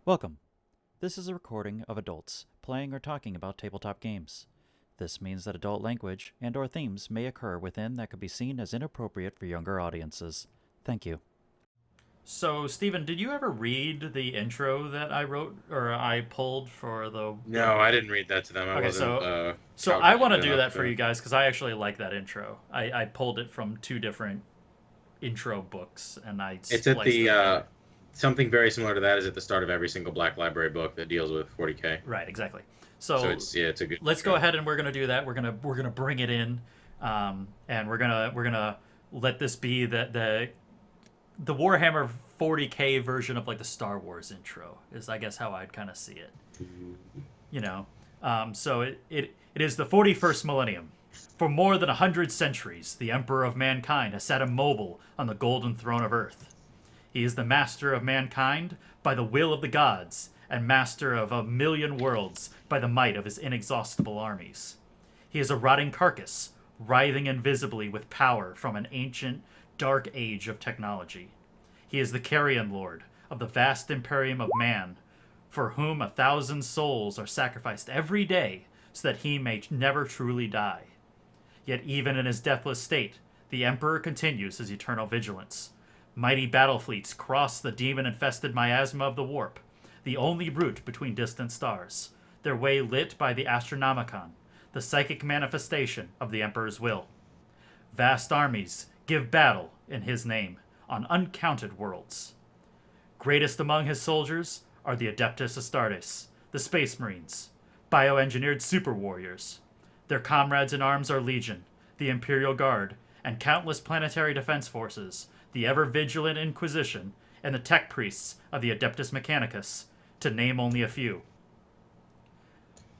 Welcome. This is a recording of adults playing or talking about tabletop games. This means that adult language and or themes may occur within that could be seen as inappropriate for younger audiences. Thank you. So, Steven, did you ever read the intro that I wrote or I pulled for the... No, I didn't read that to them. I Okay, wasn't so I want to cognizant do enough that for you guys because I actually like that intro. I pulled it from two different intro books and I It's spliced at it the together. something very similar to that is at the start of every single Black Library book that deals with 40K. Right, exactly. So So it's a good let's go intro. ahead and we're gonna do that. We're gonna bring it in, and we're gonna let this be the Warhammer 40K version of like the Star Wars intro is I guess how I'd kind of see it. You know, so it is the 41st millennium. For more than 100 centuries, the Emperor of Mankind has sat immobile on the golden throne of Earth. He is the master of mankind by the will of the gods, and master of a million worlds by the might of his inexhaustible armies. He is a rotting carcass, writhing invisibly with power from an ancient, dark age of technology. He is the carrion lord of the vast imperium of man, for whom 1,000 souls are sacrificed every day so that he may never truly die. Yet even in his deathless state, the Emperor continues his eternal vigilance. Mighty battle fleets cross the demon-infested miasma of the warp, the only route between distant stars, their way lit by the Astronomicon, the psychic manifestation of the Emperor's will. Vast armies give battle in his name on uncounted worlds. Greatest among his soldiers are the Adeptus Astartes, the Space Marines, bioengineered super warriors. Their comrades in arms are Legion, the Imperial Guard, and countless planetary defense forces, the ever-vigilant Inquisition, and the tech priests of the Adeptus Mechanicus, to name only a few.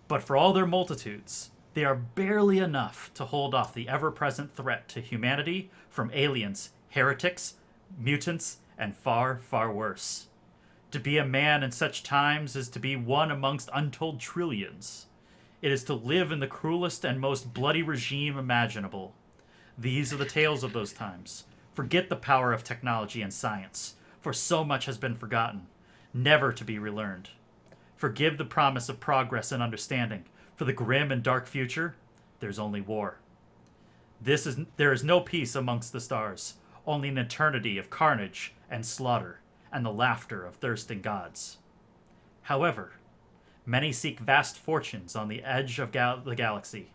But for all their multitudes, they are barely enough to hold off the ever-present threat to humanity from aliens, heretics, mutants, and far, far worse. To be a man in such times is to be one amongst untold trillions. It is to live in the cruelest and most bloody regime imaginable. These are the tales of those times. Forget the power of technology and science, for so much has been forgotten, never to be relearned. Forgive the promise of progress and understanding. For the grim and dark future, there's only war. There is no peace amongst the stars, only an eternity of carnage and slaughter, and the laughter of thirsting gods. However, many seek vast fortunes on the edge of the galaxy.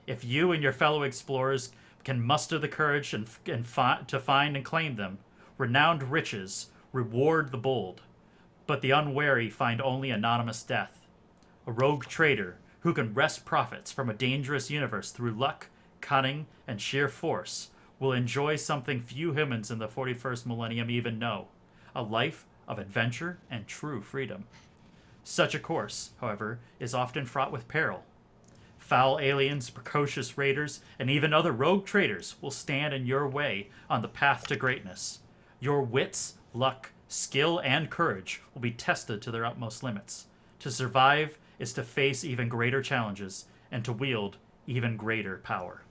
If you and your fellow explorers can muster the courage to find and claim them, renowned riches reward the bold, but the unwary find only anonymous death. A rogue trader who can wrest profits from a dangerous universe through luck, cunning, and sheer force will enjoy something few humans in the 41st millennium even know, a life of adventure and true freedom. Such a course, however, is often fraught with peril. Foul aliens, precocious raiders, and even other rogue traders will stand in your way on the path to greatness. Your wits, luck, skill, and courage will be tested to their utmost limits. To survive is to face even greater challenges and to wield even greater power.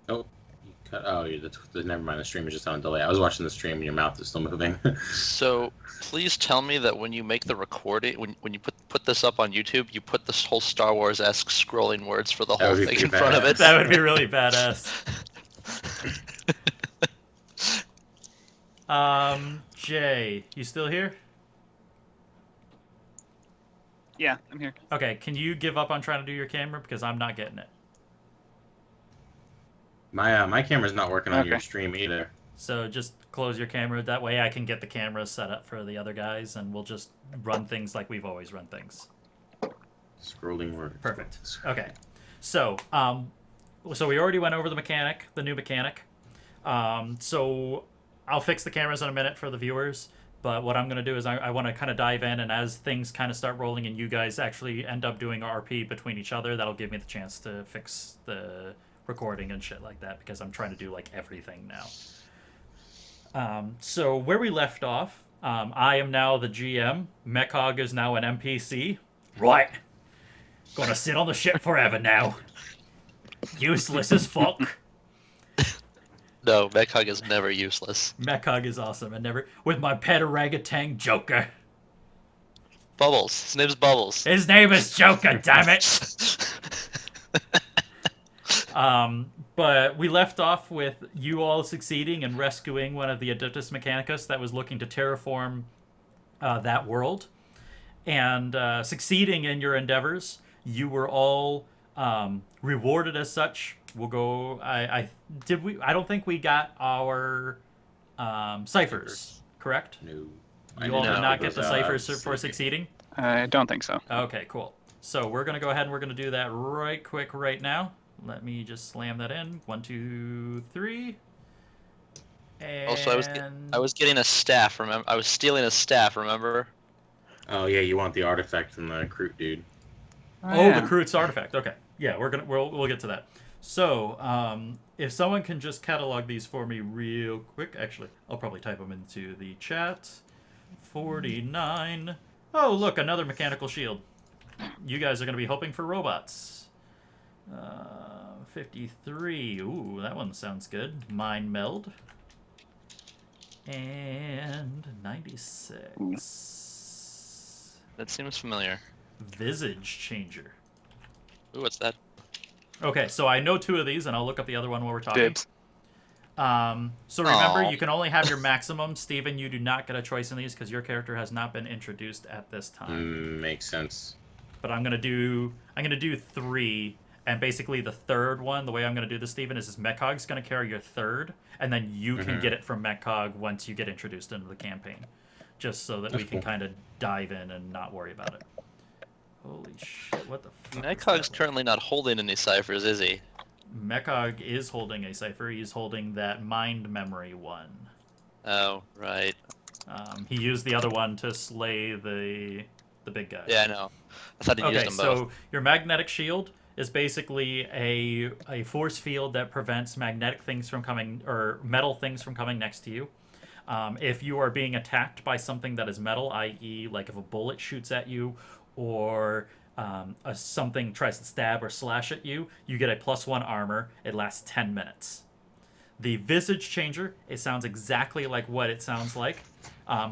Oh, you cut. Oh, never mind. The stream is just on delay. I was watching the stream and your mouth is still moving. So please tell me that when you make the recording, when you put this up on YouTube, you put this whole Star Wars-esque scrolling words for the That whole would be thing pretty in front of badass. it. That would be really badass. Jay, you still here? Yeah, I'm here. Okay, can you give up on trying to do your camera because I'm not getting it. My camera's not working on your Okay. stream either. So just close your camera. That way I can get the camera set up for the other guys and we'll just run things like we've always run things. Scrolling word. Perfect. Okay. So, so we already went over the mechanic, the new mechanic. So I'll fix the cameras in a minute for the viewers. But what I'm going to do is I want to kind of dive in, and as things kind of start rolling and you guys actually end up doing RP between each other, that'll give me the chance to fix the recording and shit like that, because I'm trying to do like everything now. So where we left off, I am now the GM. Mechog is now an NPC. Right. Gonna sit on the ship forever now. Useless as fuck. No, Mechhug is never useless. Mechhug is awesome, and never with my pet orangutan Joker. Bubbles. His name's Bubbles. His name is Joker. Damn it. But we left off with you all succeeding in rescuing one of the Adeptus Mechanicus that was looking to terraform that world, and succeeding in your endeavors. You were all rewarded as such. We'll go. I don't think we got our ciphers. Correct? No. You all did No, not get those, the ciphers for succeeding. I don't think so. Okay, cool. So we're gonna go ahead and we're gonna do that right quick right now. Let me just slam that in. 1, 2, 3. And... Also, I was getting a staff. Remember, I was stealing a staff. Remember? Oh yeah, you want the artifact from the Kroot dude. Oh, the Kroot's artifact. Okay, yeah, we'll get to that. So, if someone can just catalog these for me real quick. Actually, I'll probably type them into the chat. 49. Oh, look, another mechanical shield. You guys are going to be hoping for robots. 53. Ooh, that one sounds good. Mind meld. And 96. That seems familiar. Visage changer. Ooh, what's that? Okay, so I know 2 of these, and I'll look up the other one while we're talking. Dibs. So remember, Aw. you can only have your maximum. Steven, you do not get a choice in these because your character has not been introduced at this time. Makes sense. But I'm gonna do 3, and basically the third one, the way I'm gonna do this, Steven, is Mechhog's gonna carry your third, and then you can get it from Mechhog once you get introduced into the campaign, just so that we can kind of dive in and not worry about it. Holy shit! What the fuck? Mechhog's currently not holding any ciphers, is he? Mechhog is holding a cipher. He's holding that mind memory one. Oh, right. He used the other one to slay the big guy. Yeah, I know. I thought he used them both. So your magnetic shield is basically a force field that prevents magnetic things from coming, or metal things from coming next to you. If you are being attacked by something that is metal, i.e. like if a bullet shoots at you, or something tries to stab or slash at you, you get a +1 armor. It lasts 10 minutes. The Visage Changer, it sounds exactly like what it sounds like.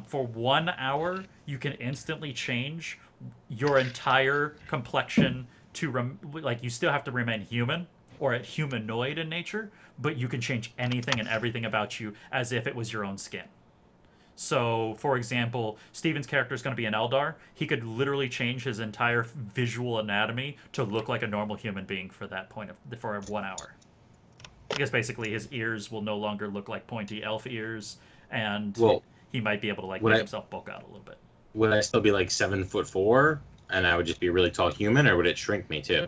For 1 hour, you can instantly change your entire complexion to, you still have to remain human or humanoid in nature, but you can change anything and everything about you as if it was your own skin. So, for example, Steven's character is going to be an Eldar. He could literally change his entire visual anatomy to look like a normal human being for that point for 1 hour. Because basically his ears will no longer look like pointy elf ears, and he might be able to make himself bulk out a little bit. Would I still be like 7'4", and I would just be a really tall human, or would it shrink me too?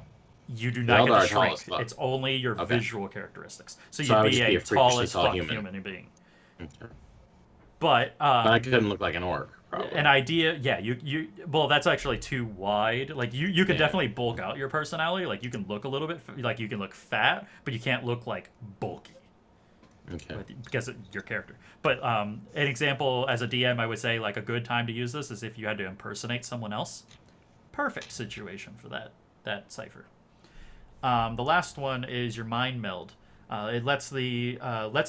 You do not get to tall as shrink. fuck. It's only your visual characteristics. So I would you'd just be be a a tall freakishly as tall fuck human. human being. Okay. But But I couldn't look like an orc, probably. an idea, yeah, well, that's actually too wide. Like you can definitely bulk out your personality. Like you can look a little bit, like you can look fat, but you can't look like bulky. Okay. Because of your character. But an example as a DM, I would say like a good time to use this is if you had to impersonate someone else. Perfect situation for that cipher. The last one is your mind meld. It lets the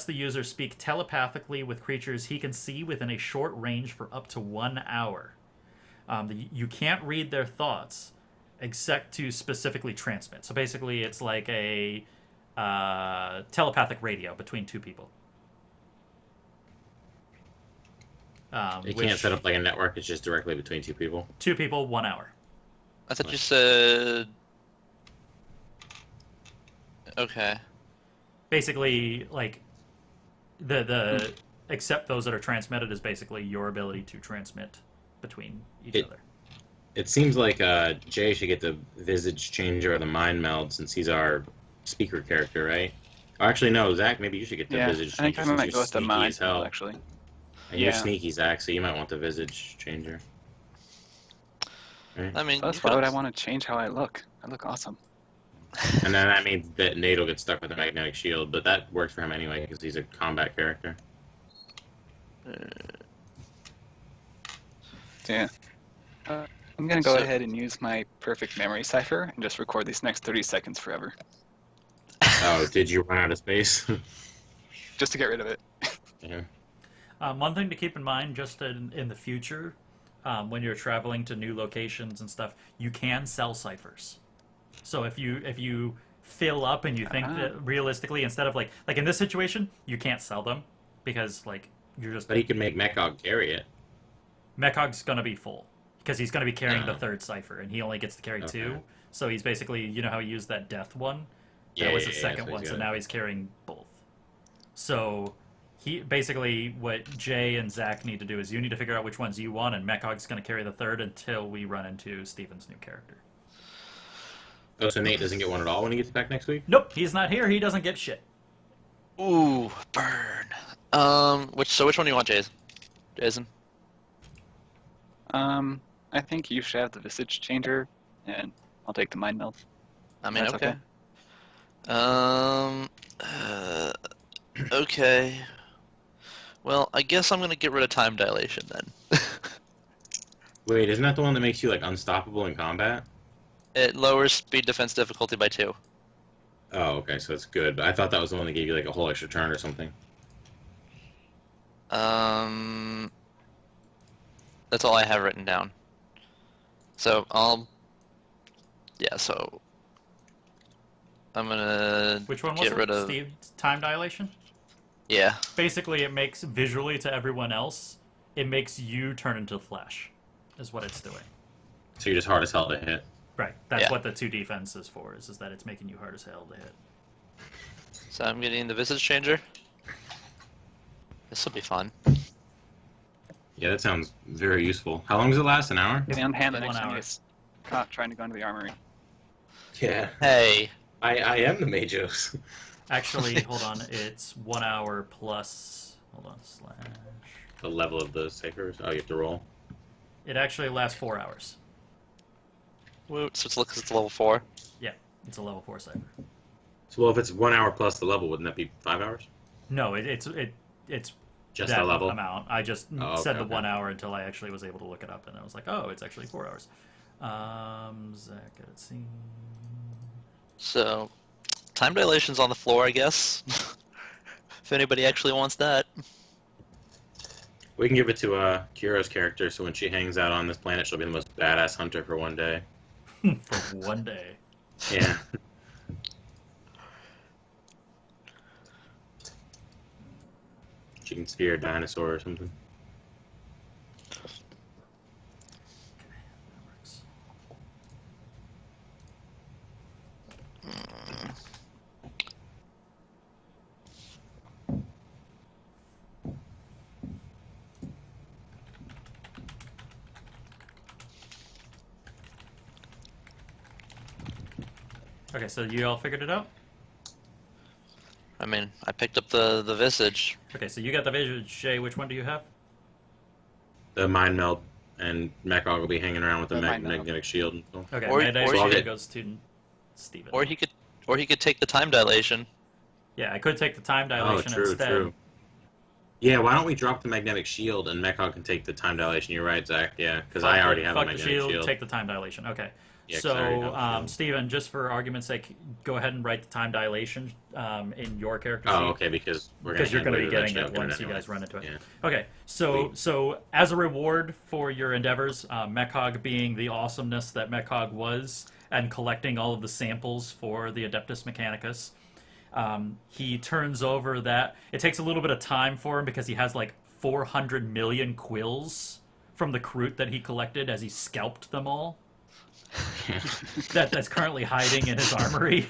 user speak telepathically with creatures he can see within a short range for up to 1 hour. You can't read their thoughts except to specifically transmit. So basically, it's like a telepathic radio between 2 people. You can't set up like a network. It's just directly between 2 people. 2 people, 1 hour. I thought you said... Okay. Basically, like the except those that are transmitted is basically your ability to transmit between each other. It seems like Jay should get the Visage Changer or the Mind Meld since he's our speaker character, right? Or actually, no, Zach, maybe you should get the Visage I think Changer I might since go you're with the sneaky mind as hell. actually. And you're sneaky, Zach, so you might want the Visage Changer. Right? I mean, Plus, why would I want to change how I look? I look awesome. And then that means that Nate will get stuck with the magnetic shield, but that works for him anyway because he's a combat character. Yeah. I'm gonna go ahead and use my perfect memory cipher and just record these next 30 seconds forever. Oh, did you run out of space? just to get rid of it. Yeah. One thing to keep in mind, just in the future, when you're traveling to new locations and stuff, you can sell ciphers. So if you fill up and you think that realistically, instead of like in this situation, you can't sell them because like you're just. But he could make Mechog carry it. Mechog's gonna be full because he's gonna be carrying the No. third cipher, and he only gets to carry Okay. 2. So he's basically, you know how he used that death one? Yeah, That was yeah, the yeah, second so one, he's so got it. now he's carrying both. So he basically what Jay and Zach need to do is you need to figure out which ones you want, and Mechog's going to carry the third until we run into Steven's new character. Oh, so Nate doesn't get one at all when he gets back next week? Nope, he's not here. He doesn't get shit. Ooh, burn. Which one do you want, Jason? I think you should have the visage changer, and I'll take the mind meld. I mean, That's okay. okay. Okay. Well, I guess I'm gonna get rid of time dilation then. Wait, isn't that the one that makes you like unstoppable in combat? It lowers speed defense difficulty by 2. Oh, okay, so that's good. But I thought that was the one that gave you like a whole extra turn or something. That's all I have written down. So so I'm gonna Which one was get it? rid of Steve's time dilation? yeah. Basically, it makes visually to everyone else, it makes you turn into flesh, is what it's doing. So you're just hard as hell to hit. Right. That's Yeah. what the 2 defense is for, is that it's making you hard as hell to hit. So I'm getting the visage changer. This will be fun. Yeah, that sounds very useful. How long does it last? An hour? Getting on hand the 1 next time hour. he's caught trying to go into the armory. Yeah. Hey. I am the Majos. Actually, hold on. It's 1 hour plus. Hold on. / The level of the ciphers. Oh, you have to roll. It actually lasts 4 hours. Woot. So it's level 4. Yeah, it's a level 4 cipher. So, well, if it's 1 hour plus the level, wouldn't that be 5 hours? No, it's Just that the level? amount. I just Oh, said okay, the 1 okay. hour until I actually was able to look it up, and I was like, oh, it's actually 4 hours. Zach, let's see. So time dilation's on the floor, I guess. If anybody actually wants that. We can give it to Kira's character, so when she hangs out on this planet, she'll be the most badass hunter for one day. For 1 day. Yeah. She can spear a dinosaur or something. Okay, that works. Okay, so you all figured it out? I mean, I picked up the visage. Okay, so you got the vision. Shay, which one do you have? The mind meld, and Mechog will be hanging around with the The mind meld. magnetic shield and stuff. Okay, Or- Mayday or you Shield could- goes to Steven. Or he could take the time dilation. Yeah, I could take the time Oh, dilation true, instead. true. Yeah, why don't we drop the magnetic shield and Mechog can take the time dilation? You're right, Zach. Yeah, because I already have a Fuck the magnetic shield, shield. take the time dilation. Okay. Yeah, 'cause I already have So, the shield. Steven, just for argument's sake, go ahead and write the time dilation in your character Oh, sheet. okay, because we're Because you're going to be getting it once you anyway. guys run into it. Yeah. Okay, so Sweet. so as a reward for your endeavors, Mechog being the awesomeness that Mechog was, and collecting all of the samples for the Adeptus Mechanicus, he turns over that. It takes a little bit of time for him because he has like 400 million quills from the Kroot that he collected as he scalped them all. That's currently hiding in his armory.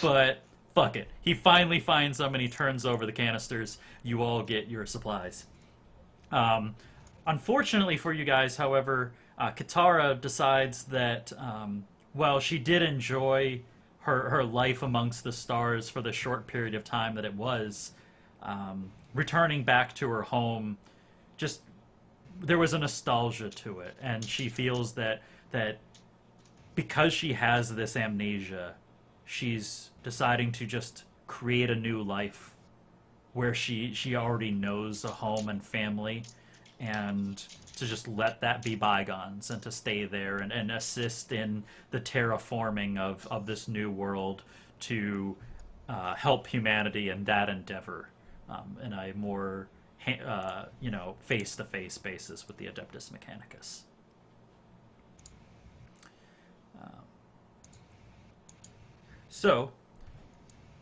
But fuck it. He finally finds them and he turns over the canisters. You all get your supplies. Unfortunately for you guys, however, Katara decides that, well, she did enjoy her life amongst the stars for the short period of time that it was. Returning back to her home, just there was a nostalgia to it, and she feels that because she has this amnesia, she's deciding to just create a new life where she already knows a home and family, and to just let that be bygones and to stay there and assist in the terraforming of this new world to help humanity in that endeavor in a more face-to-face basis with the Adeptus Mechanicus. So,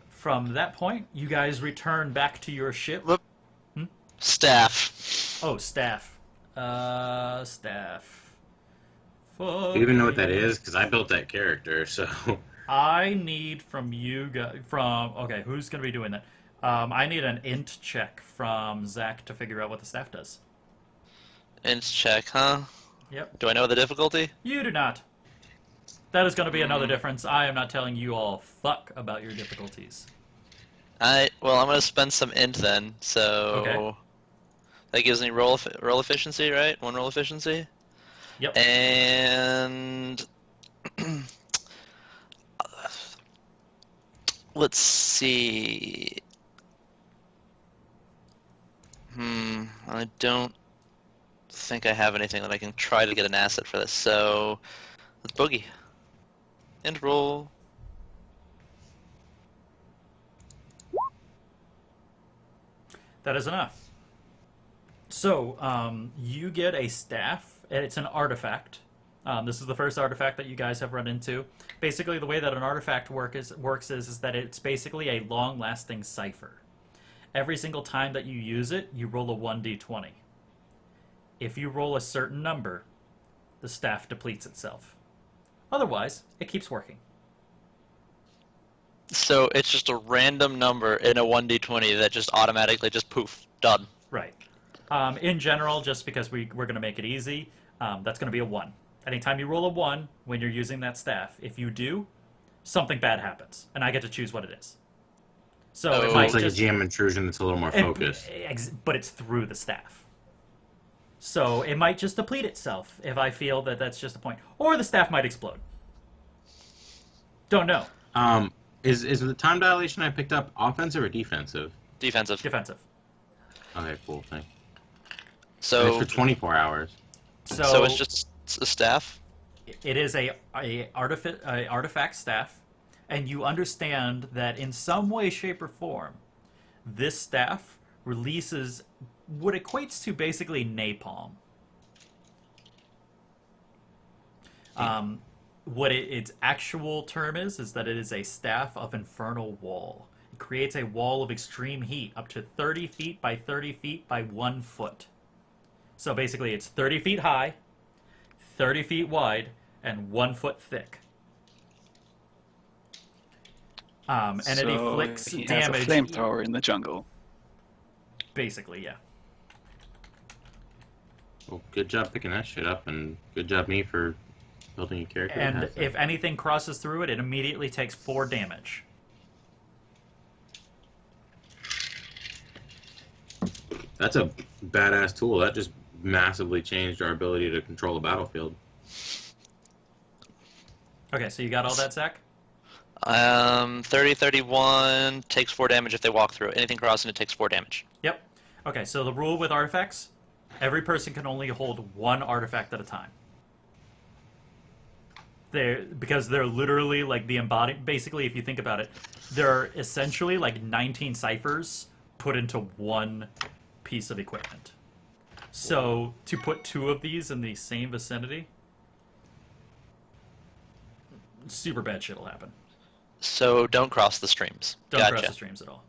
from that point, you guys return back to your ship. Whoop. Staff. Oh, staff. Staff. Do you even know what that is? Because I built that character, so... I need from you guys... Okay, who's going to be doing that? I need an int check from Zach to figure out what the staff does. Int check, huh? Yep. Do I know the difficulty? You do not. That is going to be another difference. I am not telling you all fuck about your difficulties. Well, I'm going to spend some int then, so... Okay. That gives me roll efficiency, right? 1 roll efficiency? Yep. And... Let's see... I don't think I have anything that I can try to get an asset for this, so... Let's boogie. And roll. That is enough. So, you get a staff, and it's an artifact. This is the first artifact that you guys have run into. Basically, the way that an artifact works is that it's basically a long-lasting cipher. Every single time that you use it, you roll a 1d20. If you roll a certain number, the staff depletes itself. Otherwise, it keeps working. So it's just a random number in a 1d20 that just automatically just poof, done. Right. In general, just because we're going to make it easy, that's going to be a 1. Anytime you roll a 1 when you're using that staff, if you do, something bad happens, and I get to choose what it is. So it So might it's like just, a GM intrusion that's a little more focused. but it's through the staff. So it might just deplete itself if I feel that that's just a point. Or the staff might explode. Don't know. Is the time dilation I picked up offensive or defensive? Defensive. Defensive. Okay, cool. Thanks. So And it's for 24 hours. So it's just a staff? It is a artifact staff, and you understand that in some way, shape, or form, this staff releases what equates to basically napalm. What its actual term is that it is a staff of infernal wall. It creates a wall of extreme heat up to 30 feet by 30 feet by 1 foot. So basically it's 30 feet high, 30 feet wide, and 1 foot thick. And it inflicts he damage. has a flamethrower in the jungle. Basically, yeah. Well, good job picking that shit up, and good job me for building a character. that And has that. if anything crosses through it, it immediately takes 4 damage. That's a badass tool. That just massively changed our ability to control a battlefield. Okay, so you got all that, Zach? 30, 31 takes 4 damage if they walk through. Anything crossing it takes 4 damage. Yep. Okay, so the rule with artifacts, every person can only hold 1 artifact at a time. Because they're literally like the embodied. Basically, if you think about it, they're essentially like 19 ciphers put into 1 piece of equipment. So to put 2 of these in the same vicinity, super bad shit will happen. So don't cross the streams. Don't Gotcha. cross the streams at all.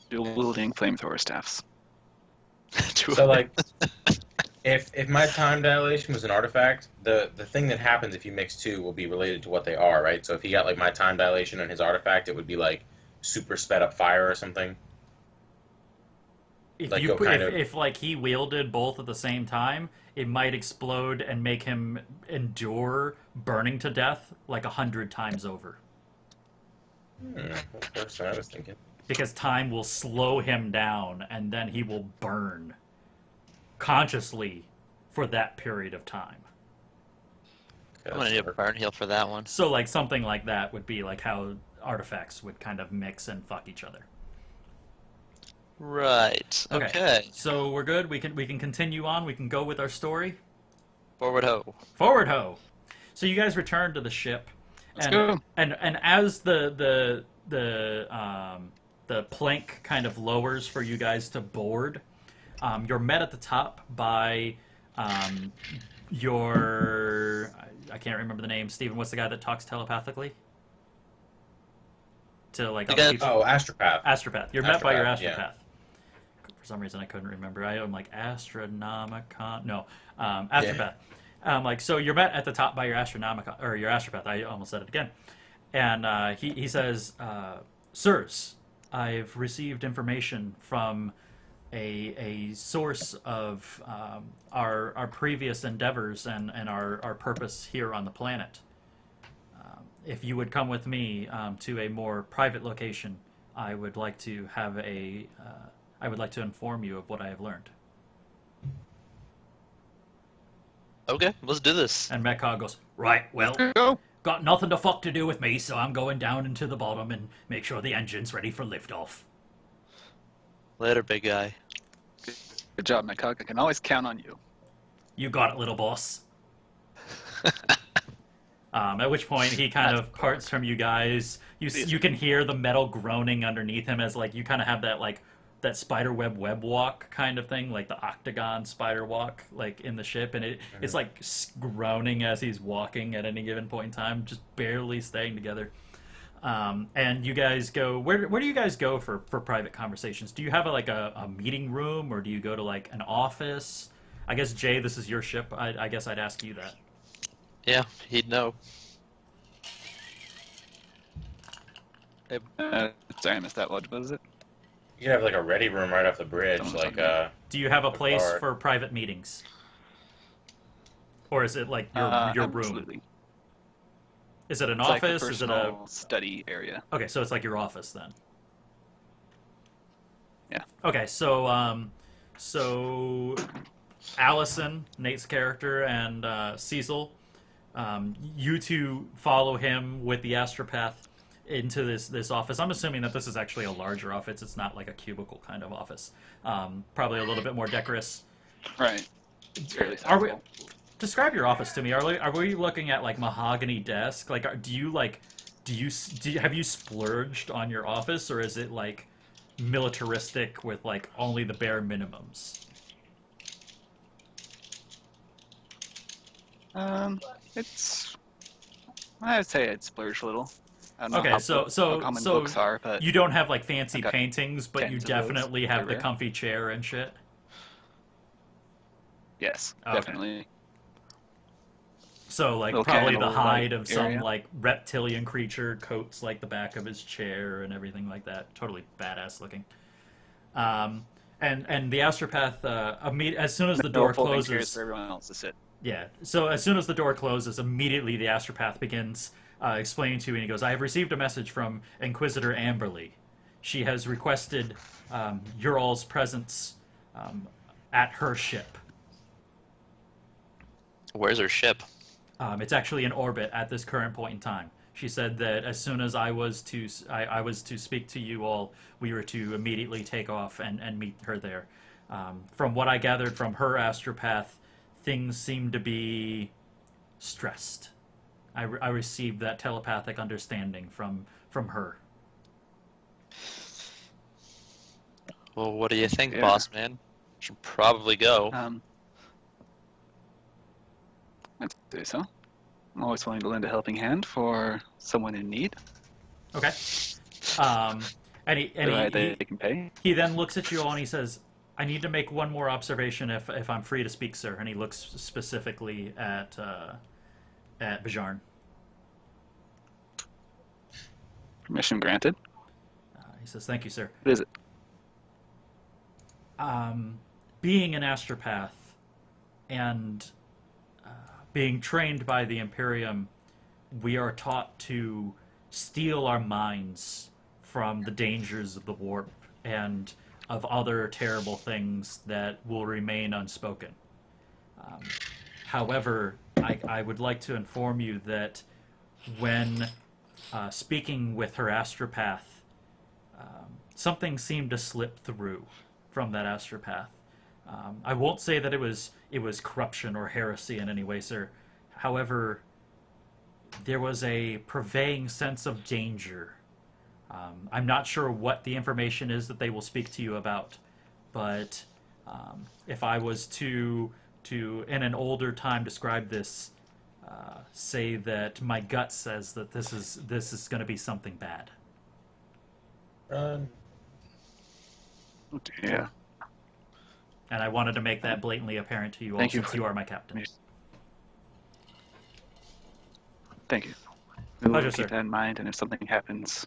Dual-wielding flamethrower staffs. So, like, if my time dilation was an artifact, the thing that happens if you mix 2 will be related to what they are, right? So if he got, like, my time dilation and his artifact, it would be, like, super sped up fire or something. If Like, you you'll put, kind if like he wielded both at the same time, it might explode and make him endure burning to death like 100 times over. That's what I was thinking. Because time will slow him down, and then he will burn consciously for that period of time. I'm gonna need a burn heal for that one. So, like, something like that would be like how artifacts would kind of mix and fuck each other. Right. Okay. So we're good. We can continue on. We can go with our story. Forward ho. Forward ho. So you guys return to the ship, Let's go. and as the plank kind of lowers for you guys to board, you're met at the top by your I can't remember the name. Steven, what's the guy that talks telepathically to like other people? Oh, astropath. Astropath. You're met by your astropath. Yeah. For some reason, I couldn't remember. I'm like Astronomicon. No, astropath. So you're met at the top by your astronomicon or your astropath. I almost said it again. And he says, "Sirs, I've received information from a source of our previous endeavors and our purpose here on the planet. If you would come with me to a more private location, I would like to have I would like to inform you of what I have learned." Okay, let's do this. And Metcog goes, "Right, well, Go. got nothing to fuck to do with me, so I'm going down into the bottom and make sure the engine's ready for liftoff." Later, big guy. Good job, Maugan. I can always count on you. "You got it, little boss." At which point he kind of parts from you guys. You can hear the metal groaning underneath him as like you kind of have that spider web walk kind of thing, like the octagon spider walk, like in the ship, and it's like groaning as he's walking at any given point in time, just barely staying together. And you guys go where do you guys go for private conversations? Do you have a meeting room, or do you go to like an office? I guess Jay, this is your ship. I guess I'd ask you that. Yeah, he'd know. Sorry, I missed that. What was it? You could have like a ready room right off the bridge, like Do you have a place bar. for private meetings, or is it like your room? Absolutely. Is it an It's office? Like a Is it a personal study area? okay? So it's like your office then. Yeah. Okay, so Alyson, Nate's character, and Cecil, you two follow him with the astropath into this office. I'm assuming that this is actually a larger office. It's not like a cubicle kind of office. Probably a little bit more decorous. Right. It's fairly Are we? sizable. Describe your office to me. Are we looking at like mahogany desk? Like, have you splurged on your office, or is it like militaristic with like only the bare minimums? It's. I would say I'd splurge a little. I don't know Okay, how so common so books are, but you don't have like fancy I got paintings, but you 10s of those. definitely have the They're rare. comfy chair and shit. yes, Okay. definitely. So like Little probably the candle hide light of some area. like reptilian creature coats like the back of his chair and everything like that. Totally badass looking. And the astropath as soon as the door Folding chairs closes. for everyone else to sit. Yeah. So as soon as the door closes, immediately the astropath begins explaining to you, and he goes, "I have received a message from Inquisitor Amberly. She has requested your all's presence at her ship. Where's her ship? It's actually in orbit at this current point in time. She said that as soon as I was to speak to you all, we were to immediately take off and meet her there. From what I gathered from her astropath, things seem to be stressed. I received that telepathic understanding from her." Well, what do you think, Yeah. boss man? Should probably go. I'd say so. I'm always willing to lend a helping hand for someone in need. Okay. And They can pay. he then looks at you all and he says, "I need to make one more observation if I'm free to speak, sir." And he looks specifically at Bjarn. Permission granted. He says, "Thank you, sir." What is it? Being an astropath and being trained by the Imperium, we are taught to steel our minds from the dangers of the warp and of other terrible things that will remain unspoken. However, I would like to inform you that when speaking with her astropath, something seemed to slip through from that astropath. I won't say that it was corruption or heresy in any way, sir. However, there was a prevailing sense of danger. I'm not sure what the information is that they will speak to you about, but if I was to in an older time describe this, say that my gut says that this is going to be something bad. Run. Oh dear. And I wanted to make that blatantly apparent to you all, Thank you since for- you are my captain. Thank you. We will Pleasure, keep sir. that in mind, and if something happens,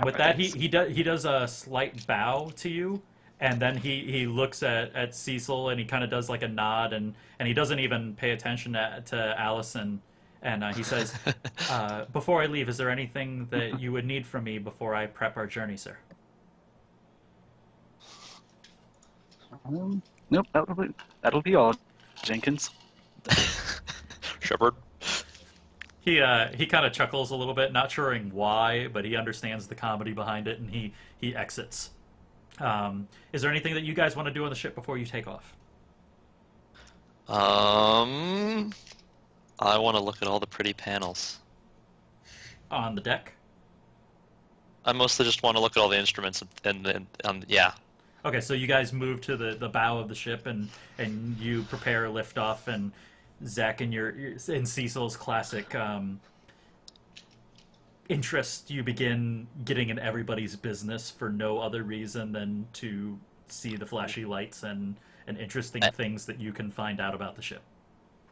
With that, he does a slight bow to you, and then he looks at Cecil, and he kind of does like a nod, and he doesn't even pay attention to Alyson, and he says, "Before I leave, is there anything that you would need from me before I prep our journey, sir?" nope, that'll be all, Jenkins. Shepard. He kind of chuckles a little bit, not sure why, but he understands the comedy behind it, and he exits. Is there anything that you guys want to do on the ship before you take off? I want to look at all the pretty panels. On the deck? I mostly just want to look at all the instruments and yeah. Okay, so you guys move to the bow of the ship, and you prepare liftoff, and Zach, in in Cecil's classic interest, you begin getting in everybody's business for no other reason than to see the flashy lights and interesting things that you can find out about the ship.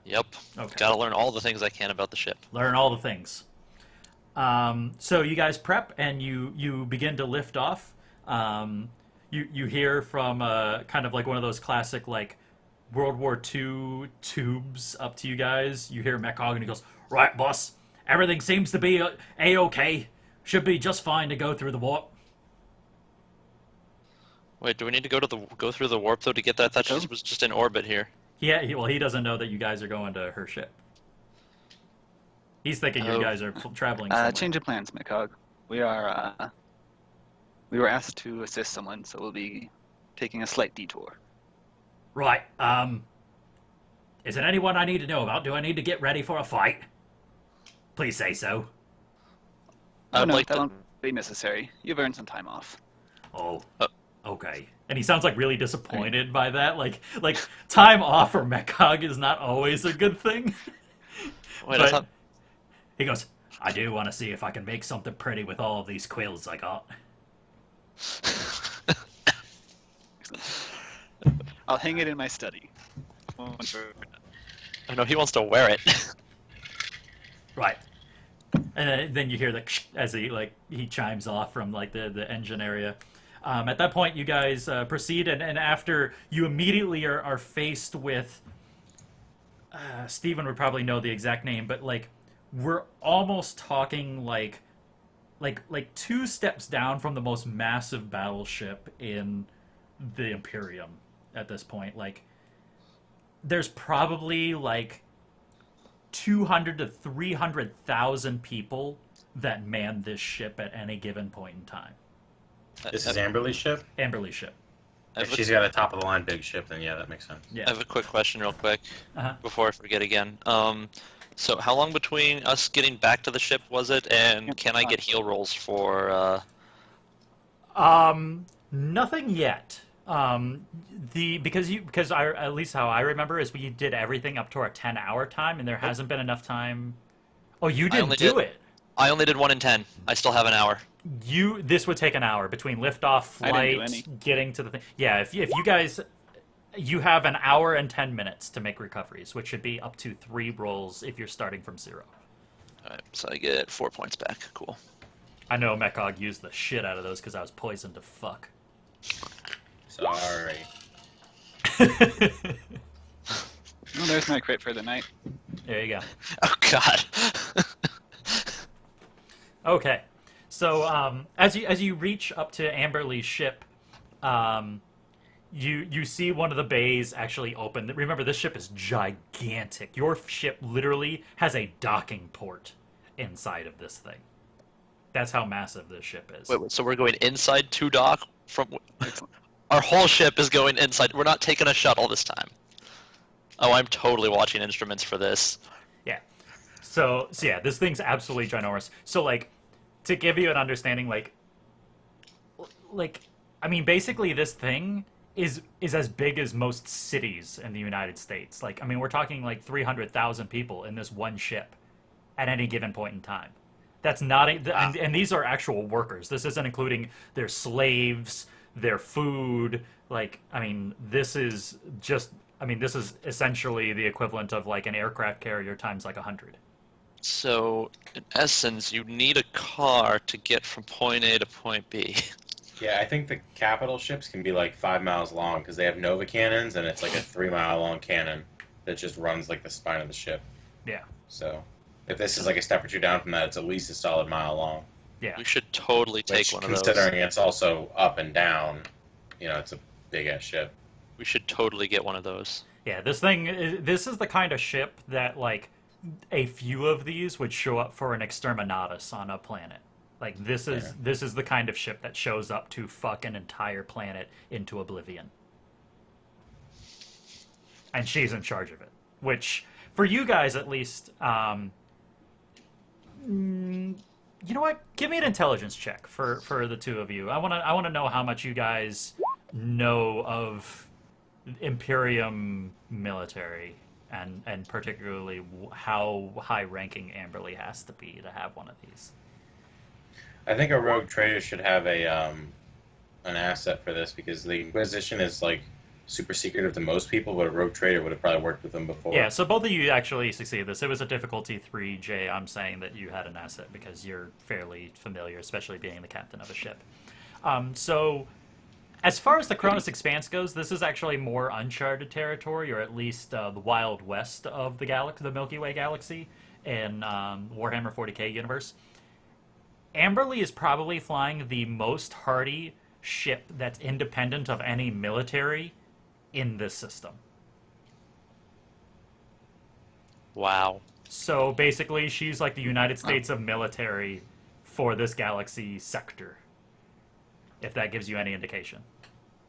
Yep. Okay. Gotta learn all the things I can about the ship. Learn all the things. So you guys prep, and you begin to lift off. You hear from kind of like one of those classic like World War II tubes up to you guys. You hear Maugan, and he goes, "Right, boss. Everything seems to be A-okay. Should be just fine to go through the warp." Wait, do we need to go through the warp though to get that? I thought she was just in orbit here. Yeah, he doesn't know that you guys are going to her ship. He's thinking you guys are traveling somewhere. Change of plans, Maugan. We were asked to assist someone, so we'll be taking a slight detour. Right. Is there anyone I need to know about? Do I need to get ready for a fight? Please say so. I'd no, like that to. won't be necessary. You've earned some time off. Oh, okay. And he sounds like really disappointed by that. Like time off for Maugan is not always a good thing. Wait, But I thought. he goes, "I do want to see if I can make something pretty with all of these quills I got." I'll hang it in my study. I know he wants to wear it. Right. And then you hear the as he chimes off from like the engine area. At that point, you guys proceed, and after you immediately are faced with Steven would probably know the exact name, but like we're almost talking like 2 steps down from the most massive battleship in the Imperium at this point. Like there's probably like 200 to 300,000 people that man this ship at any given point in time. This is Amberly's ship? Amberley's ship. If she's got a top-of-the-line big ship, then yeah, that makes sense. Yeah. I have a quick question real quick Uh-huh. before I forget again. So how long between us getting back to the ship was it, and can I get heal rolls for? Nothing yet. Because at least how I remember is we did everything up to our 10-hour time, and there hasn't been enough time. Oh, you didn't do it. I only did 1 in 10. I still have an hour. This would take an hour between liftoff, I didn't do flight, any. getting to the thing. Yeah, if you guys, you have an hour and 10 minutes to make recoveries, which should be up to 3 rolls if you're starting from 0. Alright, so I get 4 points back. Cool. I know Maugan used the shit out of those because I was poisoned to fuck. Sorry. Well, there's my crit for the night. There you go. Oh God. Okay, so as you reach up to Amberley's ship, you see one of the bays actually open. Remember, this ship is gigantic. Your ship literally has a docking port inside of this thing. That's how massive this ship is. Wait, so we're going inside to dock from? Our whole ship is going inside. We're not taking a shuttle this time. Oh, I'm totally watching instruments for this. Yeah. So yeah, this thing's absolutely ginormous. So like, to give you an understanding, I mean, basically this thing is as big as most cities in the United States. Like, I mean, we're talking like 300,000 people in this one ship at any given point in time. That's not, and these are actual workers. This isn't including their slaves, their food. Like, I mean, this is essentially the equivalent of like an aircraft carrier times like 100. So, in essence, you need a car to get from point A to point B. Yeah, I think the capital ships can be like 5 miles long because they have Nova cannons, and it's like a 3-mile long cannon that just runs like the spine of the ship. Yeah. So, if this is like a step or two down from that, it's at least a solid mile long. Yeah. We should totally take Which, one of those. considering it's also up and down, it's a big ass ship. We should totally get one of those. Yeah, this is the kind of ship that, like, a few of these would show up for an exterminatus on a planet. Like, this is the kind of ship that shows up to fuck an entire planet into oblivion. And she's in charge of it. Which, for you guys at least, you know what? Give me an intelligence check for the two of you. I wanna know how much you guys know of Imperium military, and particularly how high-ranking Amberly has to be to have one of these. I think a rogue trader should have an asset for this because the Inquisition is like super secretive to most people, but a rogue trader would have probably worked with them before. Yeah, so both of you actually succeeded this. It was a difficulty 3, Jay. I'm saying that you had an asset because you're fairly familiar, especially being the captain of a ship. So, as far as the Cronus Expanse goes, this is actually more uncharted territory, or at least the Wild West of the galaxy, the Milky Way galaxy, in Warhammer 40k universe. Amberly is probably flying the most hardy ship that's independent of any military in this system. Wow. So basically, she's like the United States of military for this galaxy sector, if that gives you any indication.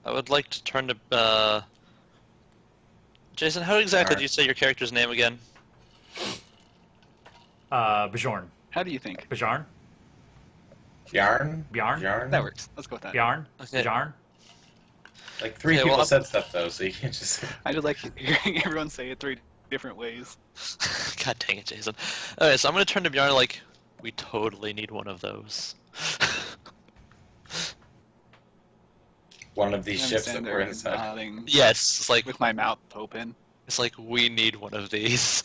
I would like to turn to... Jason, how exactly do you say your character's name again? Bjarn. How do you think? Bjarn? Bjarn? Bjarn? Bjarn? That works. Let's go with that. Bjarn? Okay. Bjarn? Like three Okay, people well, said stuff though, so you can't just. I just like hearing everyone say it 3 different ways. God dang it, Jason. Okay, so I'm going to turn to Bjarn like, we totally need one of those. One of these I ships that stand were there inside. nodding Yes, it's like, with my mouth open. it's like we need one of these.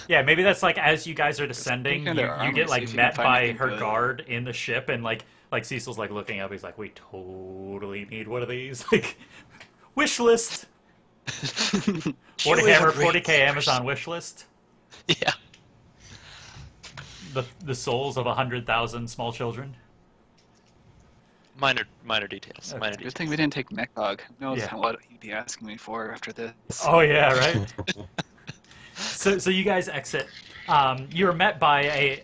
Yeah, maybe that's like as you guys are descending, Look at their you armor, get see like if you met can find by anything her good. guard in the ship, and like Cecil's like looking up. He's like, "We totally need one of these." Like, wish list. Warhammer 40k Amazon wish list. Yeah. The souls of 100,000 small children. Minor details. Okay. Minor Good details. thing we didn't take Mekdog. Who knows Yeah. what he'd be asking me for after this. Oh yeah, right. So you guys exit. You're met by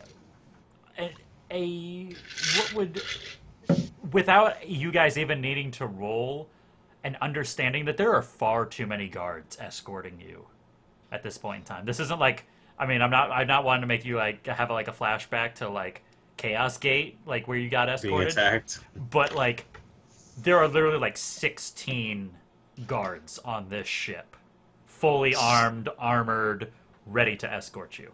a what would, without you guys even needing to roll, and understanding that there are far too many guards escorting you at this point in time. This isn't like, I mean, I'm not wanting to make you like have like a flashback to like Chaos Gate, like where you got Being escorted, attacked. but like there are literally like 16 guards on this ship, fully armed, armored, ready to escort you.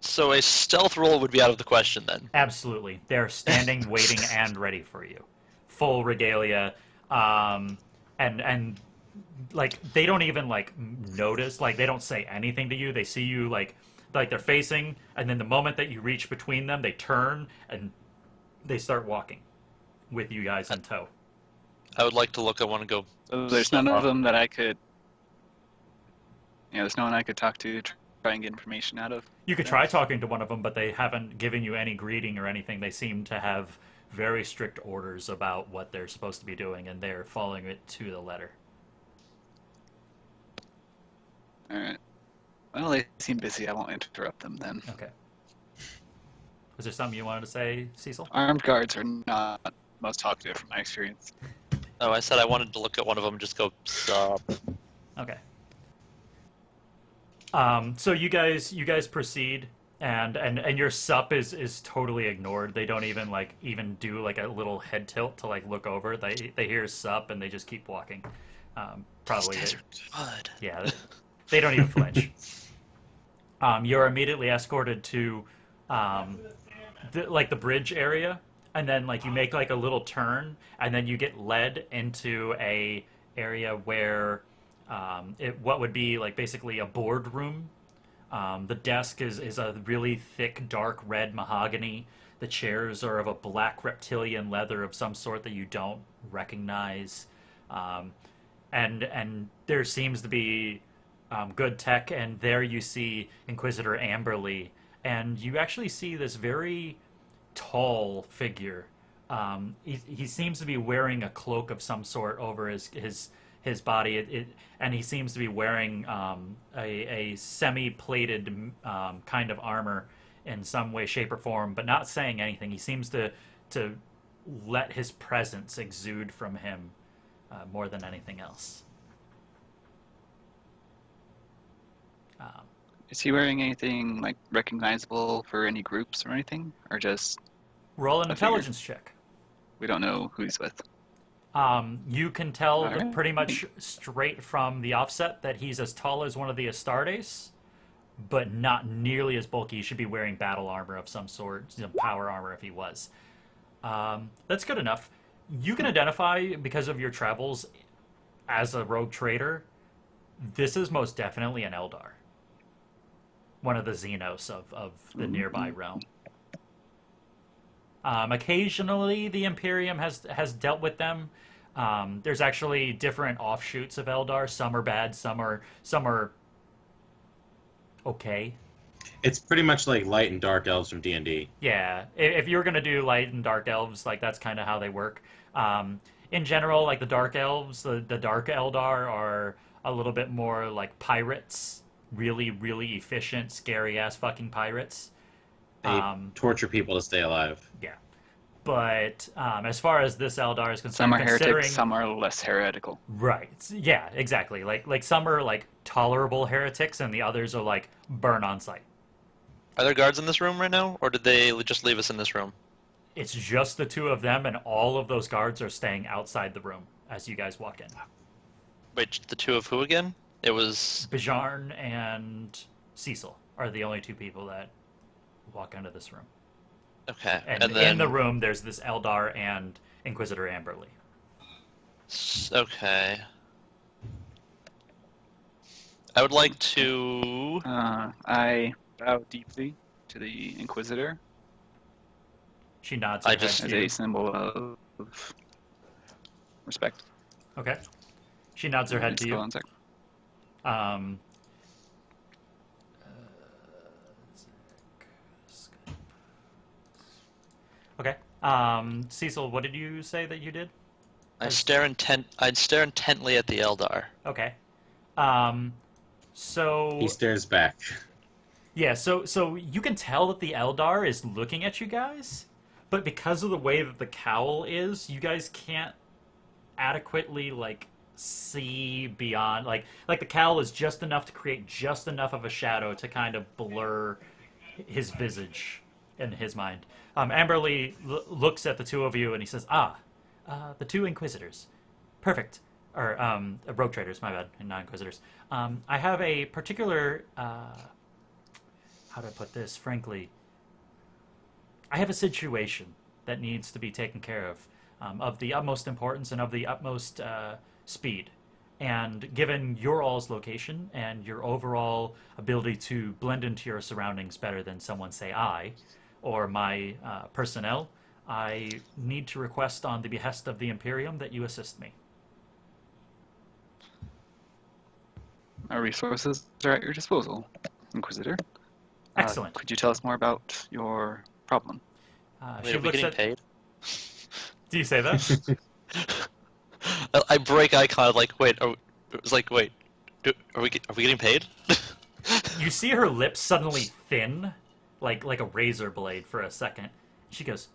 So a stealth roll would be out of the question then. Absolutely. They're standing, waiting, and ready for you. Full regalia. And like, they don't even, like, notice. Like, they don't say anything to you. They see you, like they're facing, and then the moment that you reach between them, they turn, and they start walking with you guys in tow. I would like to look at one and go, So there's none of them that I could. Yeah, there's no one I could talk to try and get information out of. You could try talking to one of them, but they haven't given you any greeting or anything. They seem to have very strict orders about what they're supposed to be doing, and they're following it to the letter. Alright. Well, they seem busy. I won't interrupt them then. Okay. Was there something you wanted to say, Cecil? Armed guards are not most talkative from my experience. oh, I said I wanted to look at one of them and just go, stop. Okay. So you guys proceed, and your sup is totally ignored. They don't even do like a little head tilt to like look over. They hear sup and they just keep walking. Probably These guys are good. yeah, they don't even flinch. You're immediately escorted to the bridge area, and then like you make like a little turn, and then you get led into a area where what would be like basically a boardroom. The desk is a really thick, dark red mahogany. The chairs are of a black reptilian leather of some sort that you don't recognize. And there seems to be good tech, and there you see Inquisitor Amberly, and you actually see this very tall figure. He seems to be wearing a cloak of some sort over his body, and he seems to be wearing a semi-plated kind of armor in some way, shape, or form, but not saying anything. He seems to let his presence exude from him more than anything else. Is he wearing anything like recognizable for any groups or anything, or just Roll an I figured. intelligence check. we don't know who he's with? You can tell Alright. pretty much straight from the offset that he's as tall as one of the Astartes, but not nearly as bulky. He should be wearing battle armor of some sort, power armor if he was. That's good enough. You can identify, because of your travels as a rogue trader, this is most definitely an Eldar. One of the Xenos of the nearby realm. Occasionally, the Imperium has dealt with them. There's actually different offshoots of Eldar. Some are bad, some are okay. It's pretty much like light and dark elves from D&D. Yeah, if you're gonna do light and dark elves, like that's kind of how they work. In general, like the dark elves, the dark Eldar are a little bit more like pirates, really, really efficient, scary ass fucking pirates. They torture people to stay alive. Yeah, but as far as this Eldar is concerned, Some are considering... heretics, some are less heretical. Right. Yeah, exactly. Like some are like tolerable heretics, and the others are like burn on sight. Are there guards in this room right now, or did they just leave us in this room? It's just the two of them, and all of those guards are staying outside the room as you guys walk in. Wait, the two of who again? It was... Bjarn and Cecil are the only two people that walk into this room. Okay, And then... in the room, there's this Eldar and Inquisitor Amberly. Okay. I would like to... I bow deeply to the Inquisitor She nods her head as to a you. symbol of respect. Okay. She nods her head to Just you. hold on a sec. Um, okay. Cecil, what did you say that you did? I'd stare intently at the Eldar. Okay. So He stares back. yeah, so you can tell that the Eldar is looking at you guys, but because of the way that the cowl is, you guys can't adequately like see beyond like the cowl is just enough to create just enough of a shadow to kind of blur his visage in his mind. Amberly looks at the two of you and he says, the two Inquisitors. Perfect. Or rogue traders, my bad, and not Inquisitors. I have a particular how do I put this frankly? I have a situation that needs to be taken care of the utmost importance and of the utmost speed. And given your all's location and your overall ability to blend into your surroundings better than someone, say I, or my personnel, I need to request on the behest of the Imperium that you assist me. Our resources are at your disposal, Inquisitor. Excellent. Could you tell us more about your problem? Wait, are we getting paid? Do you say that? I break eye contact, like, wait, are we getting paid? You see her lips suddenly thin, like a razor blade for a second. She goes,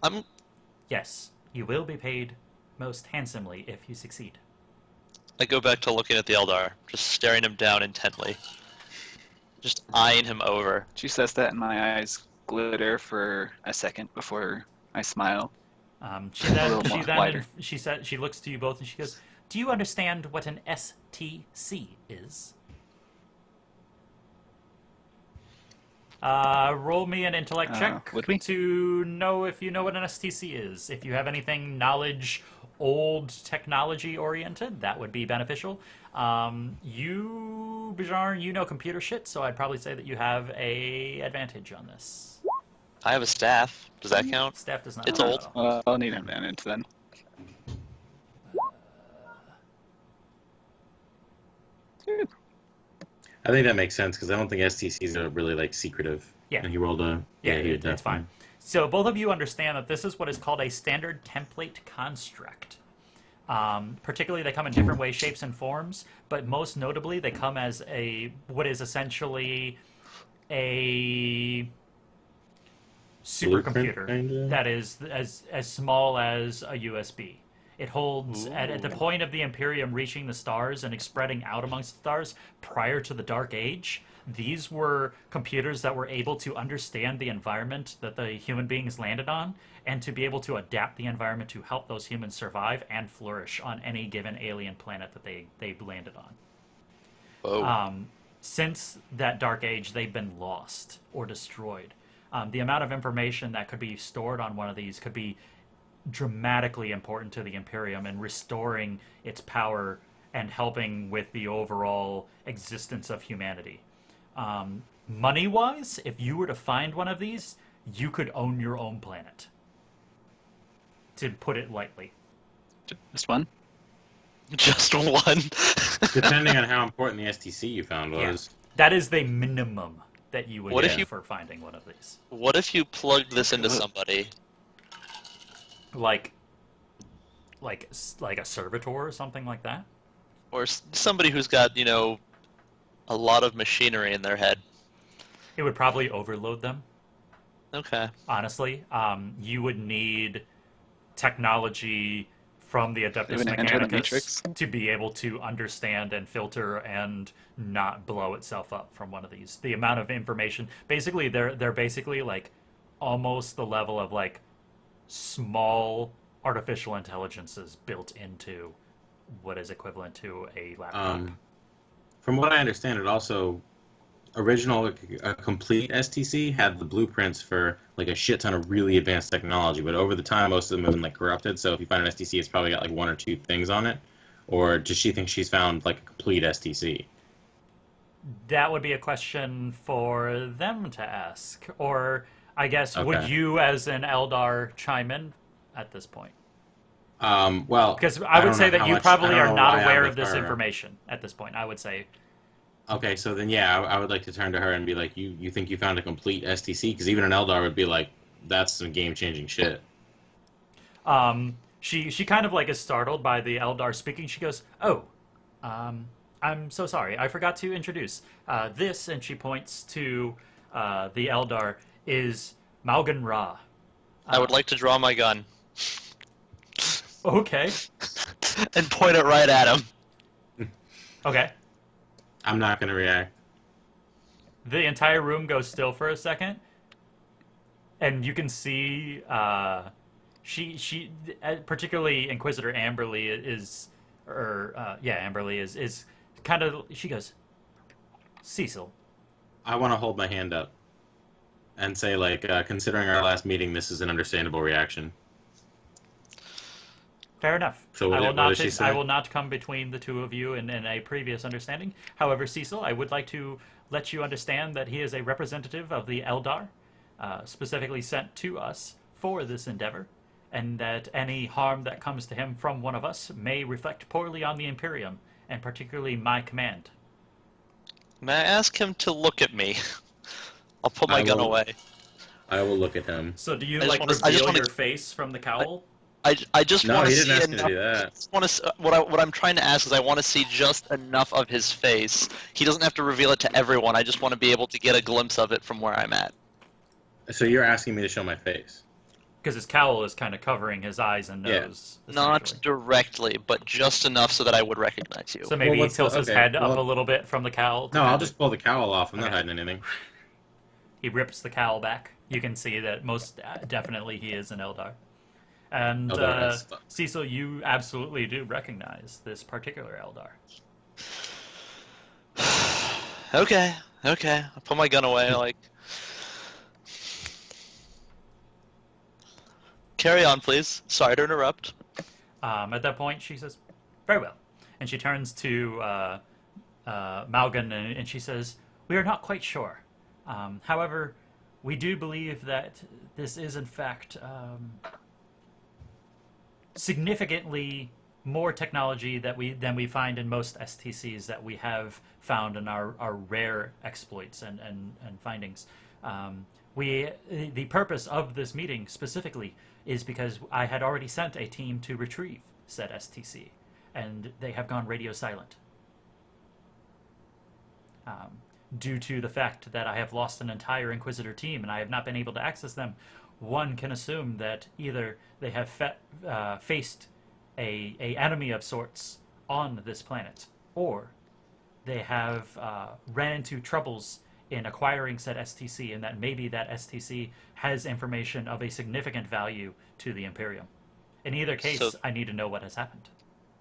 yes, you will be paid most handsomely if you succeed. I go back to looking at the Eldar, just staring him down intently. Just eyeing him over. She says that, and my eyes glitter for a second before I smile. She looks to you both and she goes, "Do you understand what an STC is?" Roll me an intellect check would we? to know if you know what an STC is. If you have anything knowledge, old technology oriented, that would be beneficial. You, Bjarn, you know computer shit, so I'd probably say that you have a advantage on this. I have a staff. Does that count? Staff does not. It's count old. at all. I'll need an advantage then. I think that makes sense because I don't think STCs are really like secretive. Yeah. And he rolled a. It's fine. So both of you understand that this is what is called a standard template construct. Particularly, they come in different ways, shapes, and forms, but most notably, they come as what is essentially a supercomputer kinda? that is as small as a USB. It holds at the point of the Imperium reaching the stars and spreading out amongst the stars prior to the Dark Age. These were computers that were able to understand the environment that the human beings landed on and to be able to adapt the environment to help those humans survive and flourish on any given alien planet that they landed on. Whoa. Since that Dark Age, they've been lost or destroyed. The amount of information that could be stored on one of these could be dramatically important to the Imperium in restoring its power and helping with the overall existence of humanity. Money-wise, if you were to find one of these, you could own your own planet. To put it lightly. Just one? Just one. Depending on how important the STC you found was. Yeah. That is the minimum that you would What if get you- for finding one of these. What if you plugged this into somebody? Like a servitor or something like that? Or somebody who's got, a lot of machinery in their head. It would probably overload them. Okay. Honestly, you would need technology from the Adeptus Even enter the Mechanicus Matrix? to be able to understand and filter and not blow itself up from one of these. The amount of information, basically, they're basically like almost the level of like small artificial intelligences built into what is equivalent to a laptop. From what I understand, it also a complete STC had the blueprints for like a shit ton of really advanced technology, but over the time most of them have been like corrupted. So if you find an STC, it's probably got like one or two things on it. Or does she think she's found like a complete STC? That would be a question for them to ask. Or I guess would Okay. you as an Eldar chime in at this point? Well, Because I would don't say know that how you much- probably I don't are know not why I'm aware with of this her. information at this point. I would say. Okay, so then yeah, I would like to turn to her and be like, you think you found a complete STC? Because even an Eldar would be like, that's some game-changing shit. She kind of like is startled by the Eldar speaking. She goes, "Oh, I'm so sorry. I forgot to introduce this." And she points to the Eldar is Maugan Ra. I would like to draw my gun Okay. and point it right at him. Okay. I'm not going to react. The entire room goes still for a second, and you can see she particularly Inquisitor Amberly Amberly is kind of, she goes, "Cecil." I want to hold my hand up and say, like, considering our last meeting, this is an understandable reaction. Fair enough. So what does she say? I will not come between the two of you in a previous understanding. However, Cecil, I would like to let you understand that he is a representative of the Eldar, specifically sent to us for this endeavor, and that any harm that comes to him from one of us may reflect poorly on the Imperium, and particularly my command. May I ask him to look at me? I'll put my gun away. I will look at him. So do you I just like wanna- I just reveal wanna- your face from the cowl? I just No, want he to didn't see ask me to enough. do that. Just want to. What I'm trying to ask is, I want to see just enough of his face. He doesn't have to reveal it to everyone. I just want to be able to get a glimpse of it from where I'm at. So you're asking me to show my face? Because his cowl is kind of covering his eyes and Yeah. nose. Not essentially. directly, but just enough so that I would recognize you. So maybe he what's the- tilts his okay, head up well- a little bit from the cowl. to No, I'll kind of- just pull the cowl off. I'm not Okay. hiding anything. He rips the cowl back. You can see that most definitely he is an Eldar. And Eldar is- Cecil, you absolutely do recognize this particular Eldar. Okay. I put my gun away, like... Carry on, please. Sorry to interrupt. At that point, she says, "Very well." And she turns to Maugan and she says, "We are not quite sure. However, we do believe that this is, in fact, significantly more technology than we find in most STCs that we have found in our rare exploits and findings. The purpose of this meeting specifically is because I had already sent a team to retrieve said STC, and they have gone radio silent. Due to the fact that I have lost an entire Inquisitor team and I have not been able to access them, one can assume that either they have faced a enemy of sorts on this planet, or they have ran into troubles in acquiring said STC, and that maybe that STC has information of a significant value to the Imperium. In either case, So- I need to know what has happened.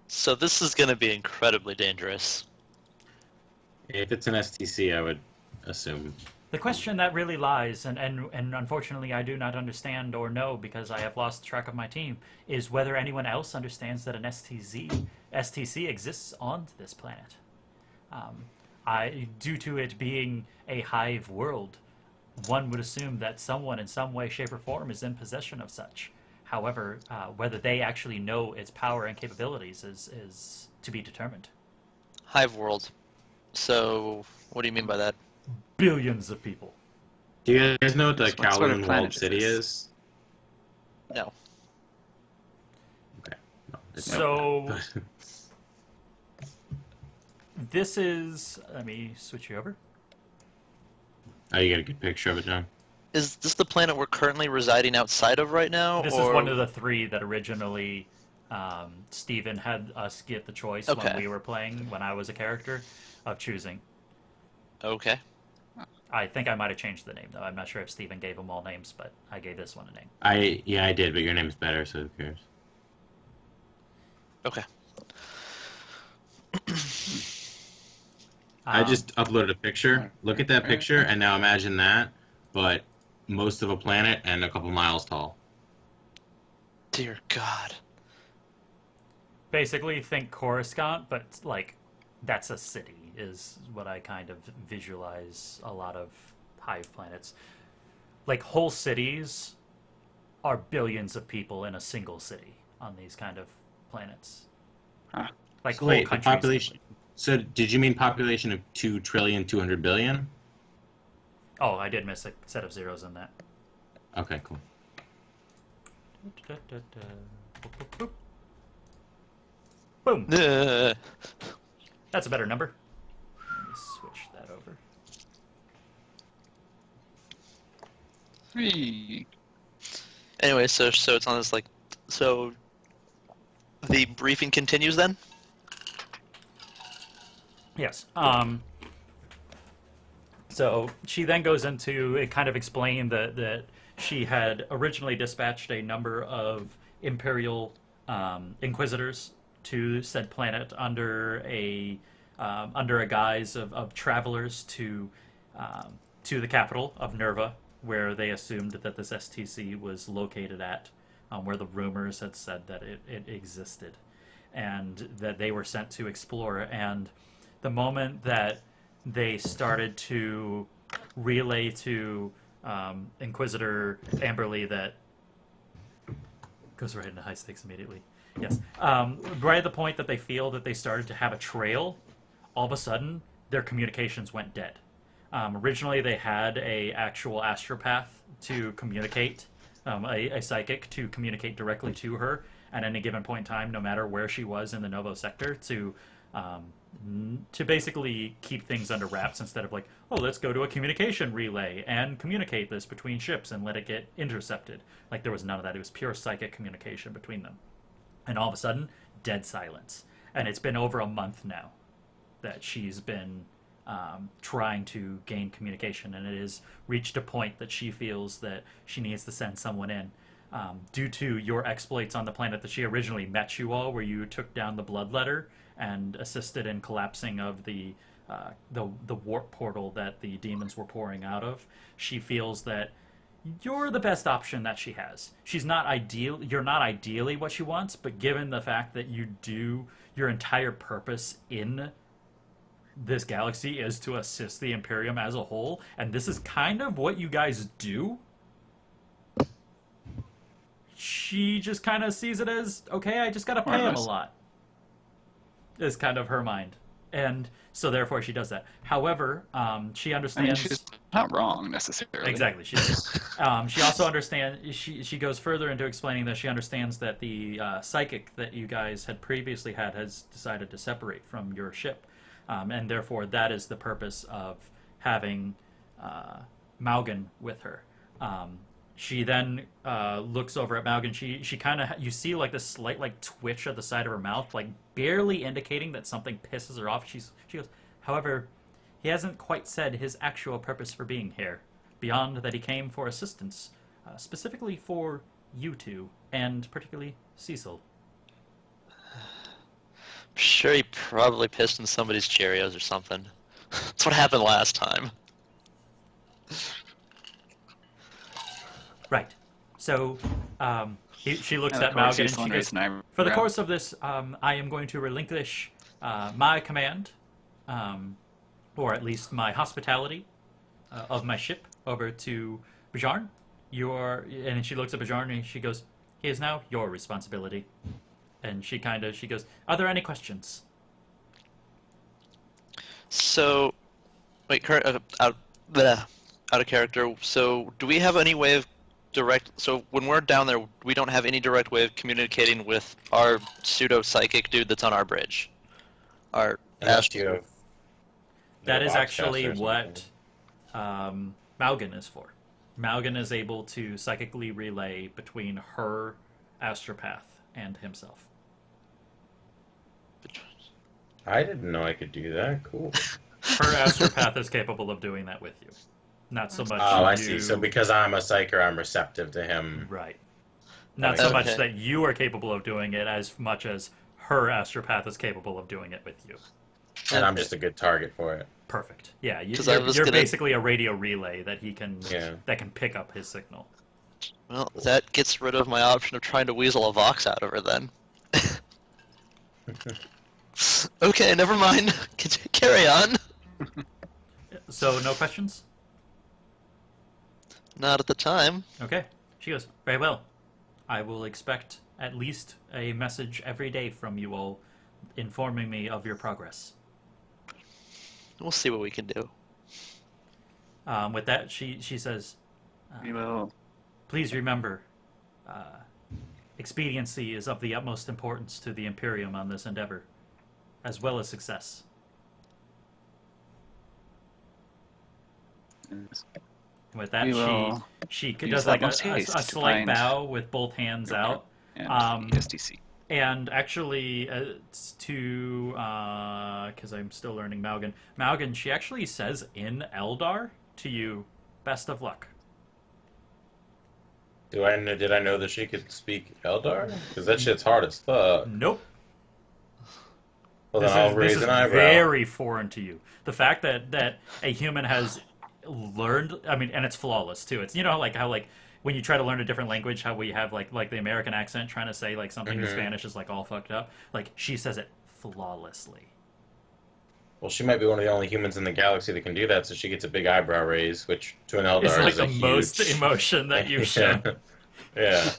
So this is going to be incredibly dangerous. If it's an STC, I would assume. The question that really lies, and unfortunately I do not understand or know because I have lost track of my team, is whether anyone else understands that an STC exists on this planet. Due to it being a hive world, one would assume that someone in some way, shape, or form is in possession of such. However, whether they actually know its power and capabilities is to be determined. Hive world. So, what do you mean by that? Billions of people. Do you guys know what the What sort of Kowloon planet Walled is City this? is? No. Okay. No, it's So this is. Let me switch you over. Oh, you got a good picture of it, John? Is this the planet we're currently residing outside of right now? This or... is one of the three that originally Steven had us get the choice when Okay. we were playing, when I was a character, of choosing. Okay. I think I might have changed the name, though. I'm not sure if Steven gave them all names, but I gave this one a name. I did, but your name's better, so who cares? Okay. I Um, just uploaded a picture. Look at that picture, and now imagine that, but most of a planet and a couple miles tall. Dear God. Basically, think Coruscant, but, like, that's a city, is what I kind of visualize a lot of hive planets. Like, whole cities are billions of people in a single city on these kind of planets. Huh. Like, So whole wait, the countries. population. So did you mean population of 2,200,000,000,000? Oh, I did miss a set of zeros in that. Okay, cool. Boom. Ugh. That's a better number. Let me switch that over. Hey. Anyway, so it's on this, like... So... The briefing continues then? Yes. So she then goes into it, kind of explain that she had originally dispatched a number of Imperial Inquisitors to said planet under a guise of travelers to the capital of Nerva, where they assumed that this STC was located at, where the rumors had said that it existed, and that they were sent to explore. And the moment that they started to relay to Inquisitor Amberly that goes right into high stakes immediately. Yes. Right at the point that they feel that they started to have a trail, all of a sudden their communications went dead. Originally they had a actual astropath to communicate, a psychic to communicate directly to her at any given point in time, no matter where she was in the Novo sector, to to basically keep things under wraps instead of like, oh, let's go to a communication relay and communicate this between ships and let it get intercepted. Like, there was none of that. It was pure psychic communication between them. And all of a sudden, dead silence. And it's been over a month now that she's been trying to gain communication, and it has reached a point that she feels that she needs to send someone in. Due to your exploits on the planet that she originally met you all, where you took down the bloodletter and assisted in collapsing of the warp portal that the demons were pouring out of, she feels that you're the best option that she has. She's not ideal. You're not ideally what she wants, but given the fact that you do, your entire purpose in this galaxy is to assist the Imperium as a whole, and this is kind of what you guys do. She just kind of sees it as, okay, I just gotta pay him a lot. Is kind of her mind. And so therefore she does that. However, she understands... I mean, she's not wrong, necessarily. Exactly, she does. She also understands... She goes further into explaining that she understands that the psychic that you guys had previously had has decided to separate from your ship. And therefore that is the purpose of having Maugan with her. She then looks over at Maugan. She kind of, you see like this slight like twitch at the side of her mouth, like barely indicating that something pisses her off. She goes, however, he hasn't quite said his actual purpose for being here, beyond that he came for assistance, specifically for you two, and particularly Cecil. I'm sure he probably pissed in somebody's Cheerios or something. That's what happened last time. Right. So she looks at Maugan and she goes, for the course of this, I am going to relinquish my command, or at least my hospitality of my ship, over to Bjarn. And she looks at Bjarn and she goes, he is now your responsibility. And she goes, are there any questions? So, wait, out of character. So, do we have any way of so when we're down there, we don't have any direct way of communicating with our pseudo-psychic dude that's on our bridge? That is actually what Maugan is for. Maugan is able to psychically relay between her astropath and himself. I didn't know I could do that. Cool. Her astropath is capable of doing that with you. Not so much. Oh, I see. So because I'm a psyker, I'm receptive to him. Right. Not so much that you are capable of doing it, as much as her astropath is capable of doing it with you. And I'm just a good target for it. Perfect. Yeah, you're basically a radio relay that he can that can pick up his signal. Well, that gets rid of my option of trying to weasel a Vox out of her then. Okay, never mind. Carry on. So, no questions? Not at the time. Okay. She goes, very well. I will expect at least a message every day from you all informing me of your progress. We'll see what we can do. With that, she says, We will. please remember, expediency is of the utmost importance to the Imperium on this endeavor, as well as success. With that, she does like a slight bow with both hands out. And STC. And actually, it's to because I'm still learning Maugan. Maugan, she actually says in Eldar to you, "Best of luck." Did I know that she could speak Eldar? Because that shit's hard as fuck. Nope. Well, then I'll raise an eyebrow. Very foreign to you. The fact that a human has learned, I mean, and it's flawless too. It's, you know, like how like when you try to learn a different language, how we have like the American accent trying to say like something in Spanish is like all fucked up. Like she says it flawlessly. Well, she might be one of the only humans in the galaxy that can do that, so she gets a big eyebrow raise, which to an Eldar is like is the a most huge... emotion that you've shown. Yeah.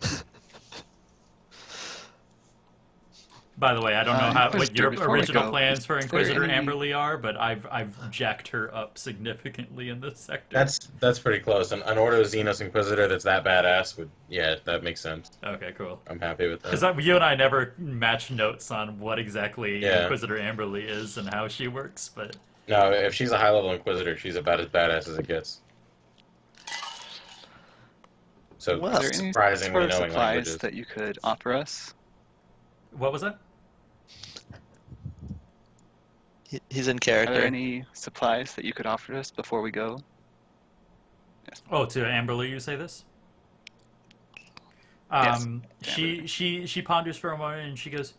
By the way, I don't know what your before we original go, plans for is there Inquisitor any- Amberly are, but I've jacked her up significantly in this sector. That's pretty close. An Ordo Xenos Inquisitor that's that badass would, yeah, that makes sense. Okay, cool. I'm happy with Because that. you and I never matched notes on what exactly Yeah. Inquisitor Amberly is and how she works, but No, if she's a high-level Inquisitor, she's about as badass as it gets. So, Well, Are there any surprisingly sort of knowing supplies languages. that you could offer us? what was that? He's in Are character. there any supplies that you could offer us before we go? Oh, to Amberly, you say this? Yes, She ponders for a moment and she goes,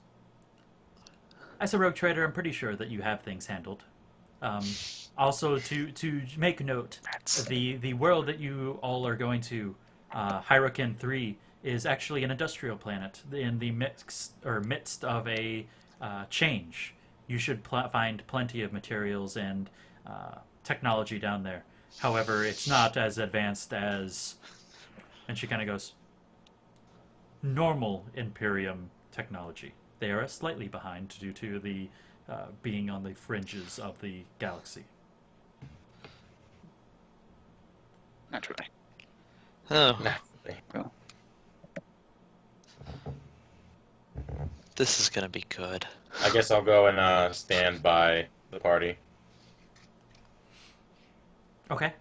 "As a rogue trader, I'm pretty sure that you have things handled. Also, to make note, the world that you all are going to, Hyrrokin 3, is actually an industrial planet in the midst of a change. You should find plenty of materials and technology down there. However, it's not as advanced as..." And she kind of goes, "normal Imperium technology. They are slightly behind due to the being on the fringes of the galaxy." Naturally. Oh, Well, this is gonna be good. I guess I'll go and stand by the party. Okay.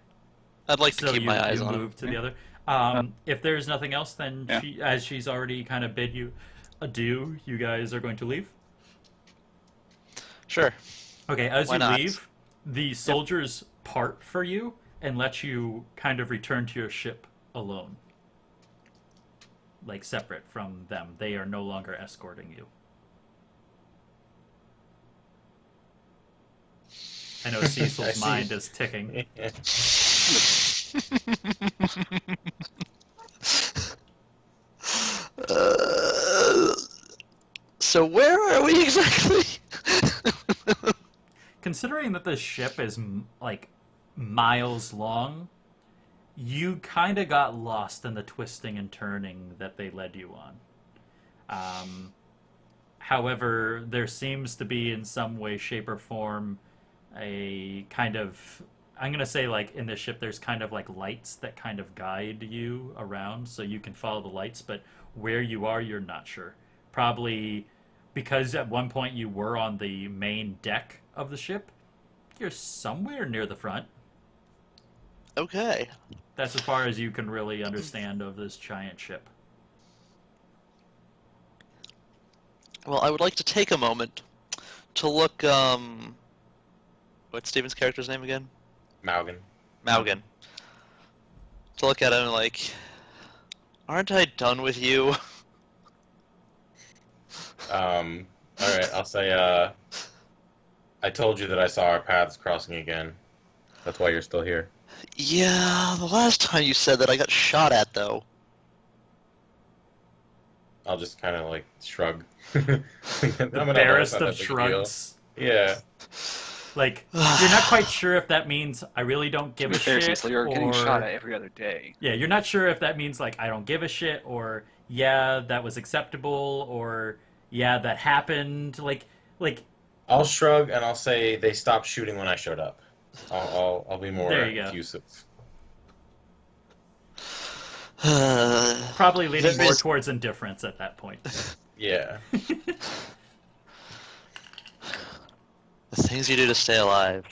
I'd like to So keep my eyes you on move him. to the Yeah. other. If there's nothing else, then Yeah. as she's already kind of bid you adieu, you guys are going to leave. Sure. Okay, as Why you not? leave, the soldiers part for you and let you kind of return to your ship alone. Like, separate from them. They are no longer escorting you. I know I Cecil's see. mind is ticking. So where are we exactly? Considering that this ship is like miles long, you kind of got lost in the twisting and turning that they led you on. However, there seems to be in some way, shape, or form a kind of, I'm going to say, like, in this ship, there's kind of like lights that kind of guide you around so you can follow the lights, but where you are, you're not sure. Probably because at one point you were on the main deck of the ship, you're somewhere near the front. Okay. That's as far as you can really understand of this giant ship. Well, I would like to take a moment to look, what's Steven's character's name again? Maugan. Maugan. To look at him like, aren't I done with you? Alright, I'll say, I told you that I saw our paths crossing again. That's why you're still here. Yeah, the last time you said that I got shot at, though. I'll just kind of, like, shrug. I'm The barest of shrugs. shrugs. Yeah. Like, you're not quite sure if that means I really don't give a fair, shit, Cecil, you're or... getting shot at every other day. Yeah, you're not sure if that means, like, I don't give a shit, or, yeah, that was acceptable, or, yeah, that happened. Like, I'll shrug and I'll say they stopped shooting when I showed up. I'll be more There you go. effusive. probably leaning There more is- towards indifference at that point. Yeah. The things you do to stay alive.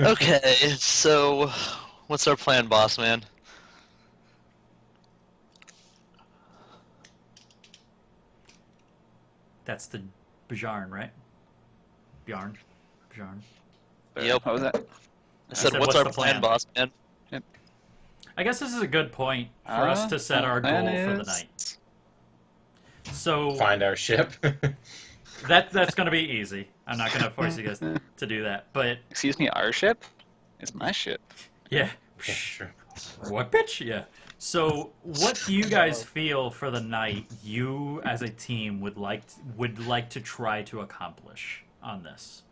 Okay, so what's our plan, boss man? That's the Bjarn, right? Bjarn. Yep. What was that? I said, said, what's what's our the plan, plan? boss man? I guess this is a good point for us to set our goal plan for the is- night. So Find our ship. that's going to be easy. I'm not going to force you guys to do that. But Excuse me, our ship? It's my ship. yeah, Yeah, sure. what bitch? Yeah. So what do you guys feel for the night? You as a team would like to try to accomplish on this?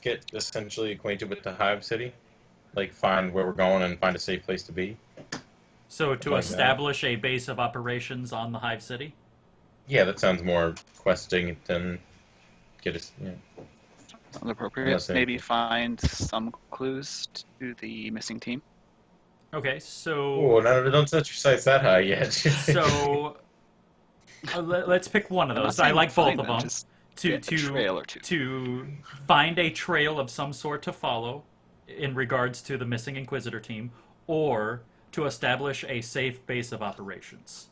Get essentially acquainted with the Hive City. Like, find where we're going and find a safe place to be. So to Like that. establish a base of operations on the Hive City? Yeah, that sounds more questing than get us. Yeah. Sounds appropriate. Unless they- Maybe find some clues to the missing team. Okay, so... Oh, no, don't set your sights that high yet. So... let's pick one of I'm not those. I saying like both find of them. just To, get a trail or two. to find a trail of some sort to follow in regards to the missing Inquisitor team, or to establish a safe base of operations.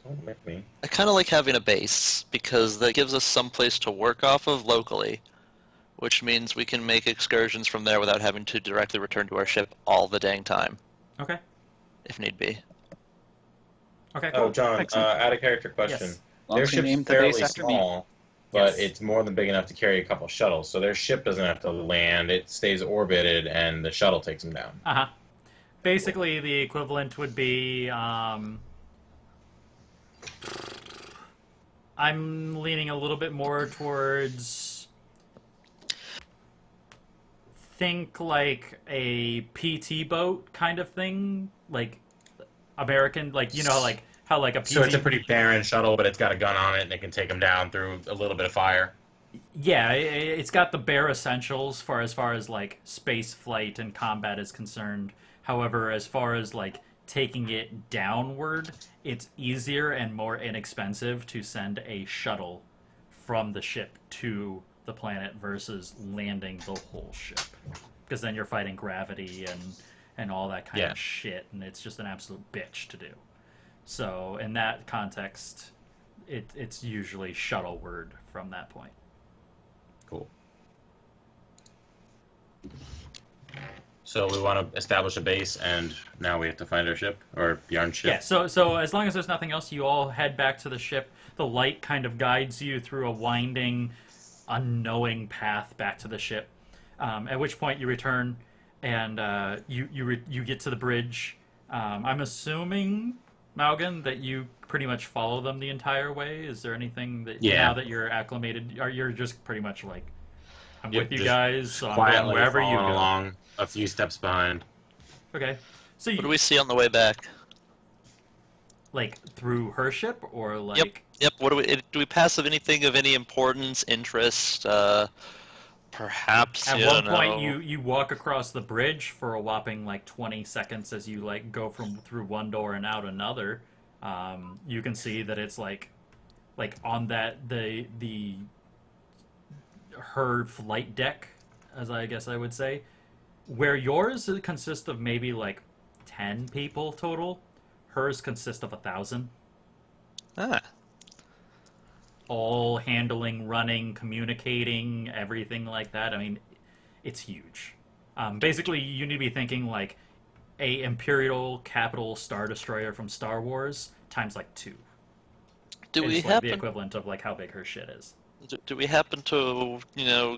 Don't make me. I kind of like having a base because that gives us some place to work off of locally, which means we can make excursions from there without having to directly return to our ship all the dang time, Okay. if need be. Okay, cool. Oh, John, Excellent. add a character question. Yes. Long Their as we ship's named the base fairly after me. small, but Yes. it's more than big enough to carry a couple shuttles. So their ship doesn't have to land; it stays orbited, and the shuttle takes them down. Uh-huh. Basically, the equivalent would be, I'm leaning a little bit more towards... Think like a PT boat kind of thing, like American, like, you know, like how like a PT... So it's a pretty barren shuttle, but it's got a gun on it, and it can take them down through a little bit of fire. Yeah, it's got the bare essentials for as far as like space flight and combat is concerned. However, as far as like taking it downward, it's easier and more inexpensive to send a shuttle from the ship to the planet versus landing the whole ship. Because then you're fighting gravity and all that kind Yeah. of shit, and it's just an absolute bitch to do. So in that context, it's usually shuttleward from that point. Cool. So we want to establish a base, and now we have to find our ship, or Bjarn's ship. Yeah, so as long as there's nothing else, you all head back to the ship. The light kind of guides you through a winding, unknowing path back to the ship. At which point you return, and you get to the bridge. I'm assuming, Maugan, that you pretty much follow them the entire way. Is there anything that now that you're acclimated, you're just pretty much like, I'm Yep, with you just guys, so I'm quietly going wherever you following go. along, a few steps behind. Okay, so What do you we see on the way back? like through her ship or like? Yep. What do we pass of anything of any importance, interest? Perhaps. At you one know, point, you walk across the bridge for a whopping like 20 seconds as you like go through one door and out another. You can see that it's like on that her flight deck, as I guess I would say, where yours consists of maybe like 10 people total. Hers consists of 1,000. Ah, All handling, running, communicating, everything like that. I mean, it's huge. Basically, you need to be thinking like a Imperial Capital Star Destroyer from Star Wars times like 2. do we It's like happen? the equivalent of like how big her shit is. Do we happen to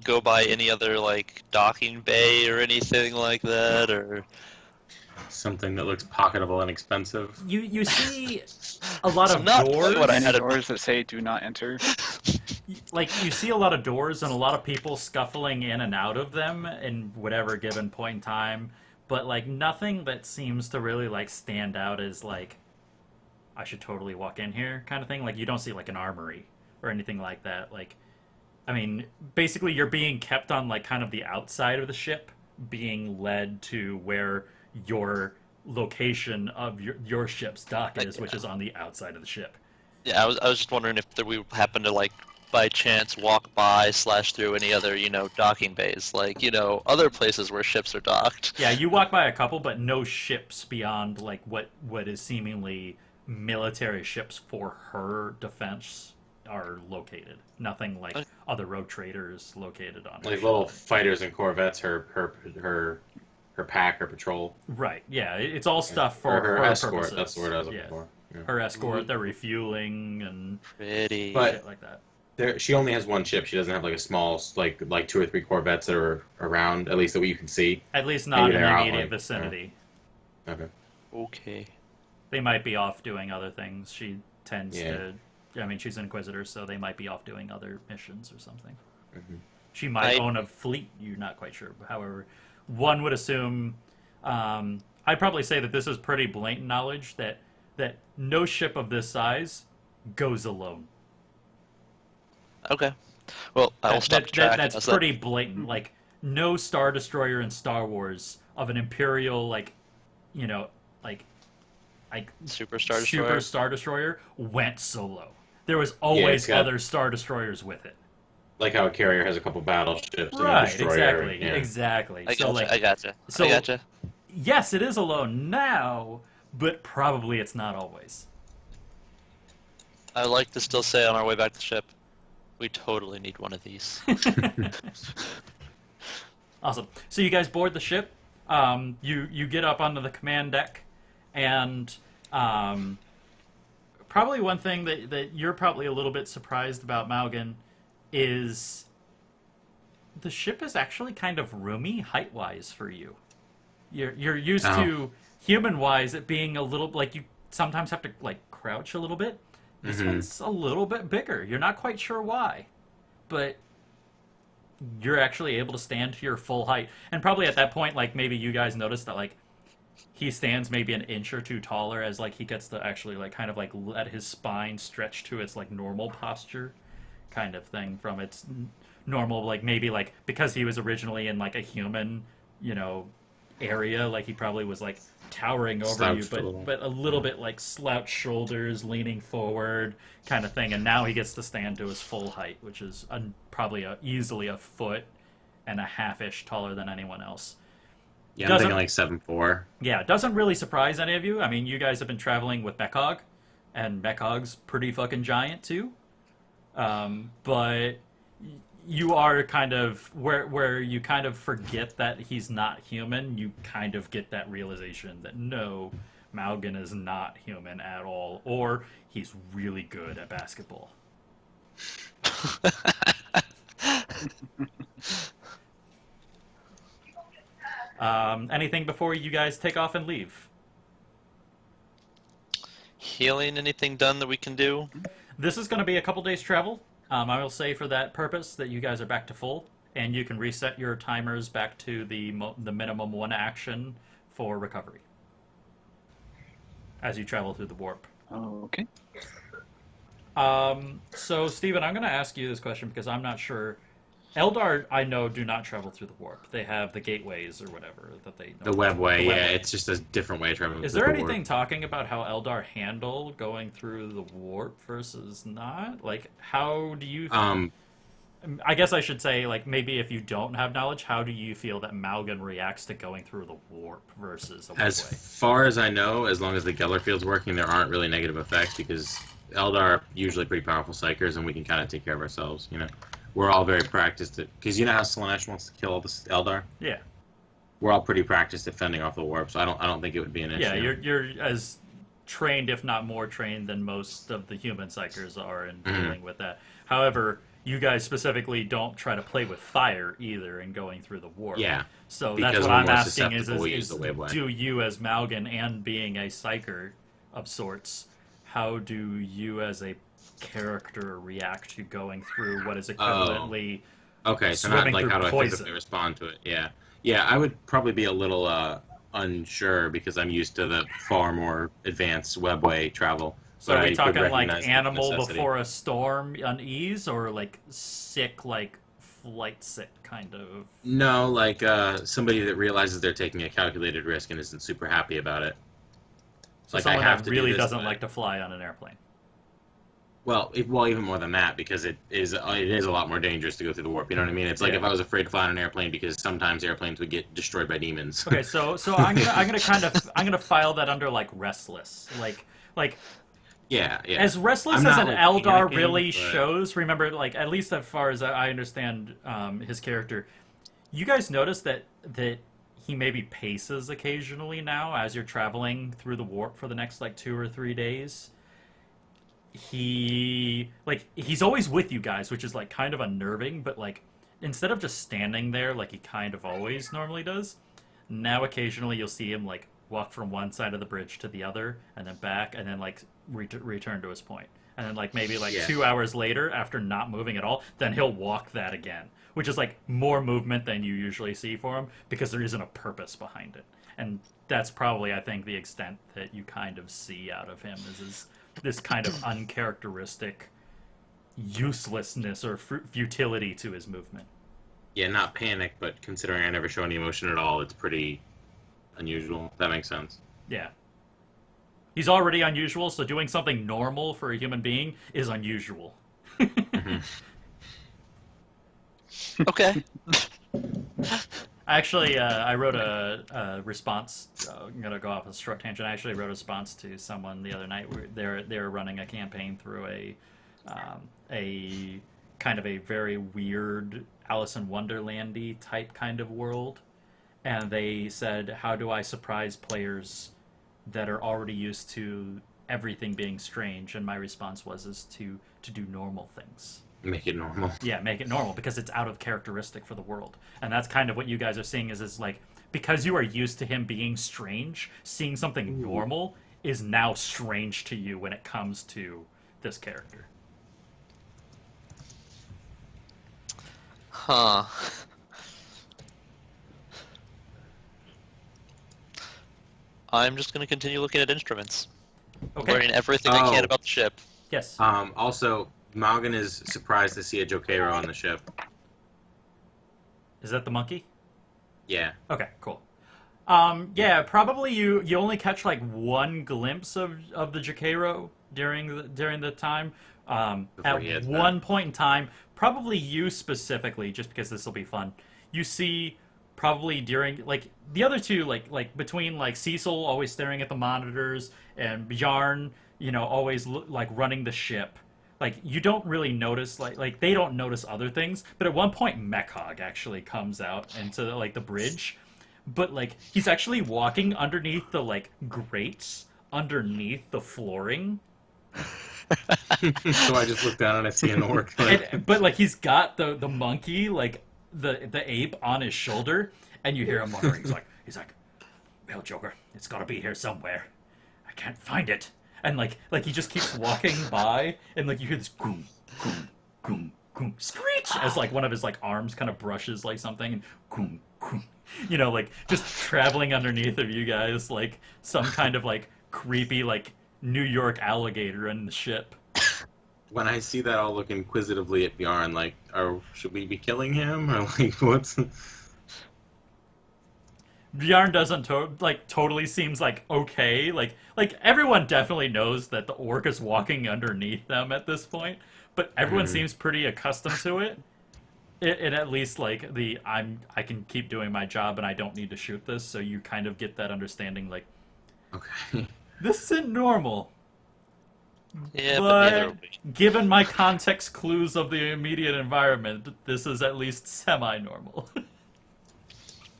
go by any other like docking bay or anything like that, or? Something that looks pocketable and expensive. You see a lot It's of not doors. what I Any had doors that say "Do not enter." Like you see a lot of doors and a lot of people scuffling in and out of them in whatever given point in time, but like nothing that seems to really like stand out as like I should totally walk in here kind of thing. Like you don't see like an armory or anything like that. Like I mean, basically you're being kept on like kind of the outside of the ship, being led to where your location of your ship's dock is, which is on the outside of the ship. Yeah, I was just wondering if we happen to like by chance walk by / through any other docking bays, like other places where ships are docked. Yeah, you walk by a couple, but no ships beyond like what is seemingly military ships for her defense are located. Nothing like other rogue traders located on her Like ship. little fighters and corvettes, her pack, her patrol. Right, yeah, it's all stuff for Or her escort. purposes. That's the word I was looking Yeah. for. Yeah. Her escort, the refueling, and Pretty. But- shit like that. She only has one ship. She doesn't have like a small, like 2 or 3 corvettes that are around, at least that you can see. At least not in Maybe the they're out, immediate like, vicinity. Okay. Okay. They might be off doing other things. She tends Yeah. to... I mean, she's an Inquisitor, so they might be off doing other missions or something. Mhm. She might own a fleet, you're not quite sure. However, one would assume I'd probably say that this is pretty blatant knowledge that no ship of this size goes alone. Okay. Well, I will stop tracking. That's pretty blatant. Like, no Star Destroyer in Star Wars of an Imperial, like Super Star Destroyer. Super Star Destroyer went solo. There was always other Star Destroyers with it. Like how a carrier has a couple battleships and a destroyer. Exactly, yeah. exactly. I gotcha. I gotcha. Yes, it is alone now, but probably it's not always. I like to still say on our way back to the ship, we totally need one of these. Awesome. So you guys board the ship. You get up onto the command deck, and probably one thing that you're probably a little bit surprised about, Maugan, is the ship is actually kind of roomy height-wise for you. You're used to human-wise it being a little like you sometimes have to like crouch a little bit. This one's a little bit bigger. You're not quite sure why, but you're actually able to stand to your full height. And probably at that point, like maybe you guys notice that like he stands maybe an inch or two taller as like he gets to actually like kind of like let his spine stretch to its like normal posture kind of thing from its normal, like maybe like because he was originally in like a human, area, like he probably was like towering over you, but a little bit like slouched shoulders, leaning forward kind of thing, and now he gets to stand to his full height, which is probably easily a foot and a half-ish taller than anyone else. Yeah, I'm thinking like 7'4". Yeah, it doesn't really surprise any of you. I mean, you guys have been traveling with Mechog, and Mechog's pretty fucking giant too. But you are kind of where you kind of forget that he's not human. You kind of get that realization that no, Maugan is not human at all, or he's really good at basketball. Anything before you guys take off and leave? Healing, anything done that we can do? This is going to be a couple days travel. I will say for that purpose that you guys are back to full, and you can reset your timers back to the minimum 1 action for recovery as you travel through the warp. Okay. So, Steven, I'm going to ask you this question because I'm not sure. Eldar, I know, do not travel through the warp. They have the gateways or whatever that they. The webway, yeah, it's just a different way of traveling. Is there anything talking about how Eldar handle going through the warp versus not? Like, how do you? I guess I should say, like, maybe if you don't have knowledge, how do you feel that Maugan reacts to going through the warp versus the webway? As far as I know, as long as the Geller field's working, there aren't really negative effects because Eldar are usually pretty powerful psychers, and we can kind of take care of ourselves, We're all very practiced at... Because you know how Slanesh wants to kill all the Eldar? Yeah. We're all pretty practiced at fending off the warp, so I don't think it would be an issue. Yeah, you're as trained, if not more trained, than most of the human psychers are in dealing with that. However, you guys specifically don't try to play with fire either in going through the warp. Yeah. So that's what I'm asking is the do you as Maugan and being a psyker of sorts, how do you as a character react to going through what is equivalently so not like how do poison. I physically respond to it? Yeah, I would probably be a little unsure because I'm used to the far more advanced webway travel. So are we talking like animal before a storm unease, or like sick, like flight sick kind of? No, like somebody that realizes they're taking a calculated risk and isn't super happy about it. So like someone that really doesn't like to fly on an airplane. Well, even more than that, because it is a lot more dangerous to go through the warp. You know what I mean? It's like if I was afraid to fly on an airplane because sometimes airplanes would get destroyed by demons. Okay, so I'm gonna file that under like restless, like. Yeah. As restless as an Eldar really shows, remember, like at least as far as I understand his character, you guys notice that he maybe paces occasionally now as you're traveling through the warp for the next like 2 or 3 days. He's always with you guys, which is like kind of unnerving, but like instead of just standing there like he kind of always normally does, now occasionally you'll see him like walk from one side of the bridge to the other and then back and then like return to his point. And then like maybe like 2 hours later, after not moving at all, then he'll walk that again, which is like more movement than you usually see for him because there isn't a purpose behind it. and that's probably, I think, the extent that you kind of see out of him is this kind of uncharacteristic uselessness or futility to his movement. Yeah, not panic, but considering I never show any emotion at all, it's pretty unusual. That makes sense. Yeah. He's already unusual, so doing something normal for a human being is unusual. Mm-hmm. Okay. Actually, I wrote a response. I'm gonna go off a short tangent. I actually wrote a response to someone the other night. They're running a campaign through a kind of a very weird Alice in Wonderlandy type kind of world, and they said, "How do I surprise players that are already used to everything being strange?" And my response is to do normal things. Make it normal. Yeah, make it normal because it's out of characteristic for the world. And that's kind of what you guys are seeing is like, because you are used to him being strange, seeing something normal is now strange to you when it comes to this character. Huh. I'm just going to continue looking at instruments. Okay. Learning everything I can about the ship. Yes. Also, Maugan is surprised to see a Jokeiro on the ship. Is that the monkey? Yeah. Okay, cool. Yeah, probably you only catch like one glimpse of the Jokeiro during the time. At one point in time, probably you specifically, just because this will be fun, you see probably during like the other two, like between like Cecil always staring at the monitors and Bjarn, always like running the ship. Like you don't really notice like they don't notice other things, but at one point Mechog actually comes out into like the bridge, but like he's actually walking underneath the like grates underneath the flooring. So I just look down and I see an orc. But like he's got the monkey, like the ape on his shoulder, and you hear him muttering. He's like, "Well, Joker, it's gotta be here somewhere. I can't find it." And like he just keeps walking by, and like you hear this goom, goom, goom, goom, screech as like one of his like arms kind of brushes like something, and goom, goom. Like just traveling underneath of you guys, like some kind of like creepy like New York alligator in the ship. When I see that, I'll look inquisitively at Bjarn, like, should we be killing him? Or like, what's... Bjarn doesn't totally seems like okay. Like everyone definitely knows that the orc is walking underneath them at this point, but everyone seems pretty accustomed to it. And at least like I can keep doing my job and I don't need to shoot this, so you kind of get that understanding like, okay, this isn't normal. Yeah, but neither will be. Given my context clues of the immediate environment, this is at least semi-normal.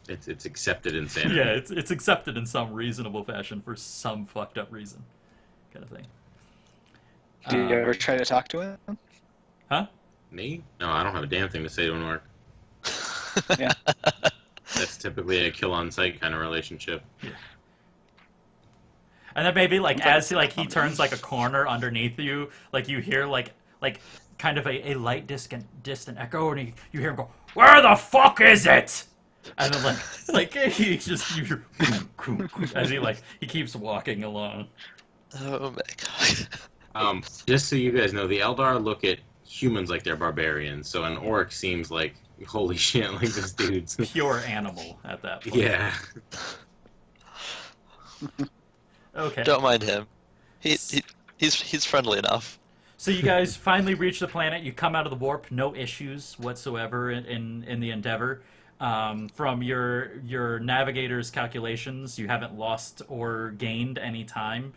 It's accepted insanity. Yeah, it's accepted in some reasonable fashion for some fucked up reason, kind of thing. Do you ever try to talk to him? Huh? Me? No, I don't have a damn thing to say to an orc. Yeah. That's typically a kill-on-sight kind of relationship. Yeah. And then maybe like as he turns like a corner underneath you, like you hear like kind of a light distant echo, and you hear him go, "Where the fuck is it?" And then like he just you hear as he keeps walking along. Oh my god. Just so you guys know, the Eldar look at humans like they're barbarians, so an orc seems like, holy shit, like this dude's Pure animal at that point. Yeah. Okay. Don't mind him. He's friendly enough. So you guys finally reach the planet. You come out of the warp, no issues whatsoever in the Endeavor. From your navigator's calculations, you haven't lost or gained any time.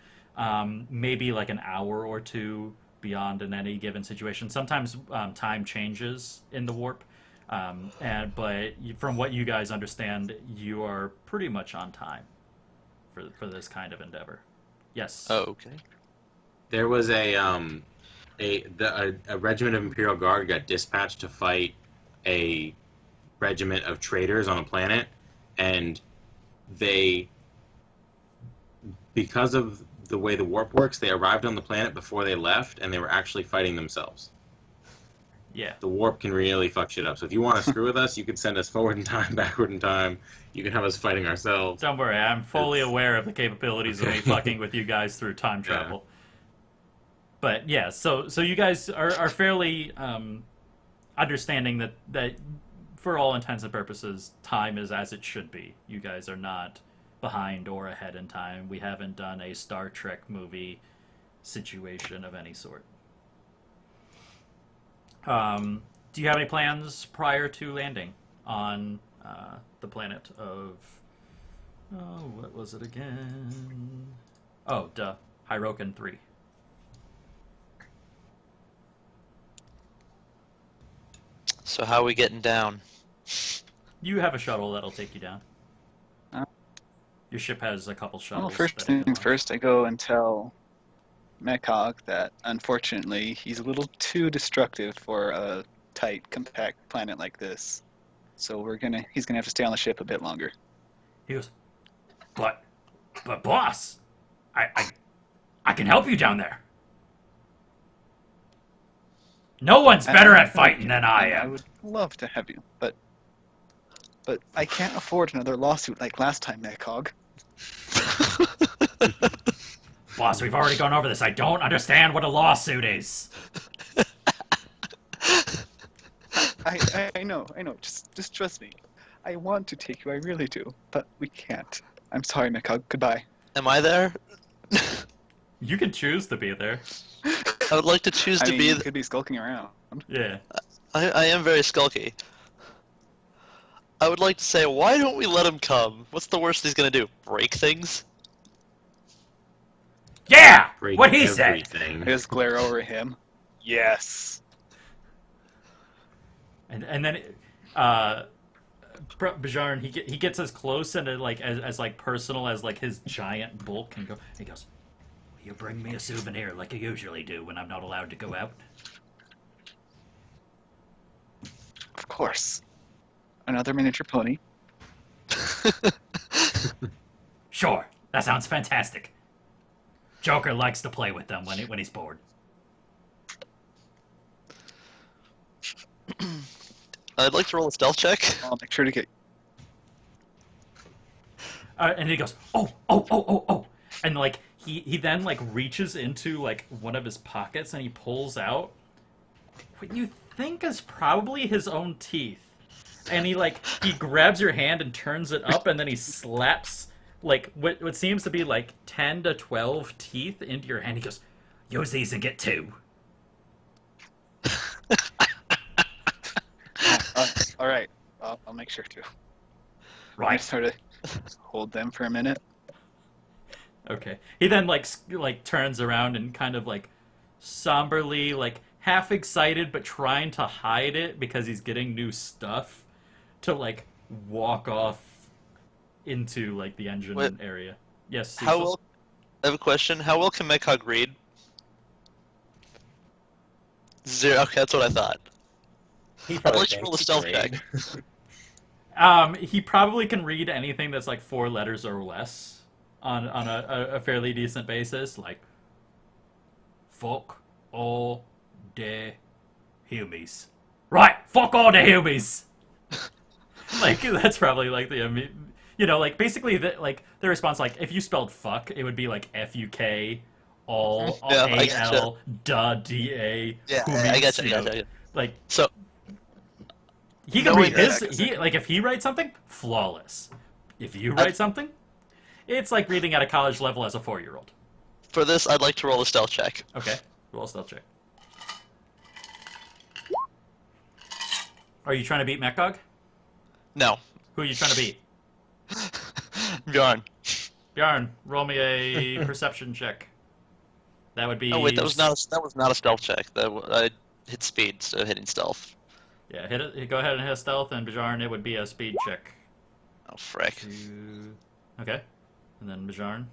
Maybe like an hour or two beyond in any given situation. Sometimes time changes in the warp, but from what you guys understand, you are pretty much on time for this kind of endeavor. Yes. Oh, okay. There was a regiment of Imperial Guard got dispatched to fight a regiment of traitors on a planet, and because of the way the warp works, they arrived on the planet before they left, and they were actually fighting themselves. Yeah. The warp can really fuck shit up. So if you want to screw with us, you can send us forward in time, backward in time. You can have us fighting ourselves. Don't worry, I'm fully aware of the capabilities of me Okay. fucking with you guys through time travel. But yeah, so you guys are fairly understanding that for all intents and purposes, time is as it should be. You guys are not behind or ahead in time. We haven't done a Star Trek movie situation of any sort. Do you have any plans prior to landing on the planet of... Oh, what was it again? Oh, duh. Hyroken 3. So how are we getting down? You have a shuttle that'll take you down. Uh, Your ship has a couple shuttles. Well, first that it can things launch. first, I go and tell Mekog that unfortunately he's a little too destructive for a tight, compact planet like this. So he's gonna have to stay on the ship a bit longer. He goes, but boss, I can help you down there. No one's better at fighting than I I am. would love to have you, but I can't afford another lawsuit like last time, Mekog. Boss, we've already gone over this. I don't understand what a lawsuit is. I know. Just trust me. I want to take you, I really do, but we can't. I'm sorry, Mekog. Goodbye. Am I there? You can choose to be there. I would like to choose to be. You could be skulking around. Yeah. I am very skulky. I would like to say, why don't we let him come? What's the worst he's gonna do? Break things? Yeah! Break What he said! everything. I just glare over him. Yes. And then Bjarn, he gets as close and as like personal as like his giant bulk can go. He goes, "Will you bring me a souvenir like you usually do when I'm not allowed to go out?" Of course. Another miniature pony. Sure, that sounds fantastic. Joker likes to play with them when he's bored. I'd like to roll a stealth check. I'll make sure to get... And he goes, oh, and like he then like reaches into like one of his pockets and he pulls out what you think is probably his own teeth, and he grabs your hand and turns it up, and then he slaps like what seems to be like 10 to 12 teeth into your hand. He goes, "Use these and get 2." All right. I'll make sure to. I Right. sort of hold them for a minute. Okay. He then like turns around and kind of like somberly, like half excited but trying to hide it because he's getting new stuff, to like walk off into like the engine Wait. area. Yes. Cecil? How well? I have a question. How well can Mekog read? 0. Okay, that's what I thought. He I'd probably like to roll a thinks stealth he's check. great. He probably can read anything that's like 4 letters or less on a fairly decent basis, like fuck all the humies. Right, fuck all the humies. Like that's probably like the like basically the response, like if you spelled fuck, it would be like FUK all Yeah, I gotcha. AL da DA. Yeah, humies, I gotcha. you know. Gotcha. Like So he can knowing read his. that, Like if he writes something, flawless. If you write something, it's like reading at a college level as a 4-year-old. for this, I'd like to roll a stealth check. Okay, roll a stealth check. Are you trying to beat Mekog? No. Who are you trying to beat? Bjarn. Bjarn, roll me a perception check. That would be. Oh wait, that was not a stealth check. I hit speed instead of hitting stealth. Yeah, hit it. Go ahead and hit a stealth, and Bjarn, it would be a speed check. Oh frick. Okay, and then Bjarn.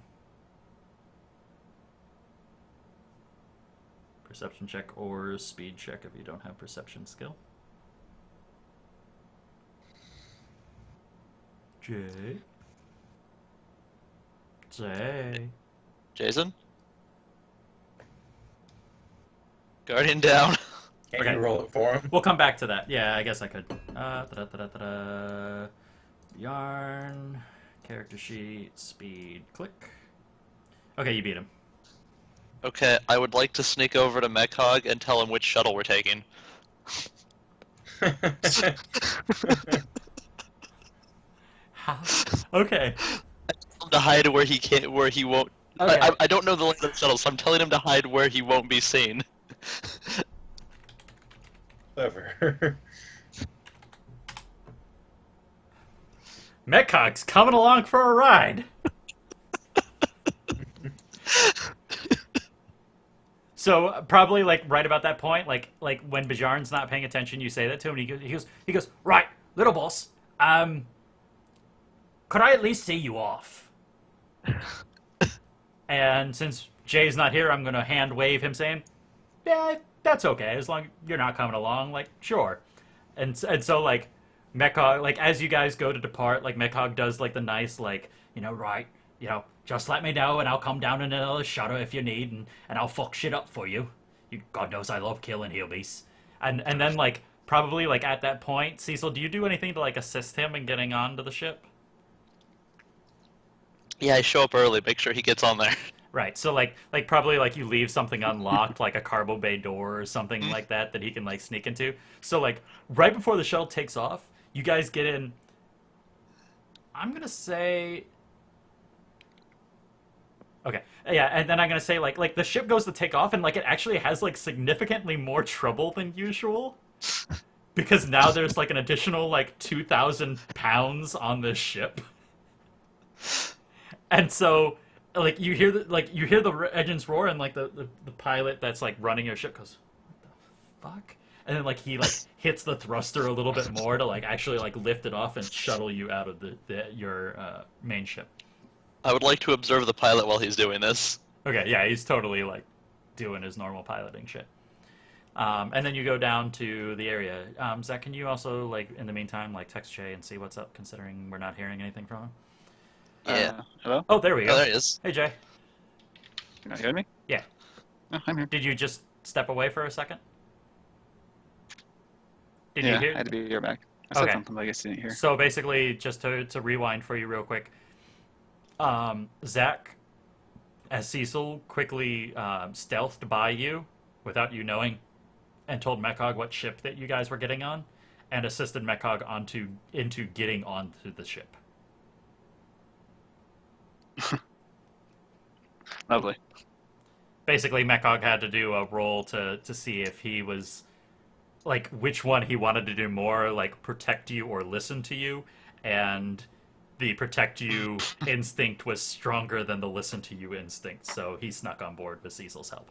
Perception check or speed check if you don't have perception skill. Jay. Jason. Guardian down. Can Okay. you roll it for him? We'll come back to that. Yeah, I guess I could. Bjarn, character sheet, speed, click. Okay, you beat him. Okay, I would like to sneak over to Mekhog and tell him which shuttle we're taking. How? Okay. Tell him to hide where he can't, where he won't. Okay. I don't know the length of the shuttle, so I'm telling him to hide where he won't be seen. Clever. Mekhog's coming along for a ride. So probably like right about that point, like when Bjarn's not paying attention, you say that to him, and he goes, right, little boss, could I at least see you off? And since Jay's not here, I'm gonna hand wave him, saying, yeah, that's okay, as long as you're not coming along, like, sure. And so like Mekhog, like as you guys go to depart, like Mekhog does like the nice, like, right, just let me know and I'll come down in another shuttle if you need, and I'll fuck shit up for you. God knows I love killing hillbillies. And then like probably like at that point, Cecil, do you do anything to like assist him in getting onto the ship? Yeah, I show up early, make sure he gets on there. Right. So like probably like you leave something unlocked, like a cargo bay door or something like that he can like sneak into. So like right before the shuttle takes off, you guys get in. I'm gonna say. Okay. Yeah, and then I'm gonna say like the ship goes to take off, and like it actually has like significantly more trouble than usual, because now there's like an additional like 2,000 pounds on this ship, and so like you hear the engines roar, and like the pilot that's like running your ship goes, what the fuck? And then like he like hits the thruster a little bit more to like actually like lift it off and shuttle you out of your main ship. I would like to observe the pilot while he's doing this. Okay, yeah, he's totally like doing his normal piloting shit. And then you go down to the area. Zach, can you also like in the meantime like text Jay and see what's up, considering we're not hearing anything from him? Yeah. Hello? Oh, there we go. Oh, there he is. Hey, Jay. Can you hear me? Yeah. Oh, I'm here. Did you just step away for a second? Did yeah, you hear? I had to be here back. I said Okay. something, but I guess you didn't hear. So basically, just to rewind for you real quick, Zach, as Cecil, quickly stealthed by you without you knowing, and told Mekhog what ship that you guys were getting on, and assisted Mekhog into getting onto the ship. Lovely. Basically, Mekhog had to do a roll to see if he was like which one he wanted to do more, like protect you or listen to you, and the protect you instinct was stronger than the listen to you instinct, so he snuck on board with Cecil's help.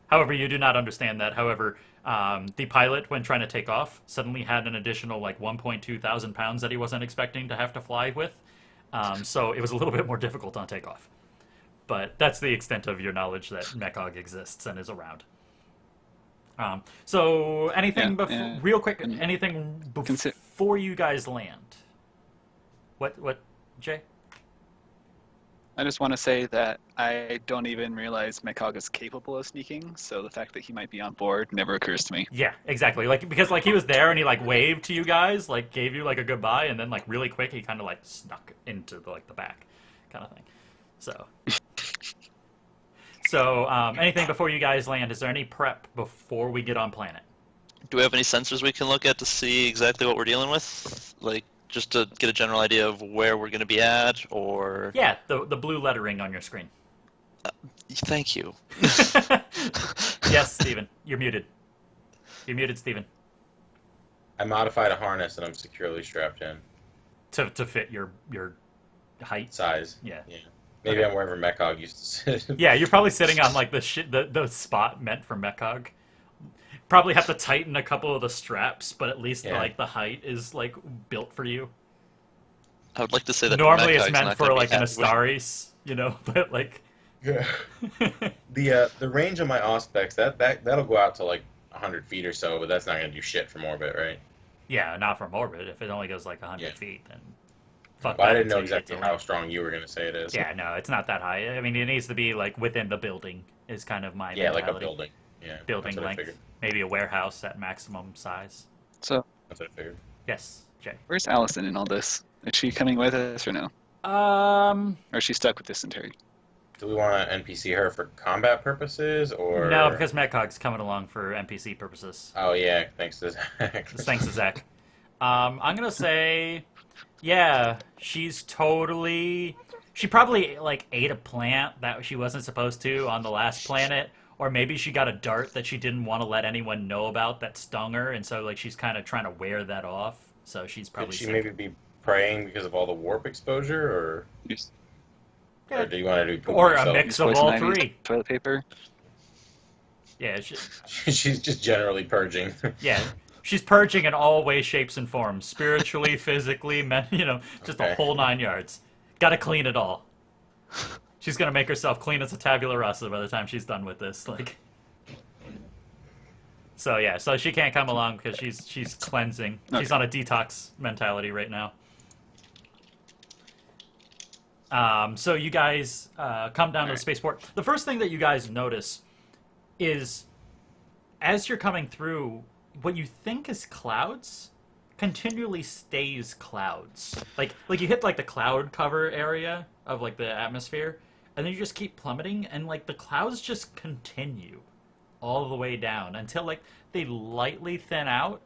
However, you do not understand that. However, the pilot, when trying to take off, suddenly had an additional like 1.2 thousand pounds that he wasn't expecting to have to fly with, so it was a little bit more difficult on takeoff. But that's the extent of your knowledge that Mekhog exists and is around. So anything real quick, anything before you guys land? What, Jay? I just want to say that I don't even realize Mekhog is capable of sneaking, so the fact that he might be on board never occurs to me. Yeah, exactly. Like because like he was there and he like waved to you guys, like gave you like a goodbye, and then like really quick he kind of like snuck into the back, kind of thing. So, anything before you guys land? Is there any prep before we get on planet? Do we have any sensors we can look at to see exactly what we're dealing with? Like, just to get a general idea of where we're going to be at, or... Yeah, the blue lettering on your screen. Thank you. Yes, Steven. You're muted. You're muted, Steven. I modified a harness and I'm securely strapped in. To fit your height? Size. Yeah. Maybe Okay. I'm wherever Mekhog used to sit. Yeah, you're probably sitting on like the spot meant for Mekhog. Probably have to tighten a couple of the straps, but at least like the height is like built for you. I would like to say that normally it's Mekhog's meant not for gonna be like an happy with- Astaris, but like Yeah. The range of my Auspex, that'll go out to like 100 feet or so, but that's not gonna do shit from orbit, right? yeah, not from orbit. If it only goes like 100 feet, then fuck Well, that I didn't know until you get exactly to how land. strong you were gonna say it is. Yeah, no, it's not that high. I mean, it needs to be like within the building is kind of my Yeah, like a mentality. building. Yeah. building that's what I length. figured. Maybe a warehouse at maximum size. So, That's what I figured. Yes, Jay. where's Alyson in all this? Is she coming with us or no? Or is she stuck with dysentery? Do we want to NPC her for combat purposes, or No, because Metcog's coming along for NPC purposes. Oh yeah, thanks to Zach. Thanks to Zach. I'm gonna say, yeah, she's totally. She probably like ate a plant that she wasn't supposed to on the last planet, or maybe she got a dart that she didn't want to let anyone know about that stung her, and so like she's kind of trying to wear that off. So she's probably. Could she sick. maybe be praying because of all the warp exposure, or Yeah. or do you want to do Or a yourself? mix of Poison all ivy, three. Toilet paper. Yeah, She's just generally purging. yeah. She's purging in all ways, shapes, and forms. Spiritually, physically, just Okay. a whole 9 yards. Gotta clean it all. She's gonna make herself clean as a tabula rasa by the time she's done with this. Like, so yeah, so she can't come along because she's cleansing. She's Okay. on a detox mentality right now. So you guys come down to the spaceport. The first thing that you guys notice is, as you're coming through, what you think is clouds continually stays clouds. Like you hit like the cloud cover area of like the atmosphere, and then you just keep plummeting, and like the clouds just continue all the way down until like they lightly thin out.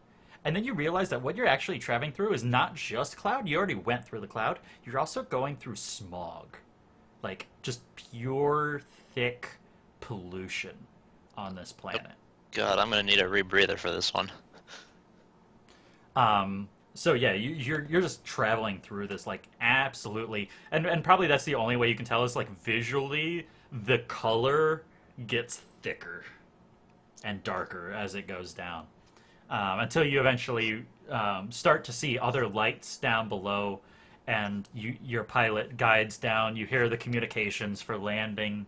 And then you realize that what you're actually traveling through is not just cloud. You already went through the cloud. You're also going through smog. Like, just pure, thick pollution on this planet. God, I'm gonna need a rebreather for this one. So yeah, you're just traveling through this, like, absolutely. And probably that's the only way you can tell is, like, visually, the color gets thicker and darker as it goes down. Until you eventually start to see other lights down below, and your pilot guides down. You hear the communications for landing.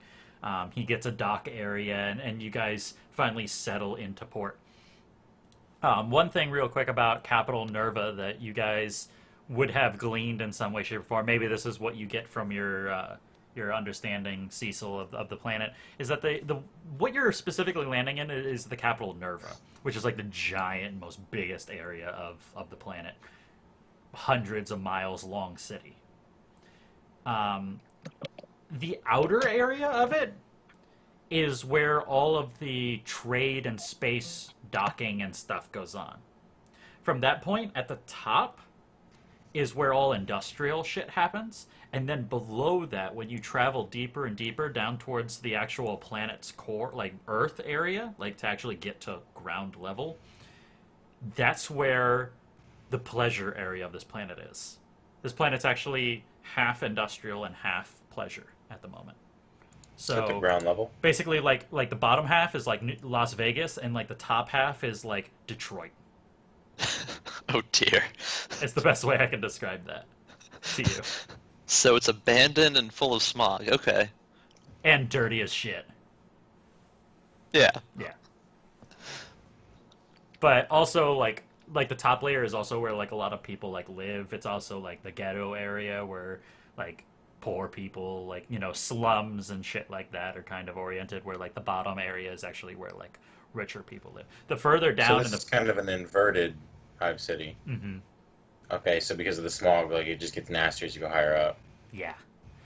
He gets a dock area, and you guys finally settle into port. One thing real quick about Capital Nerva that you guys would have gleaned in some way, shape, or form, maybe this is what you get from your understanding, Cecil, of the planet, is that what you're specifically landing in is the Capital Nerva, which is like the giant, most biggest area of the planet. Hundreds of miles long city. The outer area of it is where all of the trade and space docking and stuff goes on. From that point, at the top is where all industrial shit happens. And then below that, when you travel deeper and deeper down towards the actual planet's core, like Earth area, like to actually get to ground level, that's where the pleasure area of this planet is. This planet's actually half industrial and half pleasure at the moment. So at the ground level. Basically, like the bottom half is like Las Vegas, and like the top half is like Detroit. Oh dear. It's the best way I can describe that to you. So it's abandoned and full of smog. Okay. And dirty as shit. Yeah. Yeah. But also like the top layer is also where like a lot of people like live. It's also like the ghetto area where like poor people, like, you know, slums and shit like that are kind of oriented, where like the bottom area is actually where like richer people live. The further down So this is kind of an inverted hive city. Mm-hmm. Okay, so because of the smog, like it just gets nastier as you go higher up. Yeah.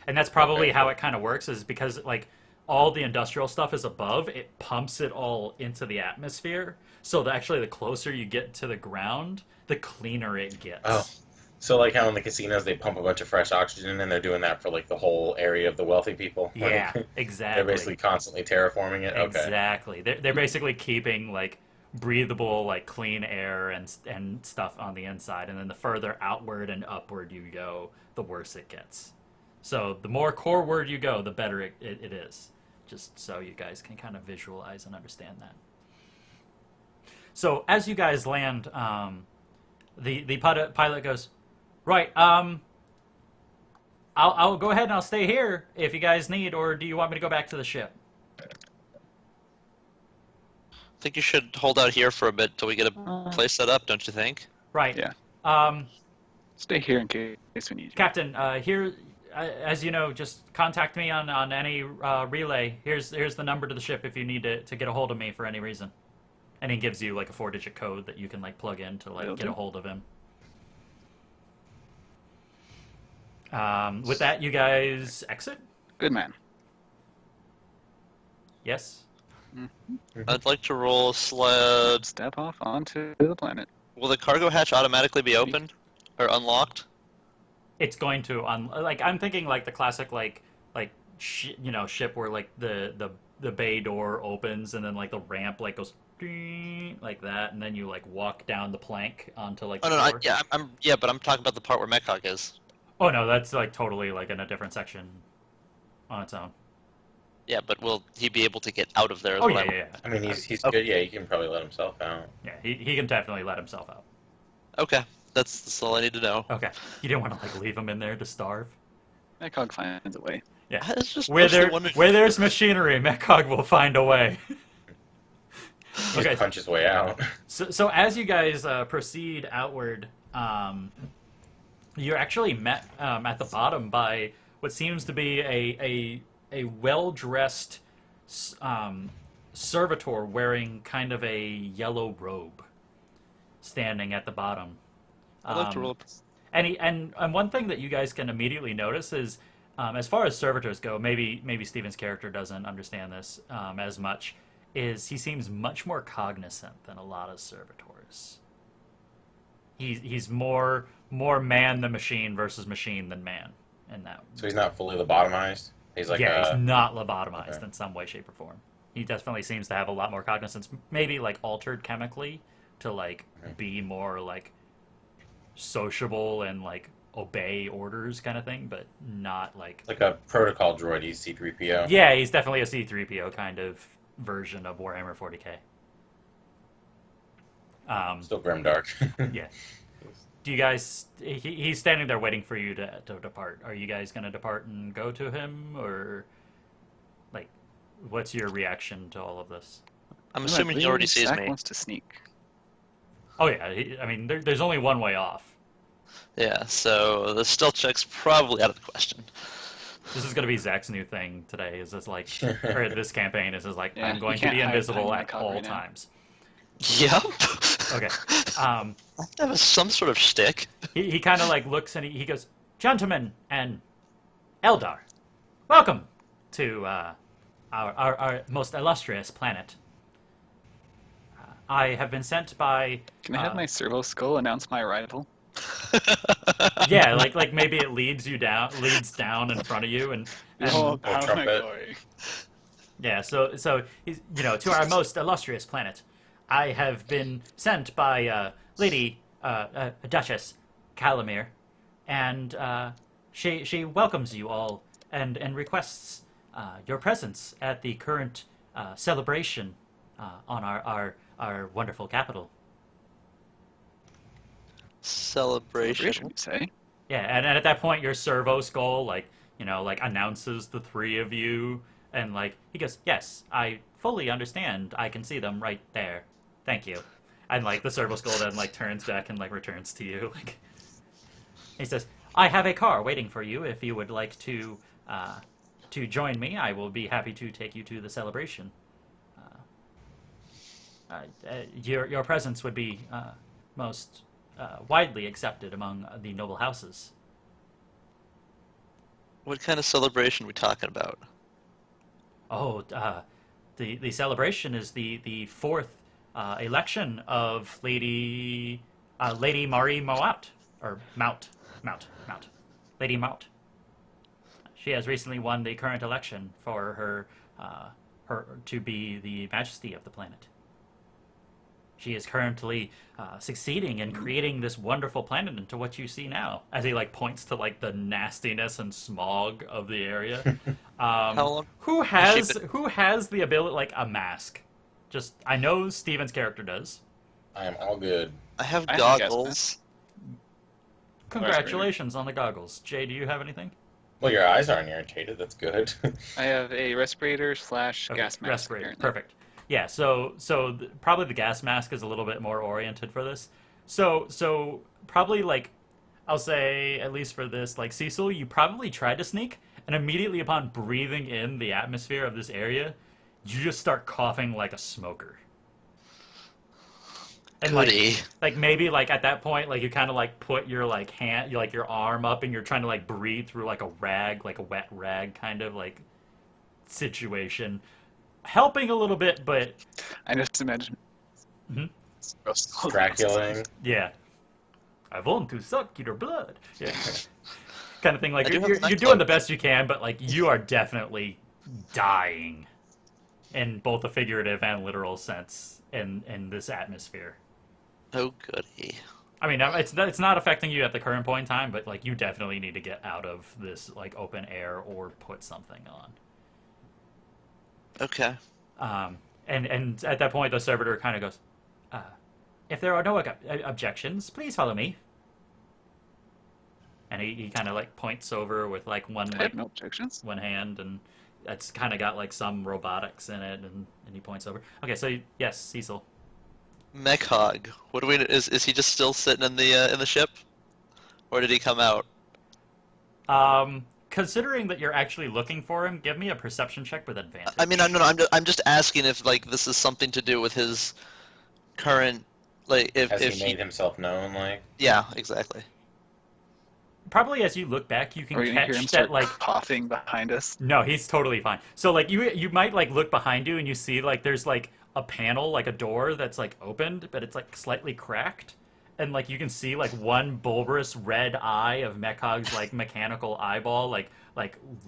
And that's probably Okay. how it kind of works, is because like all the industrial stuff is above, it pumps it all into the atmosphere. So that actually the closer you get to the ground, the cleaner it gets. Oh. So like how in the casinos they pump a bunch of fresh oxygen in, and they're doing that for like the whole area of the wealthy people. Yeah, Like, exactly. they're basically constantly terraforming it. Okay. Exactly. They're basically keeping like breathable, like clean air and stuff on the inside, and then the further outward and upward you go, the worse it gets. So the more coreward you go, the better it is. Just so you guys can kind of visualize and understand that. So as you guys land, the pilot goes, right, I'll go ahead and I'll stay here if you guys need, or do you want me to go back to the ship? I think you should hold out here for a bit till we get a place set up, don't you think? Right. Yeah. Um, Stay here in case we need you. Captain, here, as you know, just contact me on any relay. Here's the number to the ship if you need to get a hold of me for any reason. And he gives you like a 4-digit code that you can like plug in to like get a hold of him. With that, you guys exit? Good man. Yes? I'd like to roll a sled. Step off onto the planet. Will the cargo hatch automatically be opened or unlocked? It's going to like I'm thinking like the classic ship where like the bay door opens and then like the ramp like goes like that, and then you like walk down the plank onto like the floor. But I'm talking about the part where Mechog is. Oh no, that's like totally like in a different section on its own. Yeah, but will he be able to get out of there? Yeah. I mean, he's Okay. good. Yeah, he can probably let himself out. Yeah, he can definitely let himself out. Okay, that's all I need to know. Okay, you didn't want to like leave him in there to starve. Mechog finds a way. Yeah, I was just where mostly wondering- there's machinery, Mechog will find a way. He just punch his way out. So as you guys proceed outward, you're actually met at the bottom by what seems to be a well-dressed servitor wearing kind of a yellow robe, standing at the bottom. I'd like to roll. And one thing that you guys can immediately notice is, as far as servitors go, maybe Steven's character doesn't understand this as much, is he seems much more cognizant than a lot of servitors. He's more man than machine versus machine than man in that. So he's not fully lobotomized. He's like he's not lobotomized okay. in some way, shape, or form. He definitely seems to have a lot more cognizance, maybe like altered chemically to like be more like sociable and like obey orders kind of thing, but not like a protocol droid. He's C-3PO. Yeah, he's definitely a C-3PO kind of version of Warhammer 40k. Still grimdark. Yeah. Do you guys? He's standing there waiting for you to depart. Are you guys gonna depart and go to him, or like, what's your reaction to all of this? I'm assuming he already sees Zach me. wants to sneak. Oh yeah, I mean, there's only one way off. Yeah, so the stealth check's probably out of the question. This is gonna be Zach's new thing today. Is this like, or this campaign is just like, Yeah, I'm going you to be can't hide invisible behind at my cover all now. times. Yep. Okay. That was some sort of shtick. He kind of like looks and he goes, "Gentlemen and Eldar, welcome to our most illustrious planet. I have been sent by." Can I have my servo skull announce my arrival? Yeah, like maybe it leads down in front of you, and All power my trumpet. glory. yeah. So he's to our most illustrious planet. I have been sent by Lady Duchess Calamir, and she welcomes you all and requests your presence at the current celebration on our wonderful capital. Celebration. You say? Yeah, and at that point, your servo skull like announces the three of you, and like he goes, "Yes, I fully understand. I can see them right there. Thank you." And like the servo skull then like turns back and like returns to you. Like he says, "I have a car waiting for you. If you would like to join me, I will be happy to take you to the celebration. Your presence would be most widely accepted among the noble houses." What kind of celebration are we talking about? Oh, the celebration is the fourth election of Lady Marie Mouat, or Mount, Lady Mount. She has recently won the current election for her to be the Majesty of the planet. She is currently succeeding in creating this wonderful planet into what you see now. As he like points to like the nastiness and smog of the area. How long? Who has the ability like a mask? Just I know Steven's character does. I am all good. I have I have a guess, goggles. Congratulations on the goggles. Jay, do you have anything? Well, your eyes aren't irritated. That's good. I have a respirator / gas mask. Respirator. Apparently. Perfect. Yeah. So probably the gas mask is a little bit more oriented for this. So probably like I'll say, at least for this, like Cecil, you probably tried to sneak, and immediately upon breathing in the atmosphere of this area, you just start coughing like a smoker. And Goody. like maybe like at that point, like you kind of like put your like hand, like your arm up, and you're trying to like breathe through like a rag, like a wet rag kind of like situation, helping a little bit, but I just imagine. Mhm. Draculaing. yeah, I want to suck your blood. Yeah, kind of thing. Like I do have you're a nice doing the look. best you can, but like you are definitely dying in both a figurative and literal sense in this atmosphere. Oh, goody. I mean, it's not affecting you at the current point in time, but like you definitely need to get out of this like open air or put something on. Okay. And at that point, the servitor kind of goes, "If there are no objections, please follow me." And he kind of like points over with like I have no objections. one hand, and it's kind of got like some robotics in it, and he points over. Okay, so yes, Cecil. Mechhog. What do we? Is he just still sitting in the ship, or did he come out? Considering that you're actually looking for him, give me a perception check with advantage. I mean, I'm just asking if like this is something to do with his current, like if Has if he made himself known? Like, yeah, exactly. Probably as you look back, you can Or you hear him catch start that like coughing behind us. no, he's totally fine. So like you might like look behind you and you see like there's like a panel, like a door that's like opened, but it's like slightly cracked. And like you can see like one bulbous red eye of Mechog's like mechanical eyeball like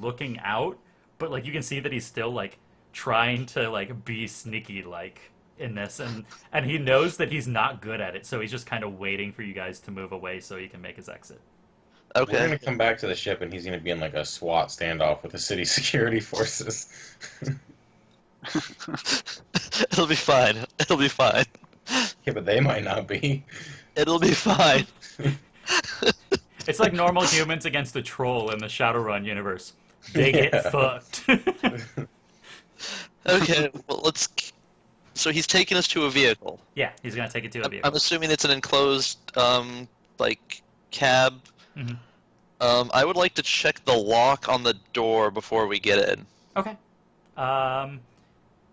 looking out, but like you can see that he's still like trying to like be sneaky like in this, and he knows that he's not good at it, so he's just kind of waiting for you guys to move away so he can make his exit. we're Okay. gonna come back to the ship, and he's gonna be in like a SWAT standoff with the city security forces. It'll be fine. It'll be fine. Yeah, but they might not be. It'll be fine. It's like normal humans against a troll in the Shadowrun universe. They Yeah. get fucked. Okay. Well, let's. So he's taking us to a vehicle. Yeah, he's gonna take it to a I'm vehicle. assuming it's an enclosed, like cab. Mhm. I would like to check the lock on the door before we get in. Okay.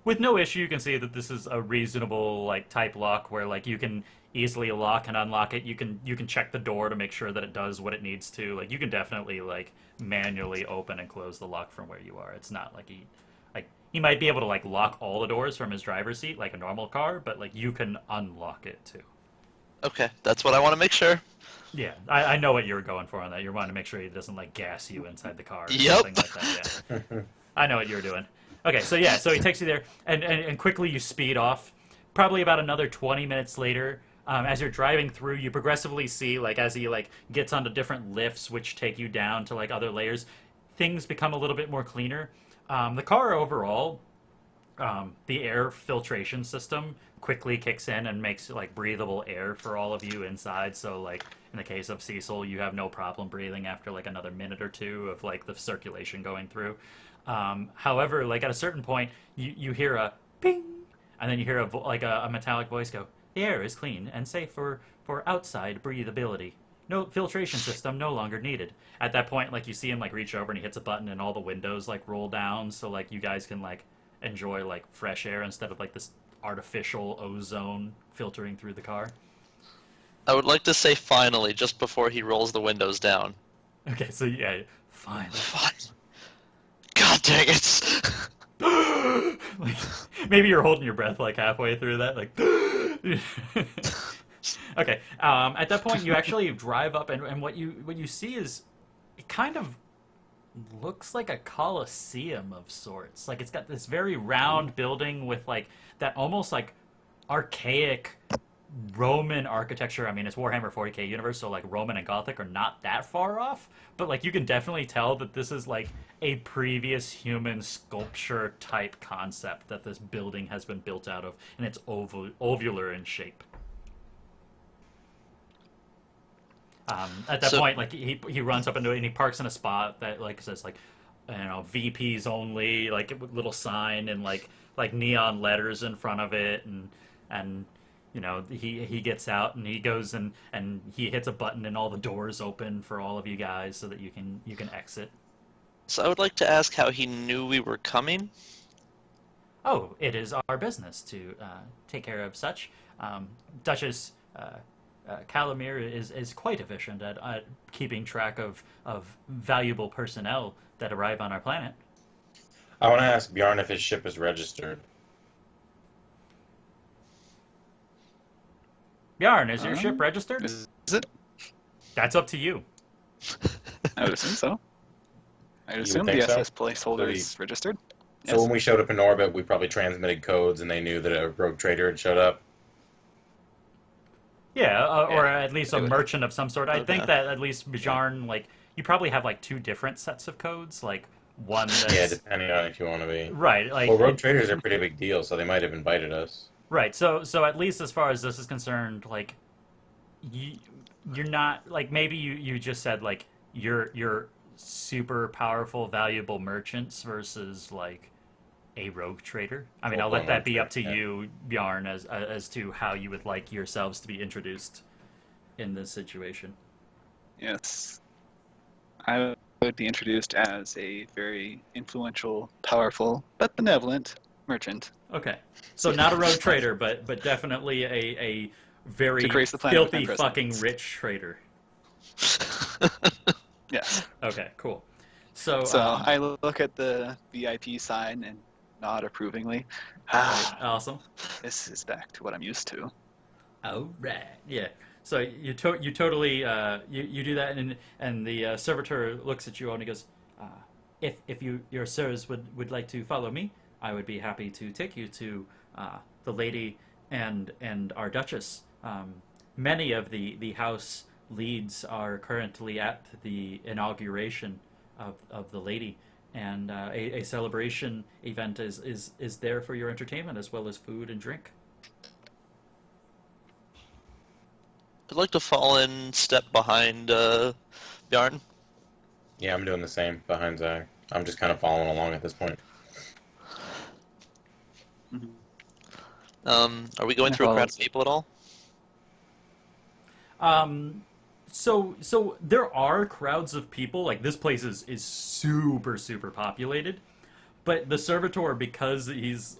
With no issue, you can see that this is a reasonable like type lock where like you can easily lock and unlock it. You can check the door to make sure that it does what it needs to. Like you can definitely like manually open and close the lock from where you are. It's not like he might be able to like lock all the doors from his driver's seat like a normal car, but like you can unlock it too. Okay, that's what I want to make sure. Yeah, I know what you're going for on that. You're wanting to make sure he doesn't like gas you inside the car or Yep. something like that. Yeah. I know what you're doing. Okay, so yeah, so he takes you there, and quickly you speed off. Probably about another 20 minutes later, as you're driving through, you progressively see, like, as he, like, gets onto different lifts, which take you down to, like, other layers, things become a little bit more cleaner. The car overall, the air filtration system quickly kicks in and makes, like, breathable air for all of you inside. So, like, in the case of Cecil, you have no problem breathing after, like, another minute or two of, like, the circulation going through. However, like at a certain point, you hear a ping, and then you hear a metallic voice go, "The air is clean and safe for outside breathability. No filtration system no longer needed." At that point, like you see him like reach over and he hits a button and all the windows like roll down, so like you guys can like enjoy like fresh air instead of like this artificial ozone filtering through the car. I would like to say finally, just before he rolls the windows down. Okay, so yeah, fine. Fine. God dang it! Like, maybe you're holding your breath like halfway through that, like. Okay. At that point, you actually drive up, and what you see is it kind of looks like a coliseum of sorts. Like it's got this very round building with like that almost like archaic Roman architecture. I mean, it's Warhammer 40k universe, so like Roman and Gothic are not that far off, but like you can definitely tell that this is like a previous human sculpture type concept that this building has been built out of, and it's ovular in shape. At that point, like he runs up into it and he parks in a spot that like says like, you know, VPs only, like a little sign and like neon letters in front of it, and you know, he gets out and he goes and he hits a button and all the doors open for all of you guys so that you can exit. So I would like to ask how he knew we were coming. Oh, it is our business to take care of such. Duchess Calamir is quite efficient at keeping track of valuable personnel that arrive on our planet. I want to ask Bjarn if his ship is registered. Bjarn, is your ship registered? Is it? That's up to you. I would assume so. I'd You assume would the think so? SS placeholder is registered. So Yes. when we showed up in orbit, we probably transmitted codes, and they knew that a rogue trader had showed up. Yeah, or Yeah, at least it a would- merchant of some sort. I think Okay. that at least Bjarn, like, you probably have like two different sets of codes, like one that's Yeah, depending on if you want to be. right, like Well, rogue traders are a pretty big deal, so they might have invited us. right. So at least as far as this is concerned, like you're not like maybe you just said like you're super powerful, valuable merchants versus like a rogue trader. I mean, I'll let that be up to you, Bjarn, as to how you would like yourselves to be introduced in this situation. Yes. I would be introduced as a very influential, powerful, but benevolent merchant. Okay, so not a rogue trader, but definitely a very To grace the planet with filthy my fucking presence. rich trader. Yes. Okay, cool. So, So I look at the VIP sign and nod approvingly. Ah, awesome. this is back to what I'm used to. All right. Yeah. So you totally you do that and the servitor looks at you and he goes, if your sirs would like to follow me, I would be happy to take you to the lady and our duchess. Many of the house leads are currently at the inauguration of the lady, and a celebration event is there for your entertainment as well as food and drink. I'd like to fall in step behind Bjarn. Yeah, I'm doing the same behind Zach. I'm just kind of following along at this point. Are we going through a crowd of people at all? So there are crowds of people. Like this place is super populated, but the servitor, because he's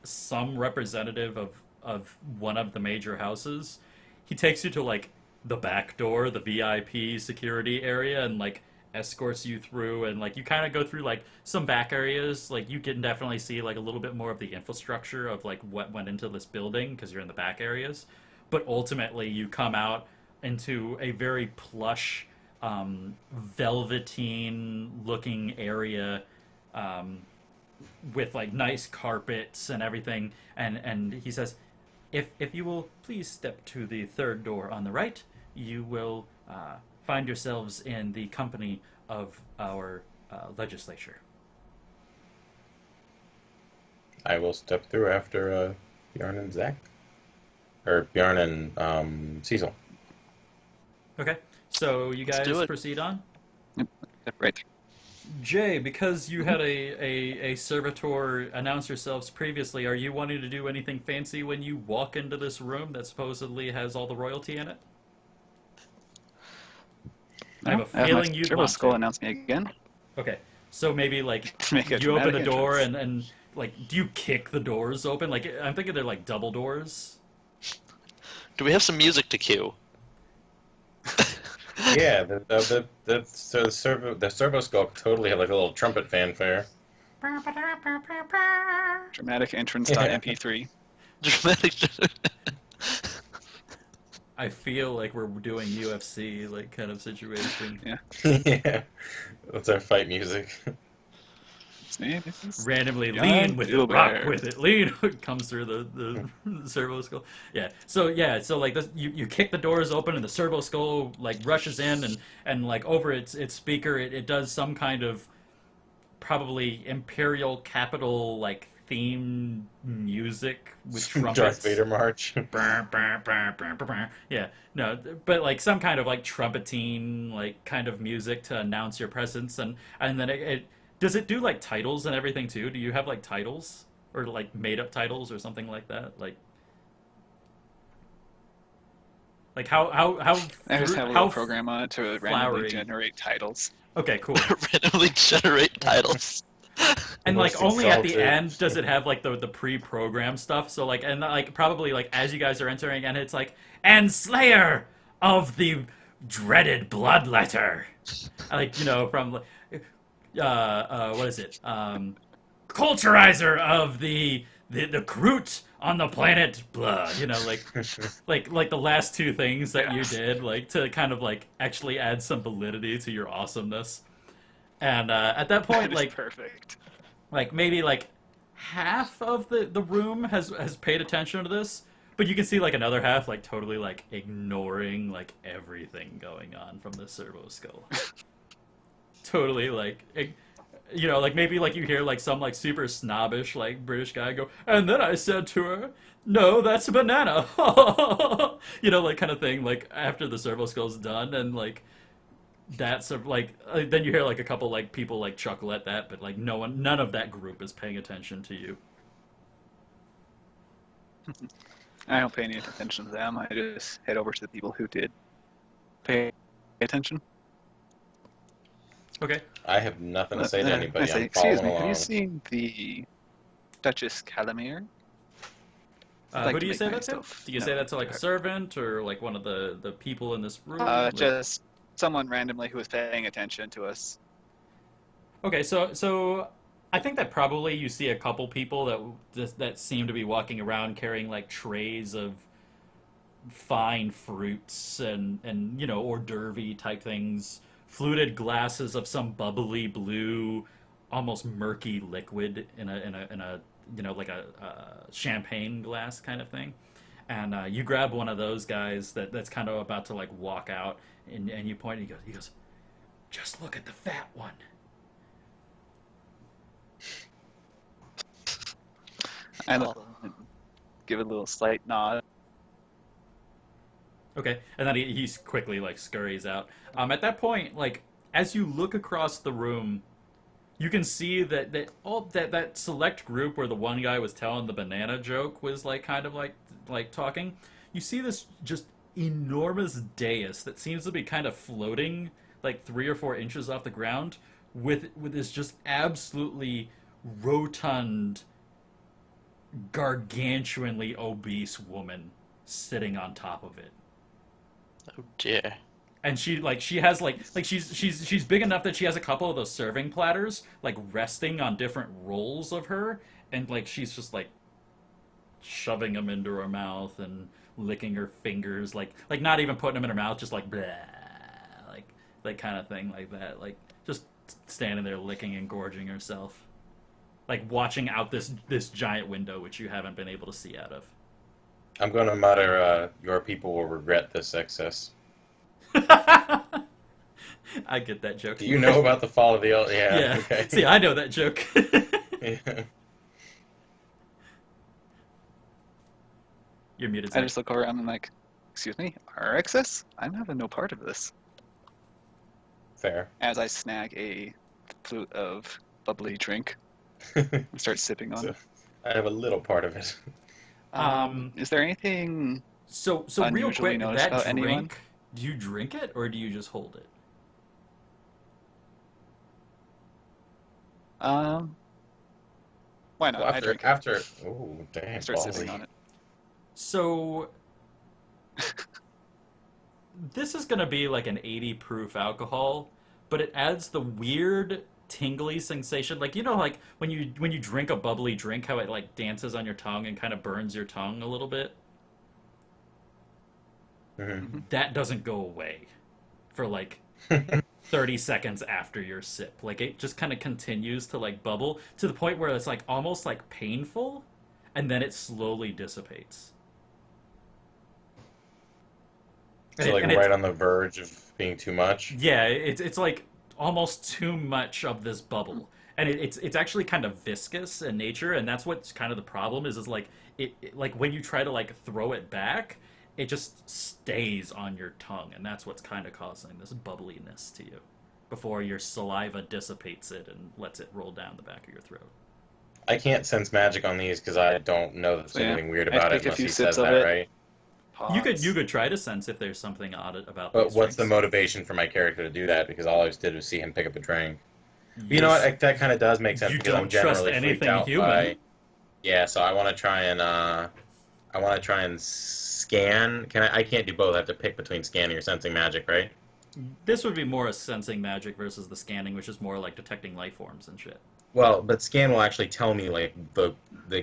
some representative of one of the major houses, he takes you to like the back door, the VIP security area, and like escorts you through, and like you kind of go through like some back areas. Like you can definitely see like a little bit more of the infrastructure of like what went into this building because you're in the back areas. But ultimately, you come out into a very plush, velveteen-looking area with like nice carpets and everything. And he says, if you will please step to the third door on the right, you will find yourselves in the company of our legislature. I will step through after Bjarn and Zach. Or Bjarn and Cecil. Okay, so you Let's guys do it. proceed on. Step right through. Jay, because you had a servitor announce yourselves previously, are you wanting to do anything fancy when you walk into this room that supposedly has all the royalty in it? I have a feeling my you'd Turbo want Skull to. announce me again. Okay, so maybe like Make a you open the dramatic door entrance. and like do you kick the doors open? Like I'm thinking they're like double doors. Do we have some music to cue? Yeah, the servo skull totally had like a little trumpet fanfare. Dramatic entrance. Yeah. MP3. Dramatic. I feel like we're doing UFC like kind of situation. Yeah. Yeah, that's our fight music. His name is Randomly Bjarn lean with it, rock Gilbert. with it, lean comes through the servo skull. Yeah, so like this, you kick the doors open and the servo skull like rushes in and like over its speaker it does some kind of probably imperial capital like theme music with trumpets. Darth Vader march. Yeah, no, but like some kind of like trumpetine like kind of music to announce your presence and then it does it do like titles and everything too? Do you have like titles or like made up titles or something like that? Like Like how I just have a how little program on it to randomly flowery. generate titles. Okay, cool. Randomly generate titles. And Most like only at the exalted. end does it have like the pre-programmed stuff. So like and like probably like as you guys are entering and it's like and Slayer of the dreaded bloodletter. Like from what is it? Culturizer of the Kroot on the planet blood. Like the last two things that you did like to kind of like actually add some validity to your awesomeness. And at that point, That is like perfect. maybe like half of the room has paid attention to this, but you can see like another half like totally like ignoring like everything going on from the servo skull. Totally like like maybe like you hear like some like super snobbish like British guy go, and then I said to her, no, that's a banana. Like kind of thing like after the servo skull's done. And like that's like then you hear like a couple like people like chuckle at that, but like none of that group is paying attention to you. I don't pay any attention to them. I just head over to the people who did pay attention. Okay. I have nothing to say to anybody. I say, I'm excuse following me, have along. you seen the Duchess Calamere? Who do you say that to? Do you say that to like a servant or like one of the people in this room? Like- Just someone randomly who was paying attention to us. Okay, so I think that probably you see a couple people that seem to be walking around carrying like trays of fine fruits and hors d'oeuvre type things, fluted glasses of some bubbly blue, almost murky liquid in a like a champagne glass kind of thing. And you grab one of those guys that's kind of about to like walk out, and you point and he goes, just look at the fat one. I give a little slight nod. Okay, and then he's quickly like scurries out. At that point, like as you look across the room, you can see that select group where the one guy was telling the banana joke was like kind of like talking. You see this just enormous dais that seems to be kind of floating like 3 or 4 inches off the ground with this just absolutely rotund, gargantuanly obese woman sitting on top of it. Oh dear. And she has she's big enough that she has a couple of those serving platters like resting on different rolls of her, and like she's just like shoving them into her mouth and licking her fingers, like not even putting them in her mouth, just like blah, like kind of thing like that, like just standing there licking and gorging herself, like watching out this giant window which you haven't been able to see out of. I'm going to mutter, your people will regret this excess. I get that joke. Do you know about the fall of the elder? Yeah. Yeah. Okay. See, I know that joke. Yeah. You're muted. I Zach. just look around and I'm like, excuse me, our excess? I'm having no part of this. Fair. As I snag a flute of bubbly drink and start sipping on So, it. I have a little part of it. Is there anything So real unusually quick, noticed that about drink, anyone? do you drink it or do you just hold it? Why not? Well, I drink it. after. Oh, damn. I start ballsy. sipping on it. So this is gonna be like an 80 proof alcohol, but it adds the weird tingly sensation, like like when you drink a bubbly drink, how it like dances on your tongue and kind of burns your tongue a little bit. Mm-hmm. That doesn't go away for like 30 seconds after your sip. Like it just kind of continues to like bubble to the point where it's like almost like painful, and then it slowly dissipates. So, like, right on the verge of being too much? Yeah, it's like almost too much of this bubble. And it's actually kind of viscous in nature, and that's what's kind of the problem is like it like when you try to like throw it back, it just stays on your tongue, and that's what's kind of causing this bubbliness to you before your saliva dissipates it and lets it roll down the back of your throat. I can't sense magic on these because I don't know that there's Yeah. anything weird I about take it a unless few he sips says of that, it. right? Pause. You could try to sense if there's something odd about But these what's the drinks. motivation for my character to do that? Because all I just did was see him pick up a drink. You know Yes. what? That kind of does make sense You because I'm don't trust generally freaked anything out human. by. Yeah, so I want to try and scan. Can I? I can't do both. I have to pick between scanning or sensing magic, right? This would be more a sensing magic versus the scanning, which is more like detecting life forms and shit. Well, but scan will actually tell me like the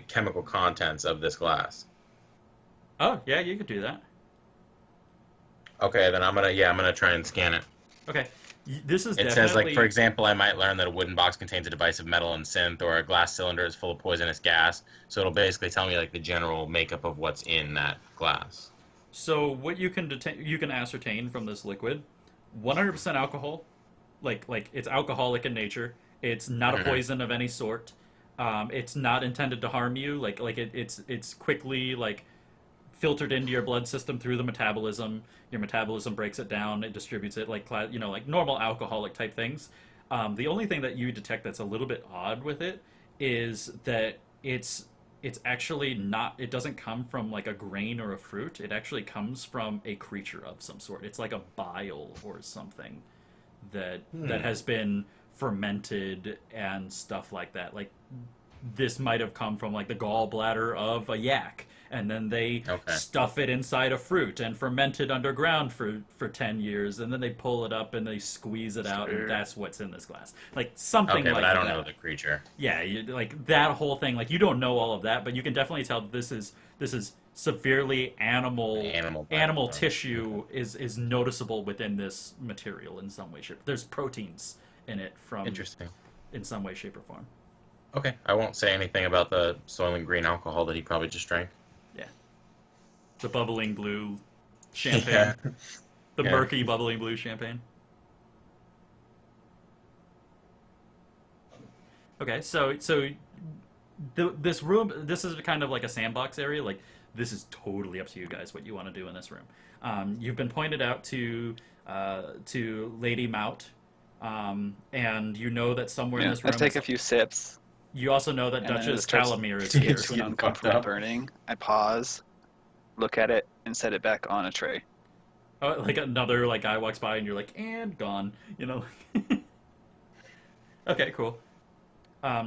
chemical contents of this glass. Oh, yeah, you could do that. Okay, then I'm gonna try and scan it. Okay. This is It definitely... says like, for example, I might learn that a wooden box contains a device of metal and synth, or a glass cylinder is full of poisonous gas. So it'll basically tell me like the general makeup of what's in that glass. So what you can ascertain from this liquid, 100% alcohol, like it's alcoholic in nature. It's not a poison of any sort. It's not intended to harm you. It's quickly like filtered into your blood system through the metabolism. Your metabolism breaks it down. It distributes it like normal alcoholic type things. The only thing that you detect that's a little bit odd with it is that it's actually not. It doesn't come from like a grain or a fruit. It actually comes from a creature of some sort. It's like a bile or something that has been fermented and stuff like that. Like this might have come from like the gallbladder of a yak, and then they stuff it inside a fruit and ferment it underground for 10 years, and then they pull it up and they squeeze it out, and that's what's in this glass. Like something like that. Okay, but I don't know the creature. Yeah, like that whole thing. Like you don't know all of that, but you can definitely tell this is severely animal tissue is noticeable within this material in some way, shape. There's proteins in it from Interesting. in some way, shape, or form. Okay, I won't say anything about the soiling green alcohol that he probably just drank. Yeah, the bubbling blue champagne, Yeah. the Yeah. murky bubbling blue champagne. Okay, so this room, this is kind of like a sandbox area. Like this is totally up to you guys what you want to do in this room. You've been pointed out to Lady Mout, and you know that somewhere in this room. I take a few sips. You also know that And then Duchess it starts Calamir is to here. get to an uncomfortable burning. I pause, look at it, and set it back on a tray. Oh, like another like guy walks by and you're like, and gone. You know. Okay, cool.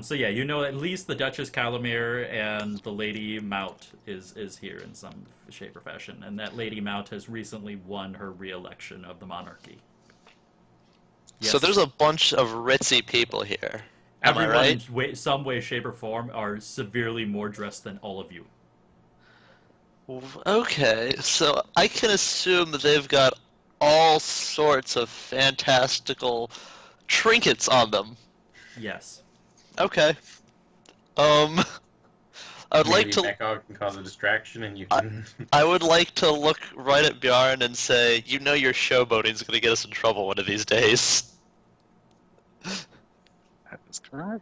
So yeah, you know at least the Duchess Calamir and the Lady Mout is here in some shape or fashion, and that Lady Mout has recently won her re-election of the monarchy. Yes. So there's a bunch of ritzy people here. Am I Everyone right? in some way, shape, or form are severely more dressed than all of you. Okay, so I can assume that they've got all sorts of fantastical trinkets on them. Yes. Okay. I would like to. Maugan can cause a distraction, and you can. I would like to look right at Bjarn and say, you know, your showboating's going to get us in trouble one of these days. That is correct.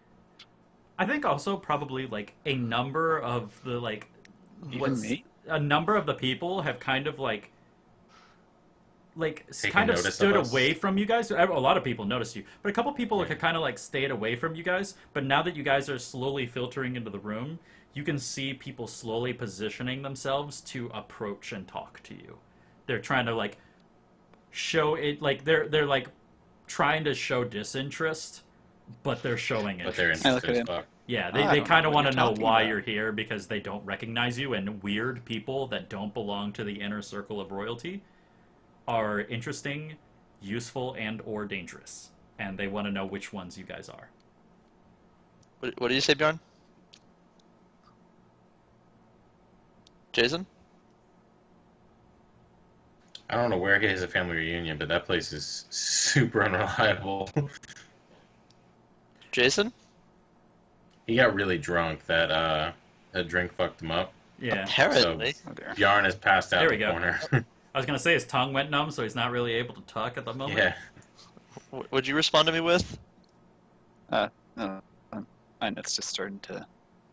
I think also probably like a number of the like Even me? a number of the people have kind of like Taken kind of notice stood of us. away from you guys. A lot of people noticed you, but a couple people have kind of like stayed away from you guys. But now that you guys are slowly filtering into the room, you can see people slowly positioning themselves to approach and talk to you. They're trying to like show it, like they're like trying to show disinterest, but they're showing But they're interest. I look interested at as him. fuck. Yeah, I they don't kind know of what want to you're know talking why about. you're here because they don't recognize you, and weird people that don't belong to the inner circle of royalty are interesting, useful, and or dangerous, and they want to know which ones you guys are. What did you say, Bjorn? Jason? I don't know where he has a family reunion, but that place is super unreliable. Jason? He got really drunk. That drink fucked him up. Yeah, Apparently. Oh, there. Bjarn has passed out There in we the go. corner. I was gonna say his tongue went numb, so he's not really able to talk at the moment. Yeah. What'd you respond to me with? No, mine that's just starting to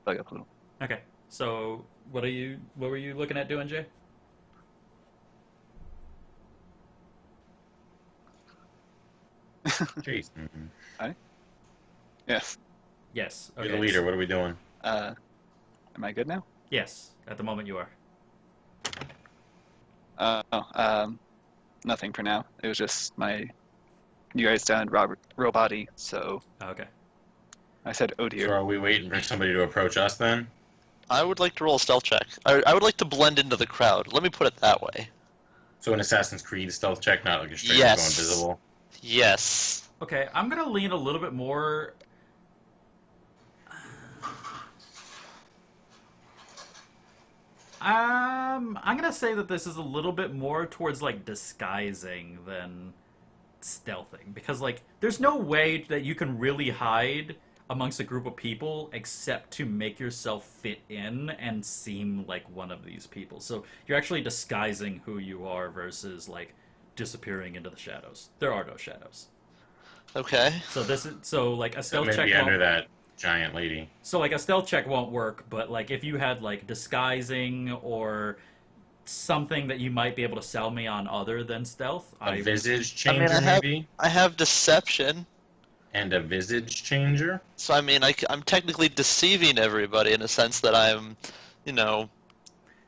bug up a little. Okay, so what were you looking at doing, Jay? Jason, Yes. Yes. you're Okay. the leader. What are we doing? Am I good now? Yes, at the moment you are. Nothing for now. It was just you guys sounded robot-y, so Okay. I said, oh So dear. are we waiting for somebody to approach us then? I would like to roll a stealth check. I would like to blend into the crowd. Let me put it that way. So an Assassin's Creed stealth check, not like a straight Yes. going visible. Yes. Okay, I'm gonna lean a little bit more. I'm gonna say that this is a little bit more towards like disguising than stealthing, because like there's no way that you can really hide amongst a group of people except to make yourself fit in and seem like one of these people. So you're actually disguising who you are versus like disappearing into the shadows. There are no shadows. Okay. So like a So stealth check maybe won't, under that giant lady. so like a stealth check won't work, but like if you had like disguising or something that you might be able to sell me on other than stealth, A visage I mean, changer, maybe? I have deception, And a visage changer? so I mean, I'm technically deceiving everybody in a sense that I'm, you know,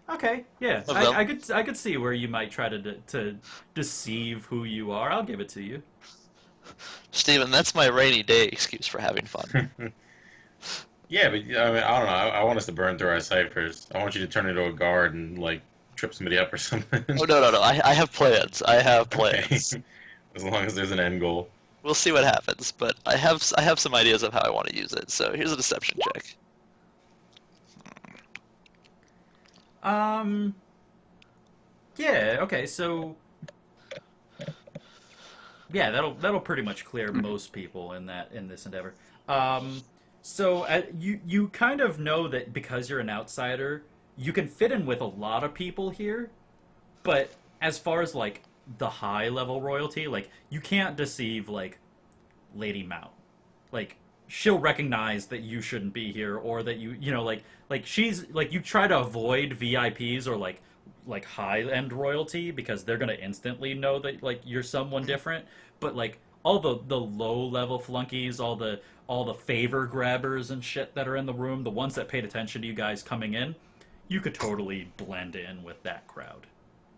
Okay, yeah, Oh, well. I could see where you might try to deceive who you are. I'll give it to you. Steven, that's my rainy day excuse for having fun. Yeah, but I mean, I don't know. I want us to burn through our ciphers. I want you to turn into a guard and like trip somebody up or something. Oh, no. I have plans. I have plans. Okay. As long as there's an end goal. We'll see what happens, but I have some ideas of how I want to use it. So here's a deception check. Yeah, okay, so yeah, that'll pretty much clear most people in this endeavor. So you kind of know that because you're an outsider, you can fit in with a lot of people here, but as far as like the high level royalty, like you can't deceive like Lady Mount. Like she'll recognize that you shouldn't be here, or that you know like she's like, you try to avoid VIPs or like high end royalty because they're gonna instantly know that like you're someone different. But like all the low level flunkies, all the favor grabbers and shit that are in the room, the ones that paid attention to you guys coming in, you could totally blend in with that crowd.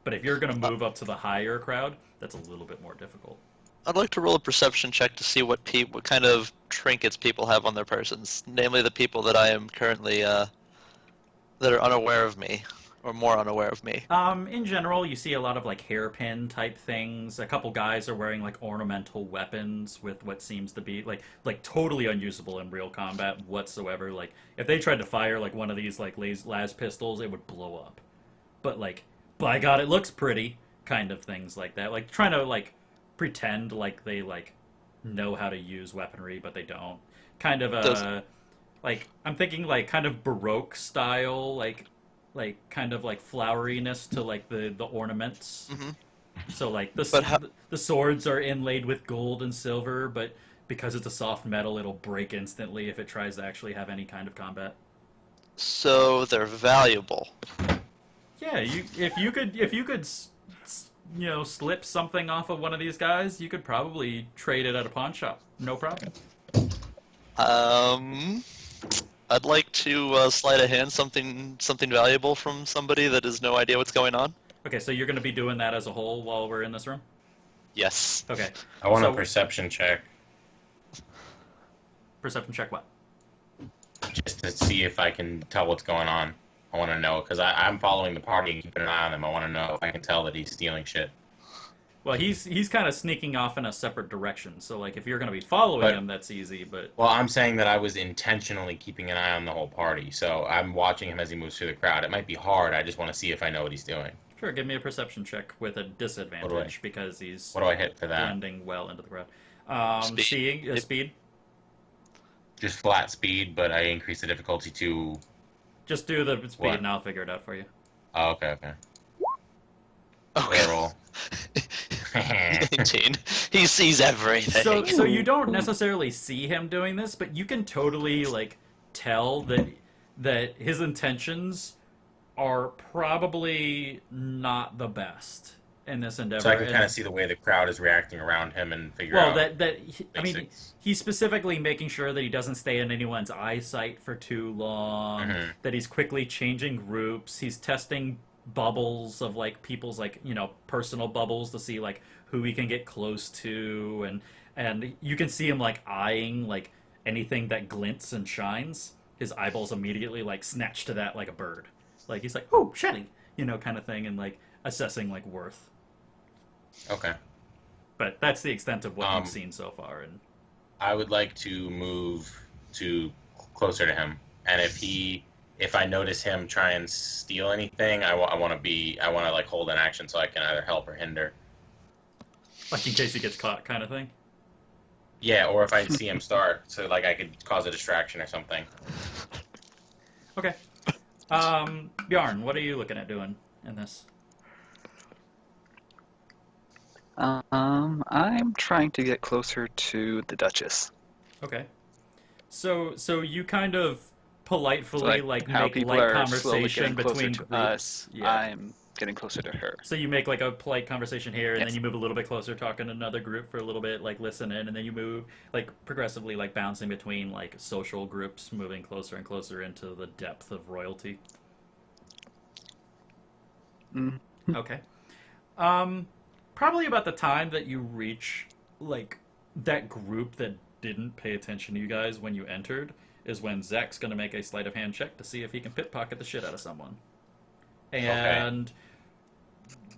But if you're gonna move up to the higher crowd, that's a little bit more difficult. I'd like to roll a perception check to see what kind of trinkets people have on their persons, namely the people that I am currently that are unaware of me, or more unaware of me. In general, you see a lot of like hairpin type things. A couple guys are wearing like ornamental weapons with what seems to be like totally unusable in real combat whatsoever. Like if they tried to fire like one of these like las pistols, it would blow up. But like, by God, it looks pretty, kind of things like that. Like trying to like pretend like they like know how to use weaponry, but they don't. Kind of like I'm thinking like kind of Baroque style, like kind of like floweriness to like the ornaments. Mm-hmm. So like the swords are inlaid with gold and silver, but because it's a soft metal, it'll break instantly if it tries to actually have any kind of combat. So they're valuable. Yeah, if you could you know, slip something off of one of these guys, you could probably trade it at a pawn shop, no problem. I'd like to sleight of hand something valuable from somebody that has no idea what's going on. Okay, so you're going to be doing that as a whole while we're in this room? Yes. Okay. I want So- a perception check Perception check what? just to see if I can tell what's going on. I want to know, because I'm following the party and keeping an eye on them. I want to know if I can tell that he's stealing shit. Well, he's kind of sneaking off in a separate direction. So like if you're going to be following But- him, that's easy, but Well, I'm saying that I was intentionally keeping an eye on the whole party, so I'm watching him as he moves through the crowd. It might be hard. I just want to see if I know what he's doing. sure, give me a perception check with a disadvantage because he's What do I hit for that? blending well into the crowd. Speed. Seeing speed. Just flat speed, but I increase the difficulty to... Just do the speed What? and I'll figure it out for you. Oh, okay. Okay. Roll. 19. He sees everything. So you don't necessarily see him doing this, but you can totally like tell that his intentions are probably not the best in this endeavor. So I can kind of see the way the crowd is reacting around him and figure Well, out... I mean, basics. he's specifically making sure that he doesn't stay in anyone's eyesight for too long, Mhm. that he's quickly changing groups, he's testing bubbles of like people's like personal bubbles to see like who he can get close to, and you can see him like eyeing like anything that glints and shines. His eyeballs immediately like snatch to that like a bird. Like he's like, oh, shiny, kind of thing, and like assessing like worth. Okay. But that's the extent of what you've seen so far. And I would like to move to closer to him, and if I notice him try and steal anything, I want to like hold an action so I can either help or hinder. like in case he gets caught, kind of thing. Yeah, or if I see him start, so like I could cause a distraction or something. Okay. Bjarn, what are you looking at doing in this? I'm trying to get closer to the Duchess. Okay. So you kind of politely like how make people light are slowly conversation getting closer between to groups. us. Yeah. I'm getting closer to her. So you make like a polite conversation here, and Yes. then you move a little bit closer, talking to another group for a little bit, like listen in, and then you move like progressively, like bouncing between like social groups, moving closer and closer into the depth of royalty. Mm. Okay. Probably about the time that you reach like that group that didn't pay attention to you guys when you entered is when Zach's gonna make a sleight of hand check to see if he can pickpocket the shit out of someone. And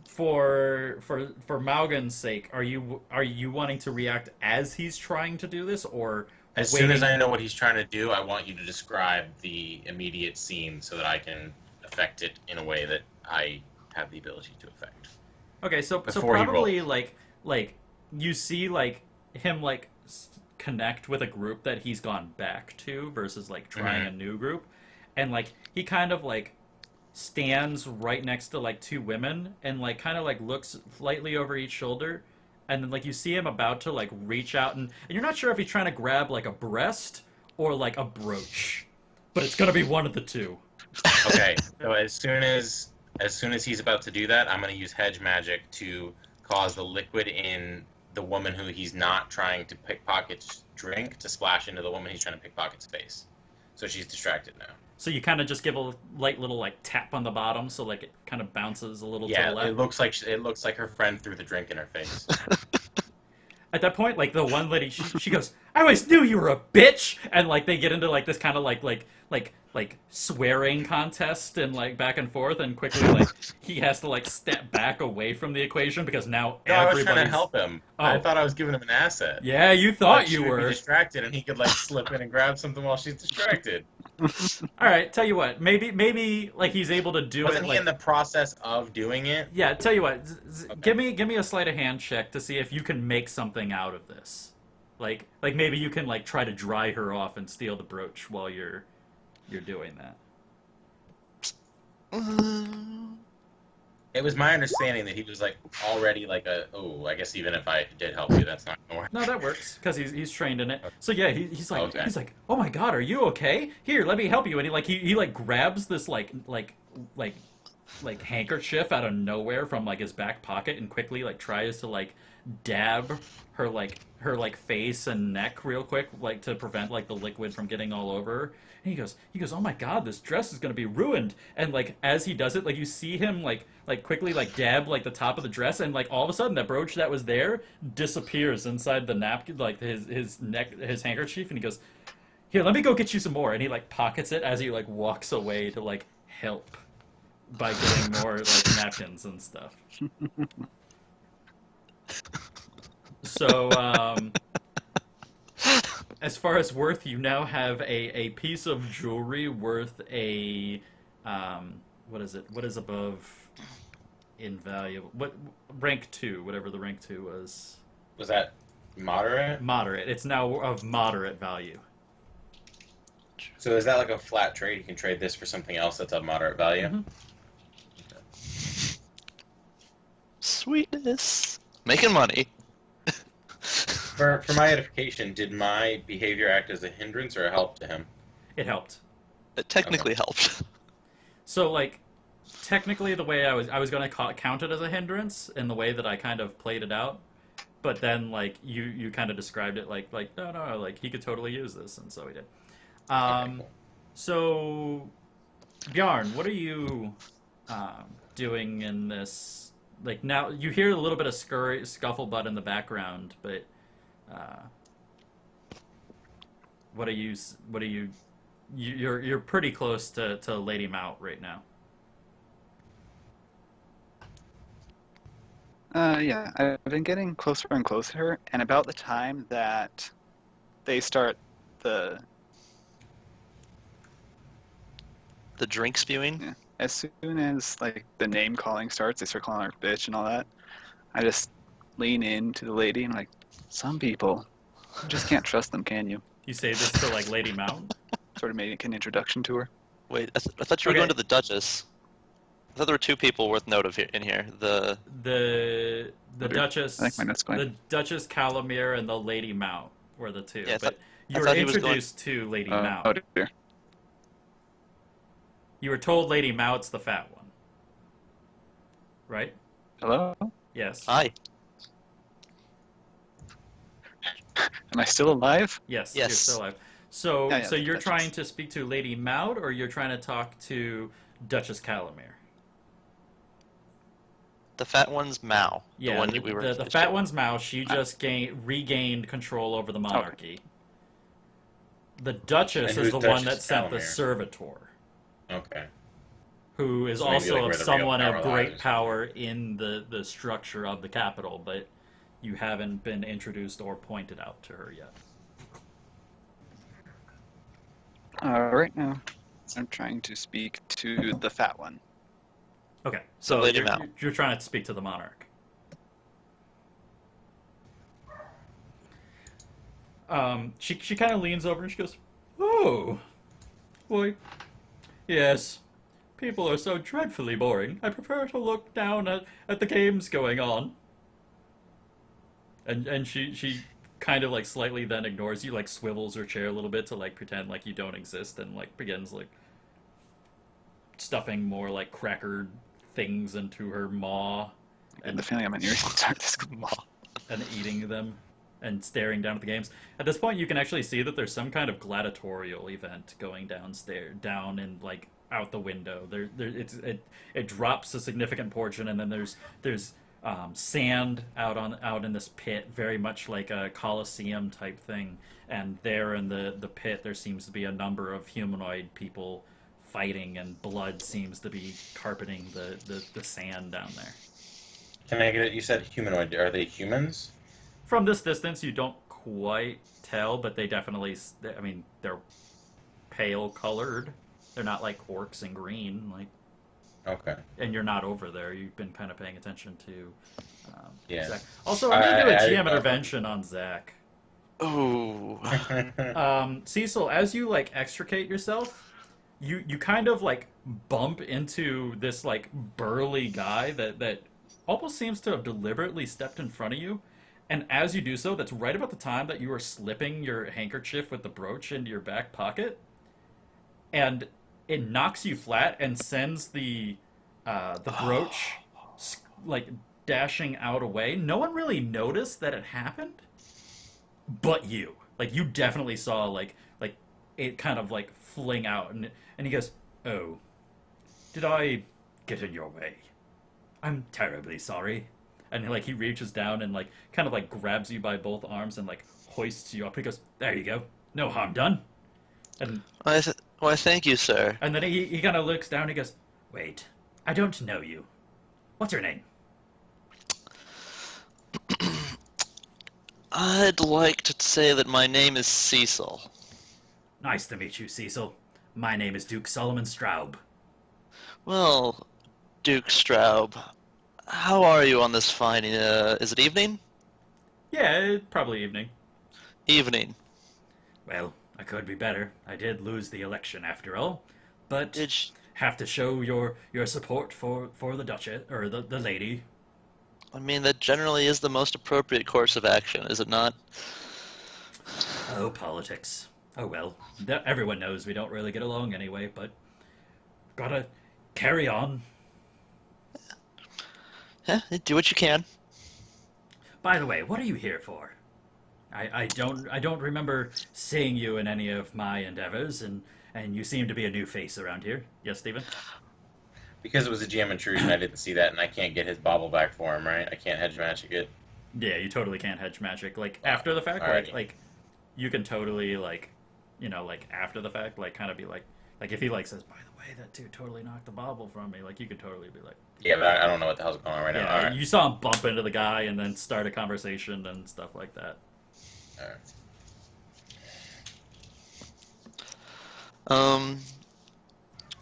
for Maugan's sake, are you wanting to react as he's trying to do this, or As waiting? soon as I know what he's trying to do, I want you to describe the immediate scene so that I can affect it in a way that I have the ability to affect. Okay, so Before he probably like you see like him like connect with a group that he's gone back to versus like trying a new group, and like he kind of like stands right next to like two women and like kind of like looks slightly over each shoulder, and then like you see him about to like reach out, and you're not sure if he's trying to grab like a breast or like a brooch, but it's gonna be one of the two. Okay, so as soon as he's about to do that, I'm going to use hedge magic to cause the liquid in the woman who he's not trying to pickpocket's drink to splash into the woman he's trying to pickpocket's face. So she's distracted now. So you kind of just give a light little like tap on the bottom, so like it kind of bounces a little to the left. it looks like her friend threw the drink in her face. At that point, like the one lady, she goes, "I always knew you were a bitch," and like they get into like this kind of like swearing contest and like back and forth, and quickly like he has to like step back away from the equation because now No, I was everybody's trying to help him. Oh. I thought I was giving him an asset. Yeah, you thought Like, she you would be were. distracted, and he could like slip in and grab something while she's distracted. All right, tell you what, maybe like he's able to do Wasn't it. he Like, in the process of doing it? yeah, tell you what, Okay. give me a sleight of hand check to see if you can make something out of this. Like maybe you can like try to dry her off and steal the brooch while you're doing that. It was my understanding that he was like already like I guess even if I did help you, that's not gonna work. No, that works because he's trained in it. So yeah, he's like Okay. he's like, oh my god, are you okay? Here, let me help you. And he like grabs this like handkerchief out of nowhere from like his back pocket and quickly like tries to like dab her face and neck real quick, like to prevent like the liquid from getting all over her. And he goes, oh my god, this dress is gonna be ruined. And like as he does it, like you see him like quickly like dab like the top of the dress, and like all of a sudden that brooch that was there disappears inside the napkin, like his neck, his handkerchief, and he goes, here, let me go get you some more. And he like pockets it as he like walks away to like help by getting more like napkins and stuff. So, as far as worth, you now have a piece of jewelry worth a what is it? What is above invaluable? What rank 2? Whatever the rank 2 was. Was that moderate? Moderate. It's now of moderate value. So is that like a flat trade? You can trade this for something else that's of moderate value? Mhm. Sweetness. Making money. For my edification, did my behavior act as a hindrance or a help to him? It helped. It technically helped. So like technically the way I was going to count it as a hindrance in the way that I kind of played it out, but then like you kind of described it like no, like he could totally use this, and so he did. Okay, cool. So Bjarn, what are you doing in this? Like now, you hear a little bit of scufflebutt in the background, but what are you? You're pretty close to Lady Mount right now. Yeah, I've been getting closer and closer to her, and about the time that they start the drink spewing. yeah, as soon as like the name calling starts, they start calling her bitch and all that. I just lean in to the lady and like, some people, you just can't trust them, can you? You say this to like Lady Mount. Sort of make an introduction to her. Wait, I thought you were Okay. going to the Duchess. I thought there were two people worth note of in here. The The Duchess, I think my note's going. the Duchess Calamir, and the Lady Mount were the two. Yeah, I but you I were thought he was introduced to Lady Mount. Oh dear. You were told Lady Mount's the fat one, right? Hello? Yes. Hi. Am I still alive? Yes. Yes. You're still alive. So, Yeah, so you're Duchess. trying to speak to Lady Mount, or you're trying to talk to Duchess Calamir? The fat one's Mao. Yeah, the one the, we were the introduced fat to. one's Mao. She just regained control over the monarchy. The Duchess And is who's the one Duchess that sent the Calamir? servitor, Okay. who is So maybe, also like, where the real someone of power great lies. power in the structure of the capital, but you haven't been introduced or pointed out to her yet. Right now, I'm trying to speak to the fat one. Okay, So so Lady you're, Mao. you're trying to speak to the monarch. She kind of leans over and she goes, "Oh, boy, yes. People are so dreadfully boring. I prefer to look down at the games going on." And she kind of like slightly then ignores you, like swivels her chair a little bit to like pretend like you don't exist, and like begins like stuffing more like cracker things into her maw I get the feeling I'm an ear start this. and eating them and staring down at the games. At this point, you can actually see that there's some kind of gladiatorial event going down and like out the window. It drops a significant portion, and then there's sand out in this pit, very much like a coliseum type thing. And there in the pit, there seems to be a number of humanoid people fighting, and blood seems to be carpeting the sand down there. Can I get it? You said humanoid. Are they humans? From this distance, you don't quite tell, but they definitely, I mean, they're pale colored. They're not like orcs and green, like, Okay. and you're not over there. You've been kind of paying attention to Yeah. Zach. Also, I'm going to do a GM I- intervention on Zach. Ooh. Cecil, as you like extricate yourself, you kind of like bump into this like burly guy that almost seems to have deliberately stepped in front of you. And as you do so, that's right about the time that you are slipping your handkerchief with the brooch into your back pocket, and it knocks you flat and sends the brooch like dashing out away. No one really noticed that it happened, but you. Like you definitely saw like it kind of like fling out, and he goes, "Oh, did I get in your way? I'm terribly sorry." And like he reaches down and like kind of like grabs you by both arms and like hoists you up. He goes, "There you go, no harm done." And Why, thank you, sir. then he kind of looks down. And he goes, "Wait, I don't know you. What's your name?" I'd like to say that my name is Cecil. "Nice to meet you, Cecil. My name is Duke Solomon Straub." Well, Duke Straub, how are you on this fine, is it evening? "Yeah, probably evening." Evening. "Well, I could be better. I did lose the election after all, but Did sh- have to show your support for the Duchess or the lady." I mean, that generally is the most appropriate course of action, is it not? Oh, politics. Oh well, everyone knows we don't really get along anyway, but gotta carry on. Yeah, do what you can. By the way, what are you here for? I don't remember seeing you in any of my endeavors, and you seem to be a new face around here. Yes, Stephen? Because it was a GM intrusion, I didn't see that, and I can't get his bauble back for him, right? I can't hedge magic it. Yeah, you totally can't hedge magic. Like after the fact, like you can totally like, like after the fact, like kind of be like if he like says, by the way, that dude totally knocked the bauble from me. Like you could totally be like, yeah, but I don't know what the hell's going on right now. yeah, All right. you saw him bump into the guy and then start a conversation and stuff like that. All right.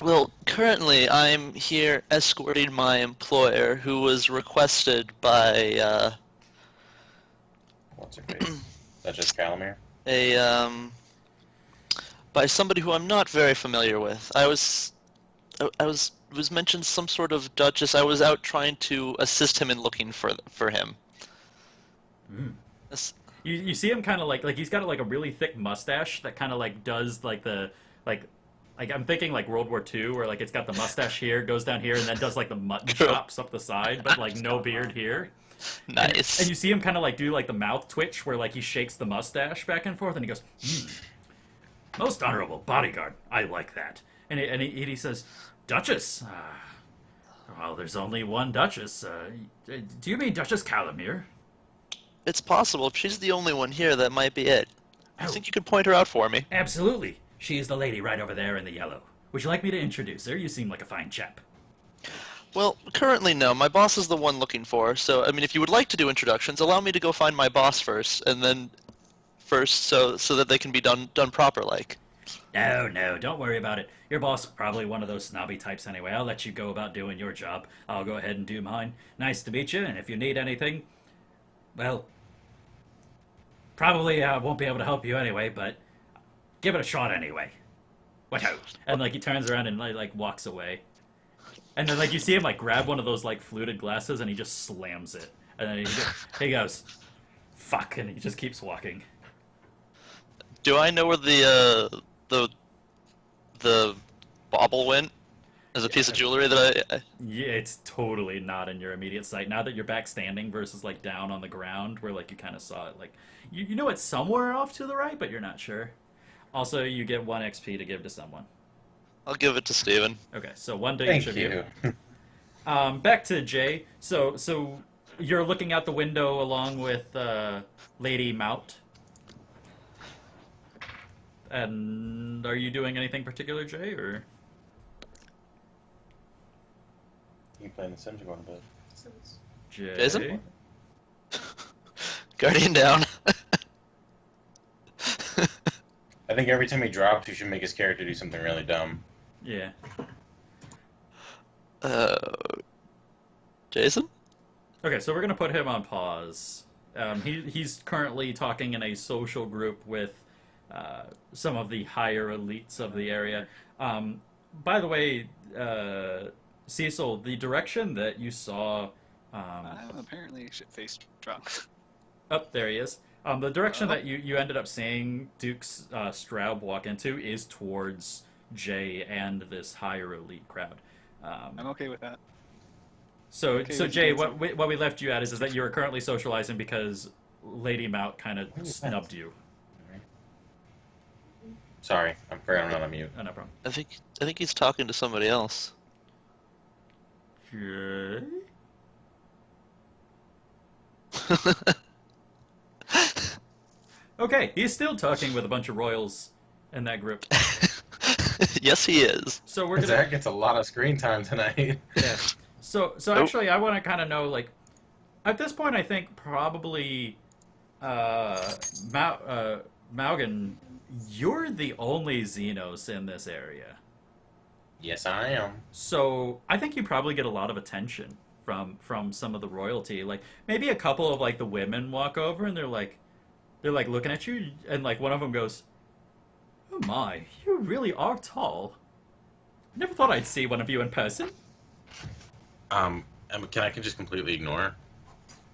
Well, currently I'm here escorting my employer, who was requested by What's her face? Duchess Calamere? by somebody who I'm not very familiar with. I was mentioned some sort of duchess. I was out trying to assist him in looking for him. Mm. You see him kind of like he's got like a really thick mustache that kind of like does like the like I'm thinking like World War II, where like it's got the mustache here, goes down here, and then does like the mutton chops up the side, but like no beard here. Nice. And you see him kind of like do like the mouth twitch, where like he shakes the mustache back and forth, and he goes, "Most honorable bodyguard, I like that." And he says, "Duchess, well, there's only one Duchess. Do you mean Duchess Calamere?" It's possible. If she's the only one here, that might be it. I Oh. think you could point her out for me. Absolutely. She is the lady right over there in the yellow. Would you like me to introduce her? You seem like a fine chap. Well, currently no. My boss is the one looking for her. So, I mean, if you would like to do introductions, allow me to go find my boss first, so that they can be done proper like. No, don't worry about it. Your boss is probably one of those snobby types anyway. I'll let you go about doing your job. I'll go ahead and do mine. Nice to meet you, and if you need anything, well, probably I won't be able to help you anyway, but give it a shot anyway. What ho? And like he turns around and like walks away. And then like you see him like grab one of those like fluted glasses and he just slams it. And then he goes, "Fuck," and he just keeps walking. Do I know where the bauble went? As a piece of jewelry that I... Yeah, it's totally not in your immediate sight. Now that you're back standing versus like down on the ground where like you kind of saw it. Like you know it's somewhere off to the right, but you're not sure. Also, you get 1 XP to give to someone. I'll give it to Steven. Okay, so 1 to Thank each of you. you. Back to Jay. So you're looking out the window along with Lady Mout. And are you doing anything particular, Jay, or? You playing the Sims or going to bed? Jay? Jason? Guardian down. I think every time he drops, you should make his character do something really dumb. Yeah. Jason? Okay, so we're gonna put him on pause. He's currently talking in a social group with some of the higher elites of the area. By the way, Cecil, the direction that you saw... I'm apparently shit-faced drunk. Oh, there he is. The direction that you ended up seeing Duke's Straub walk into is towards Jay and this higher elite crowd. I'm okay with that. So Okay, so with Jay, dancing. what we left you at is that you are currently socializing because Lady Mout kind of snubbed you. Sorry, I'm afraid I'm not on mute. Oh, no problem. I think he's talking to somebody else. Jay? Okay, he's still talking with a bunch of royals in that group. Yes, he is. So we're gonna... Zach gets a lot of screen time tonight. Yeah. So actually, I want to kind of know, like, at this point, I think probably Maugan, you're the only Xenos in this area. Yes, I am. So I think you probably get a lot of attention from some of the royalty. Like maybe a couple of like the women walk over and they're like looking at you, and like one of them goes, "Oh my, you really are tall. I never thought I'd see one of you in person." Can I just completely ignore?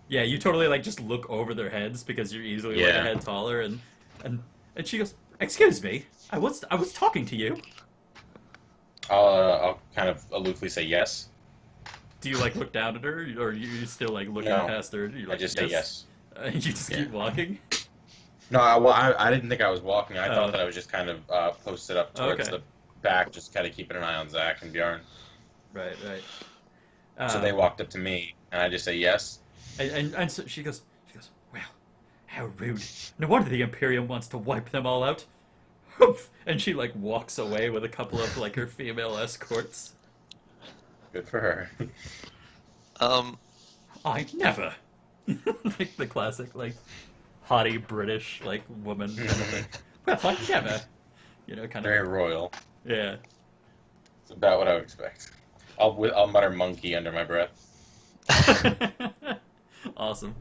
Yeah, you totally like just look over their heads because you're easily like a head taller, and she goes, "Excuse me, I was talking to you." I'll kind of aloofly say yes. Do you like look down at her, or are you still like looking No. past her? You're I like, just say yes. And you just keep walking. No, I didn't think I was walking. I Oh. thought that I was just kind of posted up towards Okay. the back, just kind of keeping an eye on Zach and Bjarn. right. So they walked up to me, and I just say yes. And so she goes, well, how rude. No wonder the Imperium wants to wipe them all out. Humph. And she, like, walks away with a couple of, like, her female escorts. Good for her. I never. Like the classic, like, haughty British, like, woman kind of thing. Well, I never. You know, kind Very of. royal. Yeah. It's about what I would expect. I'll mutter monkey under my breath. Awesome.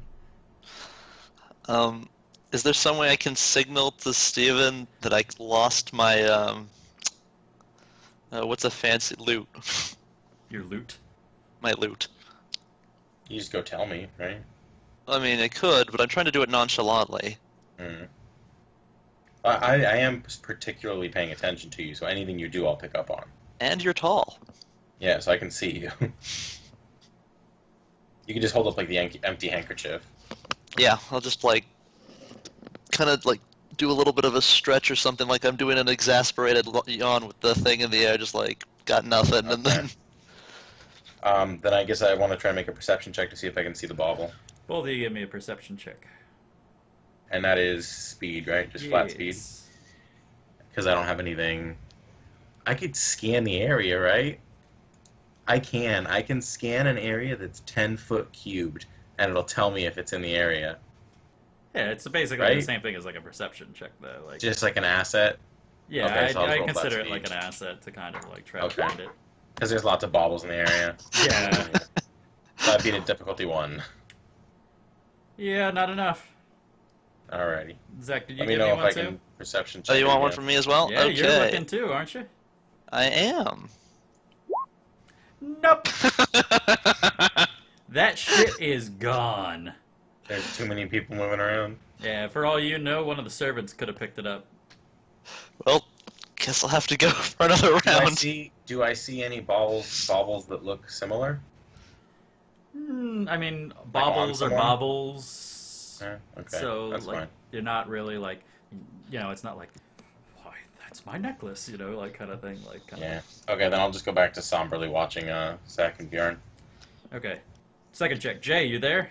Is there some way I can signal to Steven that I lost my, what's a fancy loot? Your loot. My loot. You just go tell me, right? I mean, I could, but I'm trying to do it nonchalantly. Mm. I am particularly paying attention to you, so anything you do, I'll pick up on. And you're tall. Yeah, so I can see you. You can just hold up, like, the empty handkerchief. Yeah, I'll just, like, kind of, like, do a little bit of a stretch or something, like I'm doing an exasperated yawn with the thing in the air, just, like, got nothing, Okay. and then... Then I guess I want to try and make a perception check to see if I can see the bauble. Both of you give me a perception check. And that is speed, right? Just flat speed? Yes. Because I don't have anything... I could scan the area, right? I can. I can scan an area that's 10 foot cubed, and it'll tell me if it's in the area. Yeah, it's basically Right? the same thing as like a perception check, though. Like, Just like an asset? yeah, okay, so I'll I roll flat consider it speed. like an asset to kind of like try Okay. to find it. Because there's lots of baubles in the area. Yeah. So I beat it difficulty 1. Yeah, not enough. Alrighty. Zach, did you Let me give me know if one I too? can perception Oh, check. you it want one again. from me as well? Yeah, okay. you're looking too, aren't you? I am. Nope. That shit is gone. There's too many people moving around. Yeah, for all you know, one of the servants could have picked it up. Well, guess I'll have to go for another round. Do I see any baubles that look similar? I mean, on baubles are someone? baubles. Yeah, okay, So, that's like, fine. you're not really like, you know, it's not like, why, that's my necklace, you know, like kind of thing, like kind Yeah. Okay, then I'll just go back to somberly watching Zach and Bjarn. of. Okay. Second check. Jay, you there?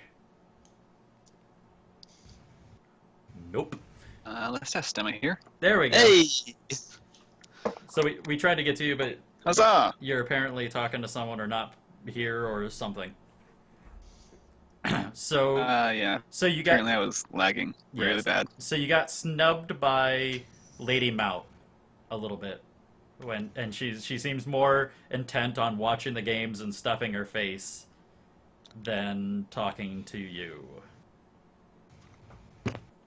Nope. Let's test Stemma here. There we go. Hey! So we tried to get to you, but Huzzah! you're apparently talking to someone or not here or something. So Yeah. so you got Apparently I was lagging really Yes. bad. So you got snubbed by Lady Mout a little bit, and she seems more intent on watching the games and stuffing her face than talking to you,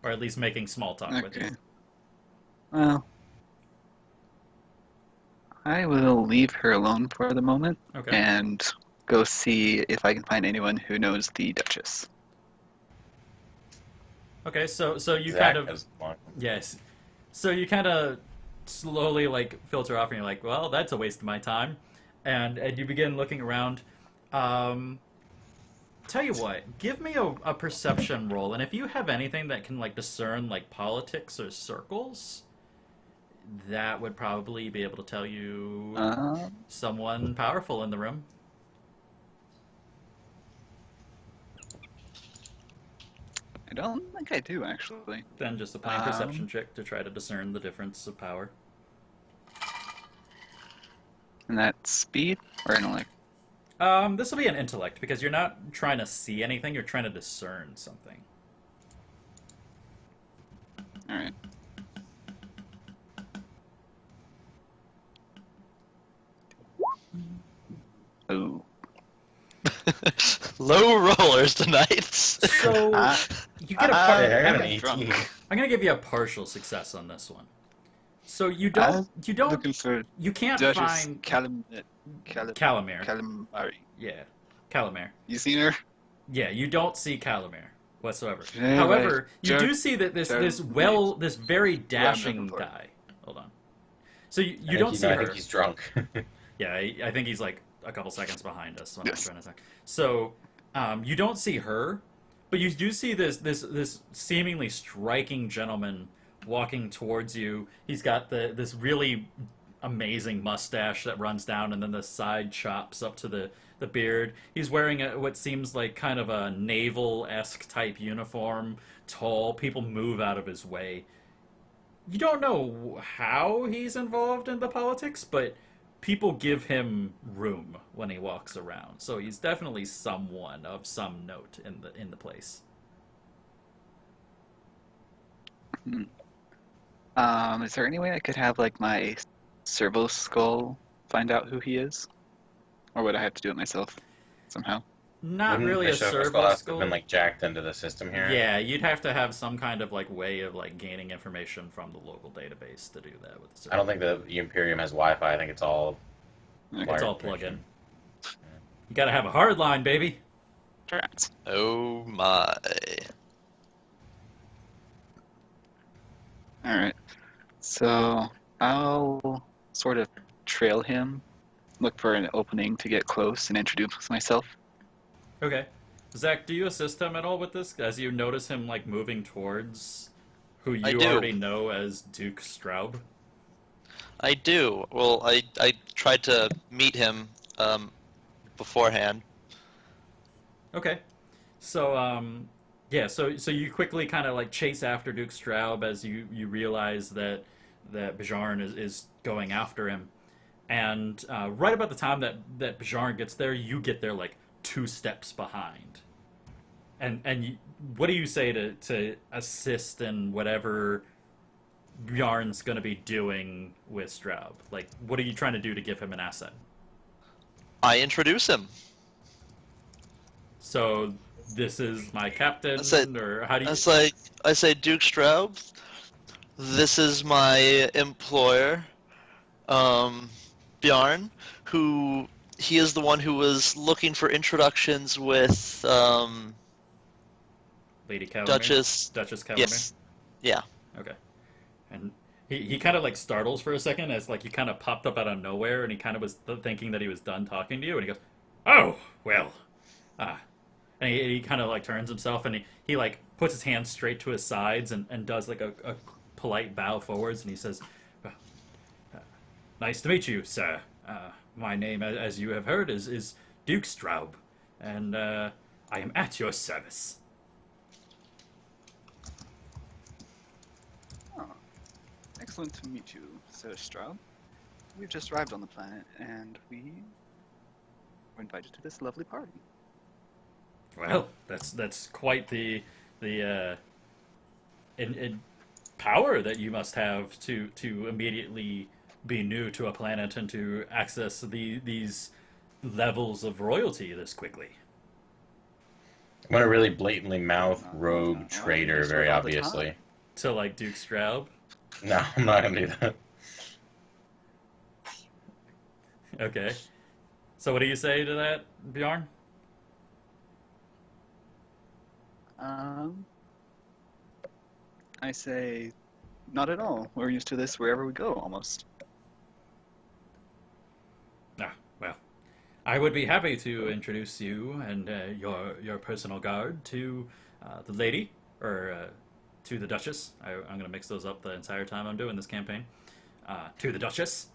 or at least making small talk with Okay. you. Well, I will leave her alone for the moment Okay. and go see if I can find anyone who knows the Duchess. Okay. So you Zach kind of has one. yes. So you kind of slowly like filter off, and you're like, well, that's a waste of my time, and you begin looking around. Tell you what, give me a perception roll, and if you have anything that can like discern like politics or circles, that would probably be able to tell you someone powerful in the room. I don't think I do, actually. Then just a plain perception check to try to discern the difference of power. And that's speed or intellect? This will be an intellect because you're not trying to see anything; you're trying to discern something. All right. Ooh. Low rollers tonight. So you get a Hey, I part. got an drunk. 18. I'm gonna give you a partial success on this one. So you don't. Looking for You can't Duchess find Calamari. Calamere. Yeah, Calamere. You seen her? Yeah, you don't see Calamere whatsoever. Yeah, However, right. you Sure. do see that this Sure. this very dashing looking for. guy. Hold on. So you I don't think see I her. think he's drunk. Yeah, I think he's like a couple seconds behind us when Yes. I'm trying to say. So you don't see her, but you do see this seemingly striking gentleman walking towards you. He's got this really amazing mustache that runs down and then the side chops up to the beard. He's wearing what seems like kind of a naval-esque type uniform, tall. People move out of his way. You don't know how he's involved in the politics, but people give him room when he walks around. So he's definitely someone of some note in the place. Is there any way I could have like my servo skull find out who he is, or would I have to do it myself somehow? Not really a servo skull has to skull. have been like jacked into the system here. Yeah, you'd have to have some kind of like way of like gaining information from the local database to do that with the servo. I don't think the Imperium has Wi-Fi. I think it's all. It's all plug-in. You gotta have a hard line, baby. Rats. Oh my. All right. So I'll sort of trail him, look for an opening to get close and introduce myself. Okay. Zach, do you assist him at all with this? As you notice him like moving towards who I you do. already know as Duke Straub? I do. Well, I tried to meet him beforehand. Okay. So yeah, so you quickly kind of like chase after Duke Straub as you realize that Bjarn is going after him. And right about the time that Bjarn gets there, you get there like 2 steps behind. And what do you say to assist in whatever Bjarn's going to be doing with Straub? Like, what are you trying to do to give him an asset? I introduce him. So this is my captain, or how do you? It's like I say, Duke Straub. This is my employer, Bjarn, who he is the one who was looking for introductions with Lady Calamir? Duchess. Duchess Calamir? Yes. Yeah. Okay. And he kind of like startles for a second as like you kind of popped up out of nowhere, and he kind of was thinking that he was done talking to you, and he goes, "Oh, well, and he kind of like turns himself, and he like puts his hands straight to his sides and does like a polite bow forwards, and he says, "Nice to meet you, sir. My name, as you have heard, is Duke Straub, and I am at your service." Excellent to meet you, Sir Straub. We've just arrived on the planet, and we were invited to this lovely party. Well, that's quite the power that you must have to immediately be new to a planet and to access these levels of royalty this quickly. I'm gonna really blatantly mouth rogue traitor, it's very all the obviously. time. To like Duke Straub. No, I'm not gonna do that. Okay. So what do you say to that, Bjarn? I say, not at all. We're used to this wherever we go, almost. Ah, well, I would be happy to introduce you and your personal guard to the lady, or to the Duchess. I'm going to mix those up the entire time I'm doing this campaign. To the Duchess.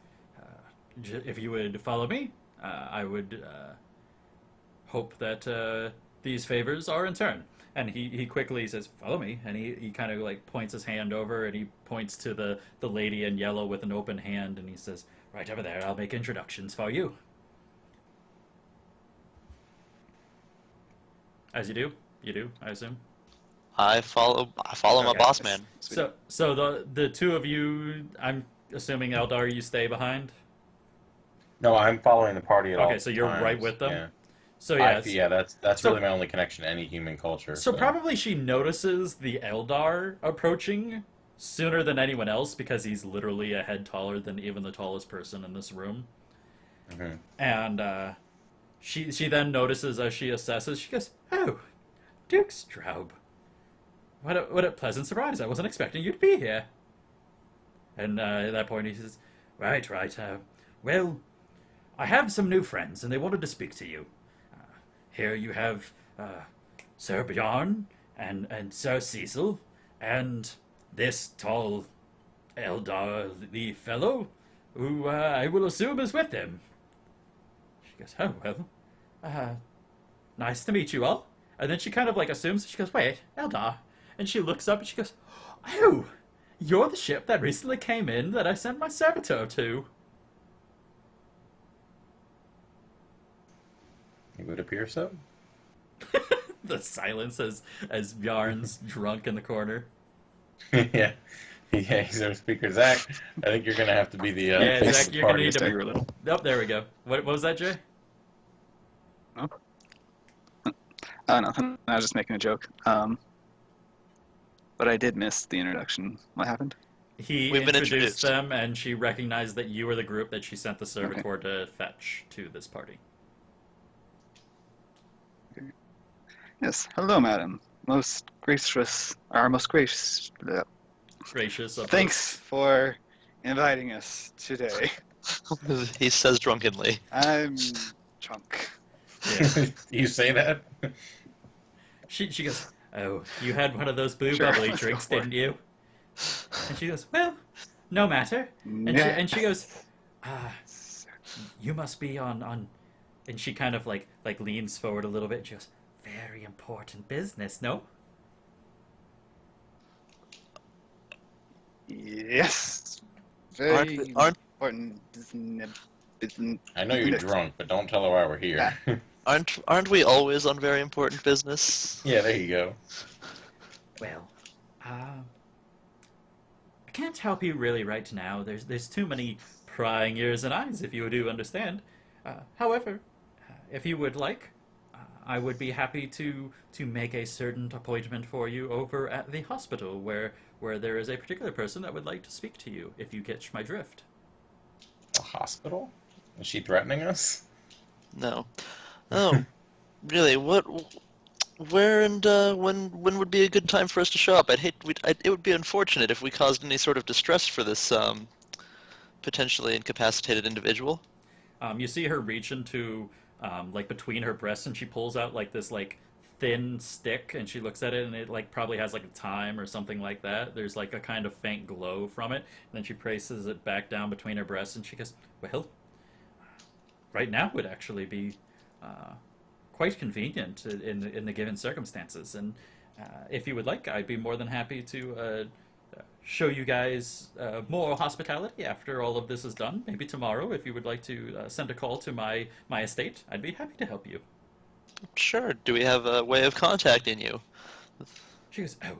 If you would follow me, I would hope that these favors are in turn. And he quickly says, "Follow me," and he kind of like points his hand over, and he points to the lady in yellow with an open hand, and he says, "Right over there, I'll make introductions for you." As you do, I assume. I follow my Okay. boss man. So the two of you, I'm assuming Eldar, you stay behind. No, I'm following the party at all. Okay, so you're times. right with them? Yeah. So yeah, Yeah, that's so- really my only connection to any human culture. so probably she notices the Eldar approaching sooner than anyone else because he's literally a head taller than even the tallest person in this room. Mhm. And she then notices as she assesses, she goes, "Oh, Duke Straub. What a pleasant surprise. I wasn't expecting you to be here." And at that point he says, Right. Well, I have some new friends and they wanted to speak to you. Here you have Sir Bjarn and Sir Cecil, and this tall Eldar the fellow, who I will assume is with him. She goes, oh, well, nice to meet you all. And then she kind of like assumes, she goes, wait, Eldar. And she looks up and she goes, oh, you're the ship that recently came in that I sent my servitor to. It would appear so. The silence as Bjarn's drunk in the corner. Yeah. Yeah, he's our speaker. Zach, I think you're going to have to be the Yeah, face Zach, of the you're going to party. need to... Stagger a little. Oh, there we go. What was that, Jay? Oh, nothing. I was just making a joke. But I did miss the introduction. What happened? He We've been introduced introduced. them, and she recognized that you were the group that she sent the servitor to fetch to this party. Yes. Hello, madam. Our most gracious. Gracious of Thanks for inviting us today. He says drunkenly. I'm drunk. Yeah. You say that? She goes, oh, you had one of those blue Sure, bubbly let's go drinks, for it. didn't you? And she goes, well, no matter. And she goes, you must be on... And she kind of like leans forward a little bit and she goes, very important business, no? Yes. Very Aren't important business. I know you're drunk, but don't tell her why we're here. aren't we always on very important business? Yeah, there you go. Well, I can't help you really right now. There's too many prying ears and eyes, if you do understand. However, if you would like, I would be happy to make a certain appointment for you over at the hospital, where there is a particular person that would like to speak to you, if you catch my drift. A hospital? Is she threatening us? No. Oh, really? Where and when would be a good time for us to show up? It would be unfortunate if we caused any sort of distress for this potentially incapacitated individual. You see her reach into like between her breasts, and she pulls out like this like thin stick, and she looks at it, and it like probably has like a time or something like that. There's like a kind of faint glow from it, and then she places it back down between her breasts, and she goes, well, right now would actually be quite convenient in the given circumstances, and if you would like, I'd be more than happy to show you guys more hospitality after all of this is done. Maybe tomorrow, if you would like to send a call to my estate, I'd be happy to help you. Sure. Do we have a way of contacting you? She goes, oh,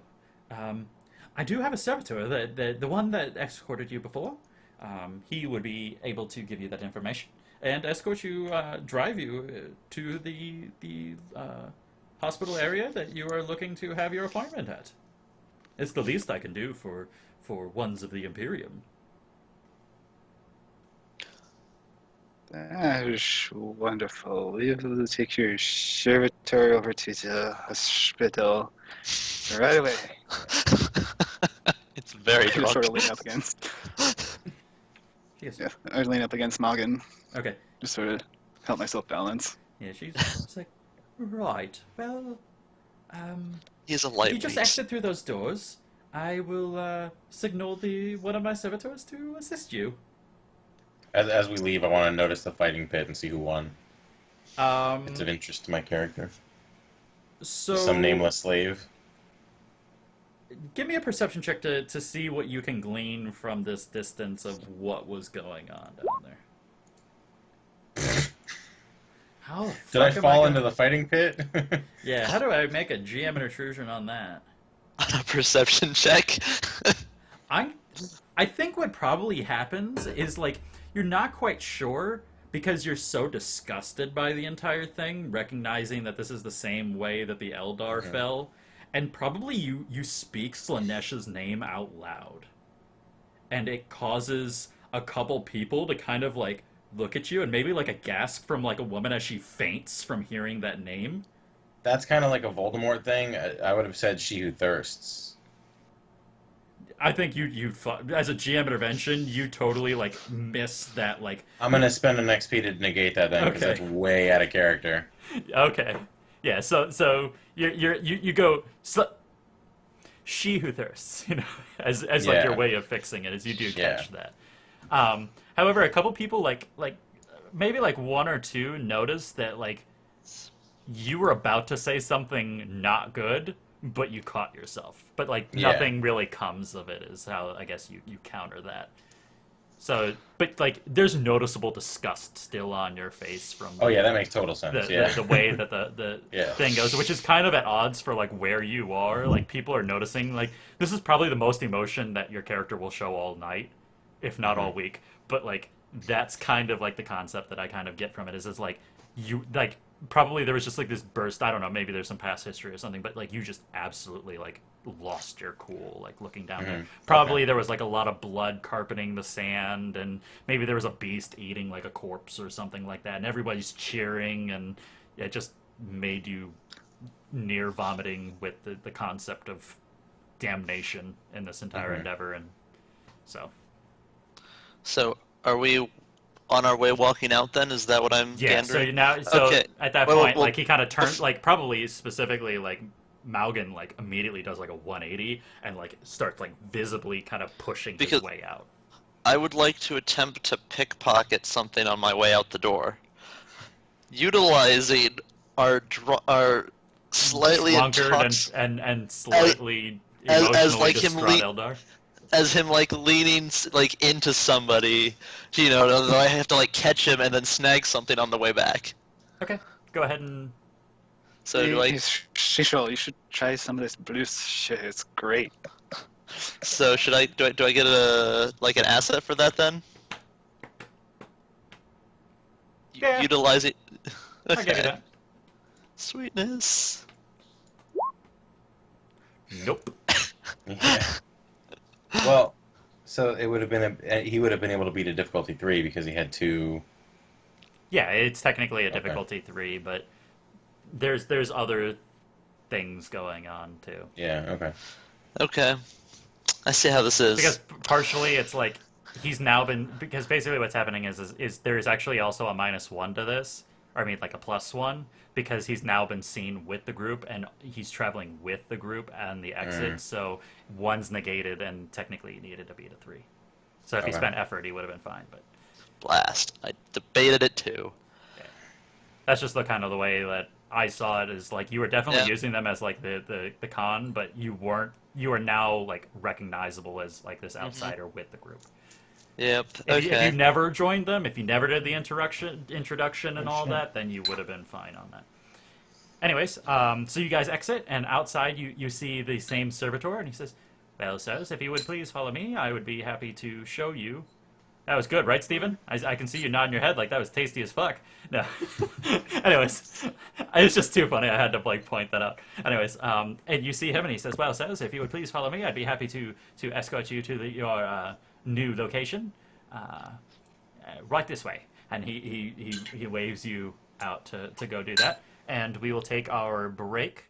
I do have a servitor, the one that escorted you before. He would be able to give you that information and escort you, drive you to the hospital area that you are looking to have your appointment at. It's the least I can do for ones of the Imperium. That is wonderful. We will take your servitor over to the hospital right away. It's very I drunk. sort of lean up against. She goes, Yeah, I lean up against Maugan, okay. just sort of help myself balance. Yeah, she's like, right, well, He's a if light you just weight. exit through those doors, I will signal one of my servitors to assist you. As we leave, I want to notice the fighting pit and see who won. It's of interest to my character. So Some nameless slave. give me a perception check to see what you can glean from this distance of what was going on down there. How the Did I fuck am fall gonna- into the fighting pit? Yeah, how do I make a GM intrusion on that? On a perception check. I think what probably happens is like you're not quite sure because you're so disgusted by the entire thing, recognizing that this is the same way that the Eldar fell, and probably you speak Slanesh's name out loud, and it causes a couple people to kind of like look at you, and maybe like a gasp from like a woman as she faints from hearing that name. That's kind of like a Voldemort thing. I would have said she who thirsts. I think you as a GM intervention, you totally like miss that like. I'm going to spend an XP to negate that then, because Okay. that's way out of character. Okay, yeah. So you go. She who thirsts, you know, as like Yeah. your way of fixing it, as you do Yeah. catch that. However, a couple people like maybe like one or two noticed that like you were about to say something not good, but you caught yourself. But like Yeah. nothing really comes of it is how I guess you counter that. So, but like there's noticeable disgust still on your face from Oh yeah, that makes total sense. Yeah. the way that the Yeah. thing goes, which is kind of at odds for like where you are. Like people are noticing like this is probably the most emotion that your character will show all night, if not all week. But like that's kind of like the concept that I kind of get from it is like you like probably there was just like this burst. I don't know, maybe there's some past history or something, but like you just absolutely like lost your cool like looking down there. Probably there was like a lot of blood carpeting the sand, and maybe there was a beast eating like a corpse or something like that, and everybody's cheering, and it just made you near vomiting with the concept of damnation in this entire endeavor. And so are we on our way walking out then? Is that what I'm yeah, gathering? Okay. At that point, well, like he kind of turned, like probably specifically like Maugan like immediately does like a 180 and like starts like visibly kind of pushing his way out. I would like to attempt to pickpocket something on my way out the door, utilizing our slightly drunkard and slightly emotionally like distraught Eldar. As him like leaning like into somebody, you know, though I have to like catch him and then snag something on the way back. Okay, go ahead and. So do I? Cecil, you should try some of this blue shit. It's great. So should I? Do I get a like an asset for that then? Yeah. Utilize it. I'll give you that. Sweetness. Nope. Yeah. Well, so it would have been he would have been able to beat a difficulty 3 because he had 2. Yeah, it's technically a difficulty 3, but there's other things going on too. Yeah. Okay. Okay. I see how this is. Because partially it's like he's now been because basically what's happening is there's actually also a -1 to this, or I mean like a +1 because he's now been seen with the group and he's traveling with the group and the exit, so 1's negated and technically he needed to beat a 3. So if he spent effort, he would have been fine. But blast! I debated it too. yeah. That's just the kind of the way that I saw it is like you were definitely using them as like the con, but you weren't. You are now like recognizable as like this outsider with the group. Yep. If Okay. you never joined them, if you never did the introduction and all that, then you would have been fine on that. Anyways, so you guys exit, and outside you see the same servitor, and he says, "Well, sirs, if you would please follow me, I would be happy to show you." That was good, right, Stephen? I can see you nodding your head like that was tasty as fuck. No. Anyways, it's just too funny. I had to like point that out. Anyways, and you see him, and he says, "Well, sirs, if you would please follow me, I'd be happy to escort you to your new location, right this way." And he waves you out to go do that, and we will take our break